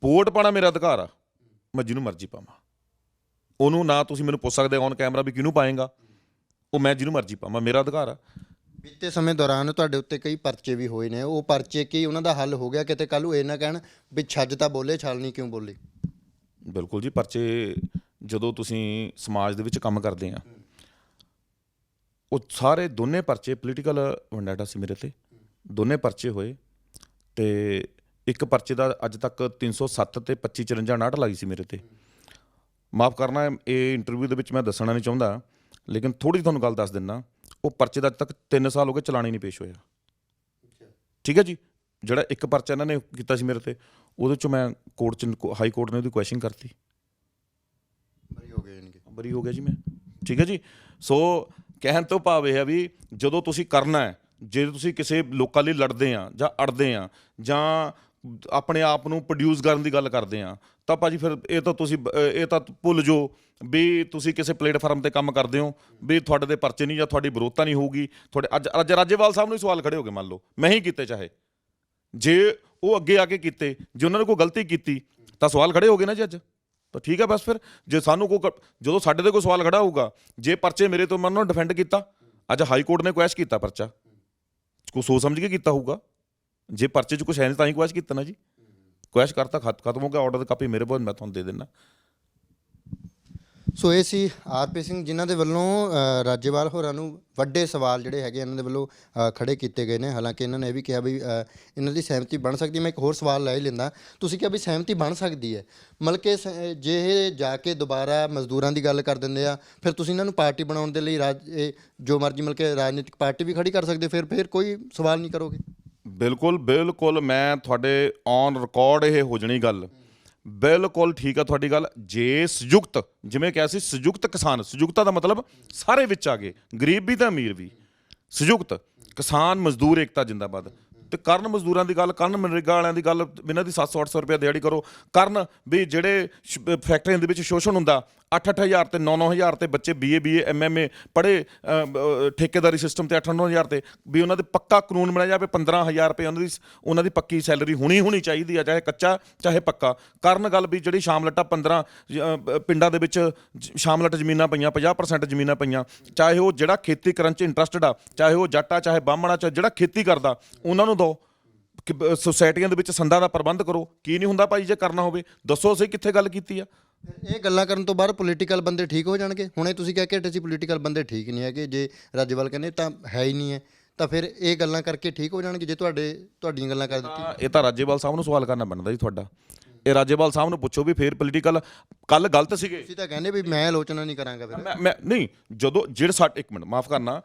ਵੋਟ ਪਾਉਣਾ ਮੇਰਾ ਅਧਿਕਾਰ ਆ, ਮੈਂ ਜਿਹਨੂੰ ਮਰਜ਼ੀ ਪਾਵਾਂ। ਉਹਨੂੰ ਨਾ ਤੁਸੀਂ ਮੈਨੂੰ ਪੁੱਛ ਸਕਦੇ ਔਨ ਕੈਮਰਾ ਵੀ ਕਿਹਨੂੰ ਪਾਏਗਾ, ਉਹ ਮੈਂ ਜਿਹਨੂੰ ਮਰਜ਼ੀ ਪਾਵਾਂ, ਮੇਰਾ ਅਧਿਕਾਰ ਆ। ਬੀਤੇ ਸਮੇਂ ਦੌਰਾਨ ਤੁਹਾਡੇ ਉੱਤੇ ਕਈ ਪਰਚੇ ਵੀ ਹੋਏ ਨੇ, ਉਹ ਪਰਚੇ ਕੀ ਉਹਨਾਂ ਦਾ ਹੱਲ ਹੋ ਗਿਆ? ਕਿਤੇ ਕੱਲ੍ਹ ਨੂੰ ਇਹ ਨਾ ਕਹਿਣ ਵੀ ਛੱਜ ਤਾਂ ਬੋਲੇ, ਛਲ ਨਹੀਂ ਕਿਉਂ ਬੋਲੇ? ਬਿਲਕੁਲ ਜੀ, ਪਰਚੇ ਜਦੋਂ ਤੁਸੀਂ ਸਮਾਜ ਦੇ ਵਿੱਚ ਕੰਮ ਕਰਦੇ ਆ, ਉਹ ਸਾਰੇ ਦੋਨੇ ਪਰਚੇ ਪੋਲੀਟੀਕਲ ਵੰਡਾਟਾ ਸੀ ਮੇਰੇ ਤੇ, ਦੋਨੇ ਪਰਚੇ ਹੋਏ। ਤੇ ਇੱਕ ਪਰਚੇ ਦਾ ਅੱਜ ਤੱਕ 307 ਤੇ 25 54 59 ਲਾਈ ਸੀ ਮੇਰੇ ਤੇ। ਮਾਫ ਕਰਨਾ, ਇਹ ਇੰਟਰਵਿਊ ਦੇ ਵਿੱਚ ਮੈਂ ਦੱਸਣਾ ਨਹੀਂ ਚਾਹੁੰਦਾ, ਲੇਕਿਨ ਥੋੜ੍ਹੀ ਤੁਹਾਨੂੰ ਗੱਲ ਦੱਸ ਦਿੰਦਾ। ਉਹ ਪਰਚੇ ਦਾ ਅੱਜ ਤੱਕ 3 ਸਾਲ ਹੋ ਗਏ, ਚਲਾਨ ਹੀ ਨਹੀਂ ਪੇਸ਼ ਹੋਇਆ। ਠੀਕ ਹੈ ਜੀ, ਜਿਹੜਾ ਇੱਕ ਪਰਚਾ ਇਹਨਾਂ ਨੇ ਕੀਤਾ ਸੀ ਮੇਰੇ ਤੇ, ਉਹਦੇ 'ਚੋਂ ਮੈਂ ਕੋਰਟ 'ਚ, ਹਾਈ ਕੋਰਟ ਨੇ ਉਹਦੀ ਕੁਐਸ਼ਨਿੰਗ ਕਰਤੀ, ਬਰੀ ਹੋ ਗਿਆ ਜੀ ਮੈਂ। ਠੀਕ ਹੈ ਜੀ, ਸੋ ਕਹਿਣ ਤੋਂ ਭਾਵ ਇਹ ਹੈ ਵੀ ਜਦੋਂ ਤੁਸੀਂ ਕਰਨਾ ਹੈ, ਜੇ ਤੁਸੀਂ ਕਿਸੇ ਲੋਕਾਂ ਲਈ ਲੜਦੇ ਆ ਜਾਂ ਅੜਦੇ ਆ ਜਾਂ ਆਪਣੇ ਆਪ ਨੂੰ ਪ੍ਰੋਡਿਊਸ ਕਰਨ ਦੀ ਗੱਲ ਕਰਦੇ ਆ, ਤਾਂ ਭਾਜੀ ਫਿਰ ਇਹ ਤਾਂ ਭੁੱਲ ਜਾਓ ਵੀ ਤੁਸੀਂ ਕਿਸੇ ਪਲੇਟਫਾਰਮ 'ਤੇ ਕੰਮ ਕਰਦੇ ਹੋ, ਵੀ ਤੁਹਾਡੇ ਦੇ ਪਰਚੇ ਨਹੀਂ ਜਾਂ ਤੁਹਾਡੀ ਵਿਰੋਧਤਾ ਨਹੀਂ ਹੋਊਗੀ। ਤੁਹਾਡੇ ਅੱਜ ਰਾਜੇਵਾਲ ਸਾਹਿਬ ਨੂੰ ਹੀ ਸਵਾਲ ਖੜੇ ਹੋ ਗਏ, ਮੰਨ ਲਓ ਮੈਂ ਹੀ ਕੀਤੇ, ਚਾਹੇ ਜੇ ਉਹ ਅੱਗੇ ਆ ਕੇ ਕੀਤੇ, ਜੇ ਉਹਨਾਂ ਨੇ ਕੋਈ ਗਲਤੀ ਕੀਤੀ ਤਾਂ ਸਵਾਲ ਖੜੇ ਹੋ ਗਏ ਨਾ ਜੀ ਅੱਜ। ਤਾਂ ਠੀਕ ਹੈ, ਬਸ ਫਿਰ ਜੇ ਸਾਨੂੰ ਜਦੋਂ ਸਾਡੇ 'ਤੇ ਕੋਈ ਸਵਾਲ ਖੜਾ ਹੋਊਗਾ, ਜੇ ਪਰਚੇ ਮੇਰੇ ਤੋਂ ਮੈਂ ਉਹਨਾਂ ਨੂੰ ਡਿਫੈਂਡ ਕੀਤਾ, ਅੱਜ ਹਾਈ ਕੋਰਟ ਨੇ ਕੁਐਸ਼ ਕੀਤਾ ਪਰਚਾ, ਕੋਈ ਸੋਚ ਸਮਝ ਕੇ ਕੀਤਾ ਹੋਊਗਾ। ਜੇ ਪਰਚੇ 'ਚ ਕੁਛ ਹੈ ਨਹੀਂ ਤਾਂ ਹੀ ਕੁਐਸ਼ ਕੀਤਾ ਨਾ ਜੀ, ਕੁਐਸ਼ ਕਰਤਾ, ਖਤਮ ਹੋ ਗਿਆ, ਆਰਡਰ ਦੀ ਕਾਪੀ ਮੇਰੇ ਕੋਲ, ਮੈਂ ਤੁਹਾਨੂੰ ਦੇ ਦਿੰਦਾ। ਸੋ ਇਹ ਸੀ ਆਰਪੀ ਸਿੰਘ, ਜਿਨ੍ਹਾਂ ਦੇ ਵੱਲੋਂ ਰਾਜੇਵਾਲ ਹੋਰਾਂ ਨੂੰ ਵੱਡੇ ਸਵਾਲ ਜਿਹੜੇ ਹੈਗੇ ਇਹਨਾਂ ਦੇ ਵੱਲੋਂ ਖੜੇ ਕੀਤੇ ਗਏ ਨੇ। ਹਾਲਾਂਕਿ ਇਹਨਾਂ ਨੇ ਇਹ ਵੀ ਕਿਹਾ ਵੀ ਇਹਨਾਂ ਦੀ ਸਹਿਮਤੀ ਬਣ ਸਕਦੀ। ਮੈਂ ਇੱਕ ਹੋਰ ਸਵਾਲ ਲੈ ਹੀ ਲੈਂਦਾ, ਤੁਸੀਂ ਕਿਹਾ ਵੀ ਸਹਿਮਤੀ ਬਣ ਸਕਦੀ ਹੈ, ਮਤਲਬ ਕਿ ਜੇ ਇਹ ਜਾ ਕੇ ਦੁਬਾਰਾ ਮਜ਼ਦੂਰਾਂ ਦੀ ਗੱਲ ਕਰ ਦਿੰਦੇ ਆ, ਫਿਰ ਤੁਸੀਂ ਇਹਨਾਂ ਨੂੰ ਪਾਰਟੀ ਬਣਾਉਣ ਦੇ ਲਈ ਜੋ ਮਰਜ਼ੀ ਮਤਲਬ ਕਿ ਰਾਜਨੀਤਿਕ ਪਾਰਟੀ ਵੀ ਖੜੀ ਕਰ ਸਕਦੇ, ਫਿਰ ਕੋਈ ਸਵਾਲ ਨਹੀਂ ਕਰੋਗੇ? ਬਿਲਕੁਲ ਬਿਲਕੁਲ, ਮੈਂ ਤੁਹਾਡੇ ਔਨ ਰਿਕਾਰਡ ਇਹ ਹੋ ਜਾਣੀ ਗੱਲ, ਬਿਲਕੁਲ ਠੀਕ ਆ ਤੁਹਾਡੀ ਗੱਲ। ਜੇ ਸੰਯੁਕਤ, ਜਿਵੇਂ ਕਿਹਾ ਸੀ ਸੰਯੁਕਤ ਕਿਸਾਨ, ਸੰਯੁਕਤਾ ਦਾ ਮਤਲਬ ਸਾਰੇ ਵਿੱਚ ਆ ਗਏ, ਗਰੀਬ ਵੀ ਤਾਂ ਅਮੀਰ ਵੀ, ਸੰਯੁਕਤ ਕਿਸਾਨ ਮਜ਼ਦੂਰ ਏਕਤਾ ਜਿੰਦਾਬਾਦ। ਤੇ ਕਰਨ ਮਜ਼ਦੂਰਾਂ ਦੀ ਗੱਲ, ਕਰਨ ਮਨਰੇਗਾ ਵਾਲਿਆਂ ਦੀ ਗੱਲ, ਇਹਨਾਂ ਦੀ 700-800 ਰੁਪਏ ਦਿਹਾੜੀ ਕਰੋ। ਕਰਨ ਵੀ ਜਿਹੜੇ ਫੈਕਟਰੀਆਂ ਦੇ ਵਿੱਚ ਸ਼ੋਸ਼ਣ ਹੁੰਦਾ, 8-8 ਹਜ਼ਾਰ ਤੇ 9-9 ਹਜ਼ਾਰ ਤੇ ਬੱਚੇ BA MMA ਪੜ੍ਹੇ ਠੇਕੇਦਾਰੀ ਸਿਸਟਮ ਤੇ 8-9 ਹਜ਼ਾਰ ਤੇ, ਵੀ ਉਹਨਾਂ ਦੇ ਪੱਕਾ ਕਾਨੂੰਨ ਬਣਾਇਆ ਜਾਵੇ, 15,000 ਰੁਪਏ ਉਹਨਾਂ ਦੀ ਪੱਕੀ ਸੈਲਰੀ ਹੋਣੀ ਚਾਹੀਦੀ ਆ, ਚਾਹੇ ਕੱਚਾ ਚਾਹੇ ਪੱਕਾ। ਕਰਨ ਗੱਲ ਵੀ ਜਿਹੜੀ ਸ਼ਾਮਲਟਾ 15 ਪਿੰਡਾਂ ਦੇ ਵਿੱਚ ਸ਼ਾਮਲਟ ਜ਼ਮੀਨਾਂ ਪਈਆਂ, 50% ਜ਼ਮੀਨਾਂ ਪਈਆਂ, ਚਾਹੇ ਉਹ ਜਿਹੜਾ ਖੇਤੀ ਕਰਨ 'ਚ ਇੰਟਰਸਟਡ ਆ, ਚਾਹੇ ਉਹ ਜੱਟ ਆ ਚਾਹੇ ਬਾਹਮਣ ਆ, ਚਾਹੇ ਜਿਹੜਾ ਖੇਤੀ ਕਰਦਾ, ਉਹਨਾਂ ਨੂੰ ਦਿਓ। ਸੁਸਾਇਟੀਆਂ ਦੇ ਵਿੱਚ ਸੰਦਾਂ ਦਾ ਪ੍ਰਬੰਧ ਕਰੋ। ਕੀ ਨਹੀਂ ਹੁੰਦਾ ਭਾਈ, ਜੇ ਕਰਨਾ ਹੋਵੇ ਦੱਸੋ, ਅਸੀਂ ਕਿੱਥੇ ਗੱਲ ਕੀਤੀ ਆ? ਇਹ ਗੱਲਾਂ ਕਰਨ ਤੋਂ ਬਾਅਦ ਪੋਲੀਟੀਕਲ ਬੰਦੇ ਠੀਕ ਹੋ ਜਾਣਗੇ? ਹੁਣੇ ਤੁਸੀਂ ਕਹਿ ਕੇ ਹਟੇ ਸੀ ਪੋਲੀਟੀਕਲ ਬੰਦੇ ਠੀਕ ਨਹੀਂ ਹੈਗੇ, ਜੇ ਰਾਜੇਵਾਲ ਕਹਿੰਦੇ ਤਾਂ ਹੈ ਹੀ ਨਹੀਂ ਹੈ, ਤਾਂ ਫਿਰ ਇਹ ਗੱਲਾਂ ਕਰਕੇ ਠੀਕ ਹੋ ਜਾਣਗੇ ਜੇ ਤੁਹਾਡੀਆਂ ਗੱਲਾਂ ਕਰ ਦਿੱਤੀ? ਇਹ ਤਾਂ ਰਾਜੇਵਾਲ ਸਾਹਿਬ ਨੂੰ ਸਵਾਲ ਕਰਨਾ ਬਣਦਾ ਜੀ ਤੁਹਾਡਾ। ਇਹ ਰਾਜੇਵਾਲ ਸਾਹਿਬ ਨੂੰ ਪੁੱਛੋ ਵੀ ਫਿਰ ਪੋਲੀਟੀਕਲ ਕੱਲ ਗਲਤ ਸੀਗੇ। ਤੁਸੀਂ ਤਾਂ ਕਹਿੰਦੇ ਵੀ ਮੈਂ ਆਲੋਚਨਾ ਨਹੀਂ ਕਰਾਂਗਾ। ਫਿਰ ਮੈਂ ਨਹੀਂ, ਜਦੋਂ ਇੱਕ ਮਿੰਟ ਮਾਫ ਕਰਨਾ,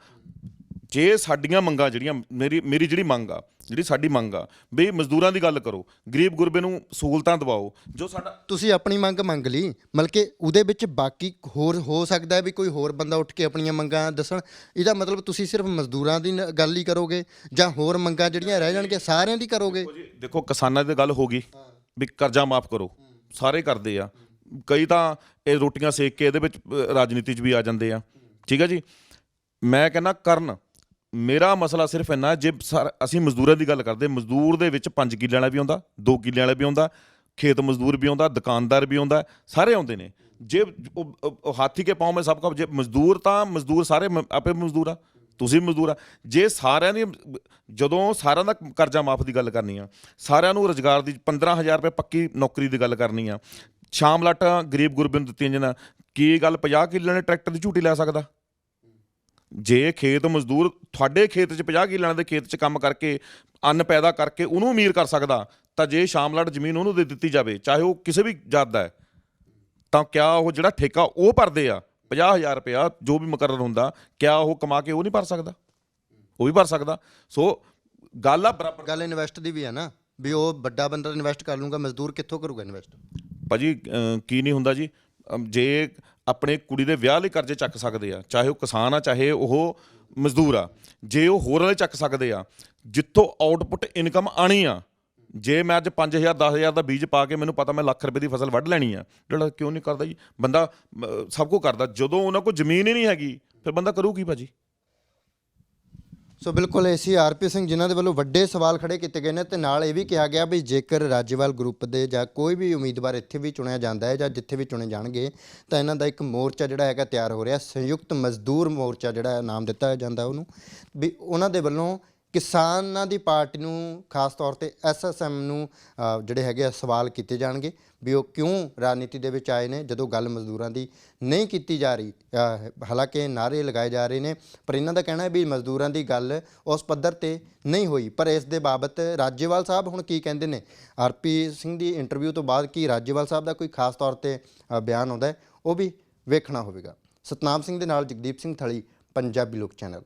ਜੇ ਸਾਡੀਆਂ ਮੰਗਾਂ ਜਿਹੜੀਆਂ ਮੇਰੀ ਜਿਹੜੀ ਮੰਗ ਆ, ਜਿਹੜੀ ਸਾਡੀ ਮੰਗ ਆ ਵੀ ਮਜ਼ਦੂਰਾਂ ਦੀ ਗੱਲ ਕਰੋ, ਗਰੀਬ ਗੁਰਬੇ ਨੂੰ ਸਹੂਲਤਾਂ ਦਿਵਾਓ, ਜੋ ਸਾਡਾ ਤੁਸੀਂ ਆਪਣੀ ਮੰਗ ਲਈ, ਮਤਲਬ ਕਿ ਉਹਦੇ ਵਿੱਚ ਬਾਕੀ ਹੋਰ ਹੋ ਸਕਦਾ ਹੈ ਵੀ ਕੋਈ ਹੋਰ ਬੰਦਾ ਉੱਠ ਕੇ ਆਪਣੀਆਂ ਮੰਗਾਂ ਦੱਸਣ। ਇਹਦਾ ਮਤਲਬ ਤੁਸੀਂ ਸਿਰਫ ਮਜ਼ਦੂਰਾਂ ਦੀ ਗੱਲ ਹੀ ਕਰੋਗੇ ਜਾਂ ਹੋਰ ਮੰਗਾਂ ਜਿਹੜੀਆਂ ਰਹਿ ਜਾਣਗੀਆਂ ਸਾਰਿਆਂ ਦੀ ਕਰੋਗੇ? ਦੇਖੋ, ਕਿਸਾਨਾਂ ਦੀ ਗੱਲ ਹੋ ਗਈ ਵੀ ਕਰਜ਼ਾ ਮਾਫ ਕਰੋ, ਸਾਰੇ ਕਰਦੇ ਆ, ਕਈ ਤਾਂ ਇਹ ਰੋਟੀਆਂ ਸੇਕ ਕੇ ਇਹਦੇ ਵਿੱਚ ਰਾਜਨੀਤੀ 'ਚ ਵੀ ਆ ਜਾਂਦੇ ਆ। ਠੀਕ ਹੈ ਜੀ। ਮੈਂ ਕਹਿੰਦਾ ਕਰਨ, ਮੇਰਾ ਮਸਲਾ ਸਿਰਫ ਇੰਨਾ, ਜੇ ਅਸੀਂ ਮਜ਼ਦੂਰਾਂ ਦੀ ਗੱਲ ਕਰਦੇ, ਮਜ਼ਦੂਰ ਦੇ ਵਿੱਚ 5 ਕਿੱਲੇ ਵਾਲਾ ਵੀ ਆਉਂਦਾ, 2 ਕਿੱਲੇ ਵਾਲਾ ਵੀ ਆਉਂਦਾ, ਖੇਤ ਮਜ਼ਦੂਰ ਵੀ ਆਉਂਦਾ, ਦੁਕਾਨਦਾਰ ਵੀ ਆਉਂਦਾ, ਸਾਰੇ ਆਉਂਦੇ ਨੇ। ਜੇ ਉਹ ਹਾਥੀ ਕੇ ਪਾँव में ਸਭ ਕਾ, ਜੇ ਮਜ਼ਦੂਰ ਤਾਂ ਮਜ਼ਦੂਰ ਸਾਰੇ ਆਪੇ ਮਜ਼ਦੂਰ ਆ, ਤੁਸੀਂ ਮਜ਼ਦੂਰ ਆ। ਜੇ ਸਾਰਿਆਂ ਦੀ, ਜਦੋਂ ਸਾਰਿਆਂ ਦਾ ਕਰਜ਼ਾ ਮਾਫ ਦੀ ਗੱਲ ਕਰਨੀ ਆ, ਸਾਰਿਆਂ ਨੂੰ ਰੁਜ਼ਗਾਰ ਦੀ 15,000 ਰੁਪਏ ਪੱਕੀ ਨੌਕਰੀ ਦੀ ਗੱਲ ਕਰਨੀ ਆ, ਸ਼ਾਮ ਲਾਟਾਂ ਗਰੀਬ ਗੁਰਬੇ ਨੂੰ ਦਿੱਤੀਆਂ ਜਾਣ, ਕੀ ਗੱਲ 50 ਕਿੱਲੇ ਨੇ ਟਰੈਕਟਰ ਦੀ ਝੂਟੀ ਲੈ ਸਕਦਾ? ਜੇ ਖੇਤ ਮਜ਼ਦੂਰ ਤੁਹਾਡੇ ਖੇਤ 'ਚ 50 ਕਿੱਲਿਆਂ ਦੇ ਖੇਤ 'ਚ ਕੰਮ ਕਰਕੇ ਅੰਨ ਪੈਦਾ ਕਰਕੇ ਉਹਨੂੰ ਅਮੀਰ ਕਰ ਸਕਦਾ, ਤਾਂ ਜੇ ਸ਼ਾਮਲਾਟ ਜ਼ਮੀਨ ਉਹਨੂੰ ਦੇ ਦਿੱਤੀ ਜਾਵੇ, ਚਾਹੇ ਉਹ ਕਿਸੇ ਵੀ ਜਾਤ ਦਾ ਹੈ, ਤਾਂ ਕਿਆ ਉਹ ਜਿਹੜਾ ਠੇਕਾ ਉਹ ਭਰਦੇ ਆ 50,000 ਰੁਪਇਆ ਜੋ ਵੀ ਮੁਕਰਰ ਹੁੰਦਾ, ਕਿਆ ਉਹ ਕਮਾ ਕੇ ਉਹ ਨਹੀਂ ਭਰ ਸਕਦਾ? ਉਹ ਵੀ ਭਰ ਸਕਦਾ। ਸੋ ਗੱਲ ਆ ਬਰਾਬਰ। ਗੱਲ ਇਨਵੈਸਟ ਦੀ ਵੀ ਹੈ ਨਾ, ਵੀ ਉਹ ਵੱਡਾ ਬੰਦਾ ਇਨਵੈਸਟ ਕਰ ਲੂਗਾ, ਮਜ਼ਦੂਰ ਕਿੱਥੋਂ ਕਰੂਗਾ ਇਨਵੈਸਟ? ਭਾਜੀ ਕੀ ਨਹੀਂ ਹੁੰਦਾ ਜੀ, ਜੇ ਆਪਣੇ ਕੁੜੀ ਦੇ ਵਿਆਹ ਲਈ ਕਰਜ਼ੇ ਚੱਕ ਸਕਦੇ ਆ, ਚਾਹੇ ਉਹ ਕਿਸਾਨ ਆ ਚਾਹੇ ਉਹ ਮਜ਼ਦੂਰ ਆ, ਜੇ ਉਹ ਹੋਰ ਵਾਲੇ ਚੱਕ ਸਕਦੇ ਆ ਜਿੱਥੋਂ ਆਊਟਪੁੱਟ ਇਨਕਮ ਆਣੀ ਆ। ਜੇ ਮੈਂ ਅੱਜ 5,000 10,000 ਦਾ ਬੀਜ ਪਾ ਕੇ ਮੈਨੂੰ ਪਤਾ ਮੈਂ ਲੱਖ ਰੁਪਏ ਦੀ ਫਸਲ ਵੱਢ ਲੈਣੀ ਆ, ਜਿਹੜਾ ਕਿਉਂ ਨਹੀਂ ਕਰਦਾ ਜੀ? ਬੰਦਾ ਸਭ ਕੁਝ ਕਰਦਾ, ਜਦੋਂ ਉਹਨਾਂ ਕੋਲ ਜ਼ਮੀਨ ਹੀ ਨਹੀਂ ਹੈਗੀ ਫਿਰ ਬੰਦਾ ਕਰੂ ਕੀ ਭਾਜੀ? ਸੋ ਬਿਲਕੁਲ ਏਸੀ ਆਰਪੀ ਸਿੰਘ ਜਿਨ੍ਹਾਂ ਦੇ ਵੱਲੋਂ ਵੱਡੇ ਸਵਾਲ ਖੜੇ ਕੀਤੇ ਗਏ ਨੇ, ਤੇ ਨਾਲ ਇਹ ਵੀ ਕਿਹਾ ਗਿਆ ਵੀ ਜੇਕਰ ਰਾਜੇਵਾਲ ਗਰੁੱਪ ਦੇ ਜਾਂ ਕੋਈ ਵੀ ਉਮੀਦਵਾਰ ਇੱਥੇ ਵੀ ਚੁਣਿਆ ਜਾਂਦਾ ਹੈ ਜਾਂ ਜਿੱਥੇ ਵੀ ਚੁਣੇ ਜਾਣਗੇ, ਤਾਂ ਇਹਨਾਂ ਦਾ ਇੱਕ ਮੋਰਚਾ ਜਿਹੜਾ ਹੈਗਾ ਤਿਆਰ ਹੋ ਰਿਹਾ, ਸੰਯੁਕਤ ਮਜ਼ਦੂਰ ਮੋਰਚਾ ਜਿਹੜਾ ਨਾਮ ਦਿੱਤਾ ਜਾਂਦਾ ਉਹਨੂੰ, ਵੀ ਉਹਨਾਂ ਦੇ ਵੱਲੋਂ ਕਿਸਾਨਾਂ ਦੀ ਪਾਰਟੀ ਨੂੰ, ਖਾਸ ਤੌਰ ਤੇ ਐਸਐਸਐਮ ਨੂੰ ਜਿਹੜੇ ਹੈਗੇ ਆ ਸਵਾਲ ਕੀਤੇ ਜਾਣਗੇ ਵੀ ਉਹ ਕਿਉਂ ਰਾਜਨੀਤੀ ਦੇ ਵਿੱਚ ਆਏ ਨੇ ਜਦੋਂ ਗੱਲ ਮਜ਼ਦੂਰਾਂ ਦੀ ਨਹੀਂ ਕੀਤੀ ਜਾ ਰਹੀ। ਹਾਲਾਂਕਿ ਨਾਅਰੇ ਲਗਾਏ ਜਾ ਰਹੇ ਨੇ, ਪਰ ਇਹਨਾਂ ਦਾ ਕਹਿਣਾ ਹੈ ਵੀ ਮਜ਼ਦੂਰਾਂ ਦੀ ਗੱਲ ਉਸ ਪੱਧਰ ਤੇ ਨਹੀਂ ਹੋਈ। ਪਰ ਇਸ ਦੇ ਬਾਬਤ ਰਾਜੇਵਾਲ ਸਾਹਿਬ ਹੁਣ ਕੀ ਕਹਿੰਦੇ ਨੇ, ਆਰਪੀ ਸਿੰਘ ਦੀ ਇੰਟਰਵਿਊ ਤੋਂ ਬਾਅਦ ਕੀ ਰਾਜੇਵਾਲ ਸਾਹਿਬ ਦਾ ਕੋਈ ਖਾਸ ਤੌਰ ਤੇ ਬਿਆਨ ਆਉਂਦਾ ਹੈ, ਉਹ ਵੀ ਵੇਖਣਾ ਹੋਵੇਗਾ। ਸਤਨਾਮ ਸਿੰਘ ਦੇ ਨਾਲ ਜਗਦੀਪ ਸਿੰਘ ਥਲੀ, ਪੰਜਾਬੀ ਲੋਕ ਚੈਨਲ।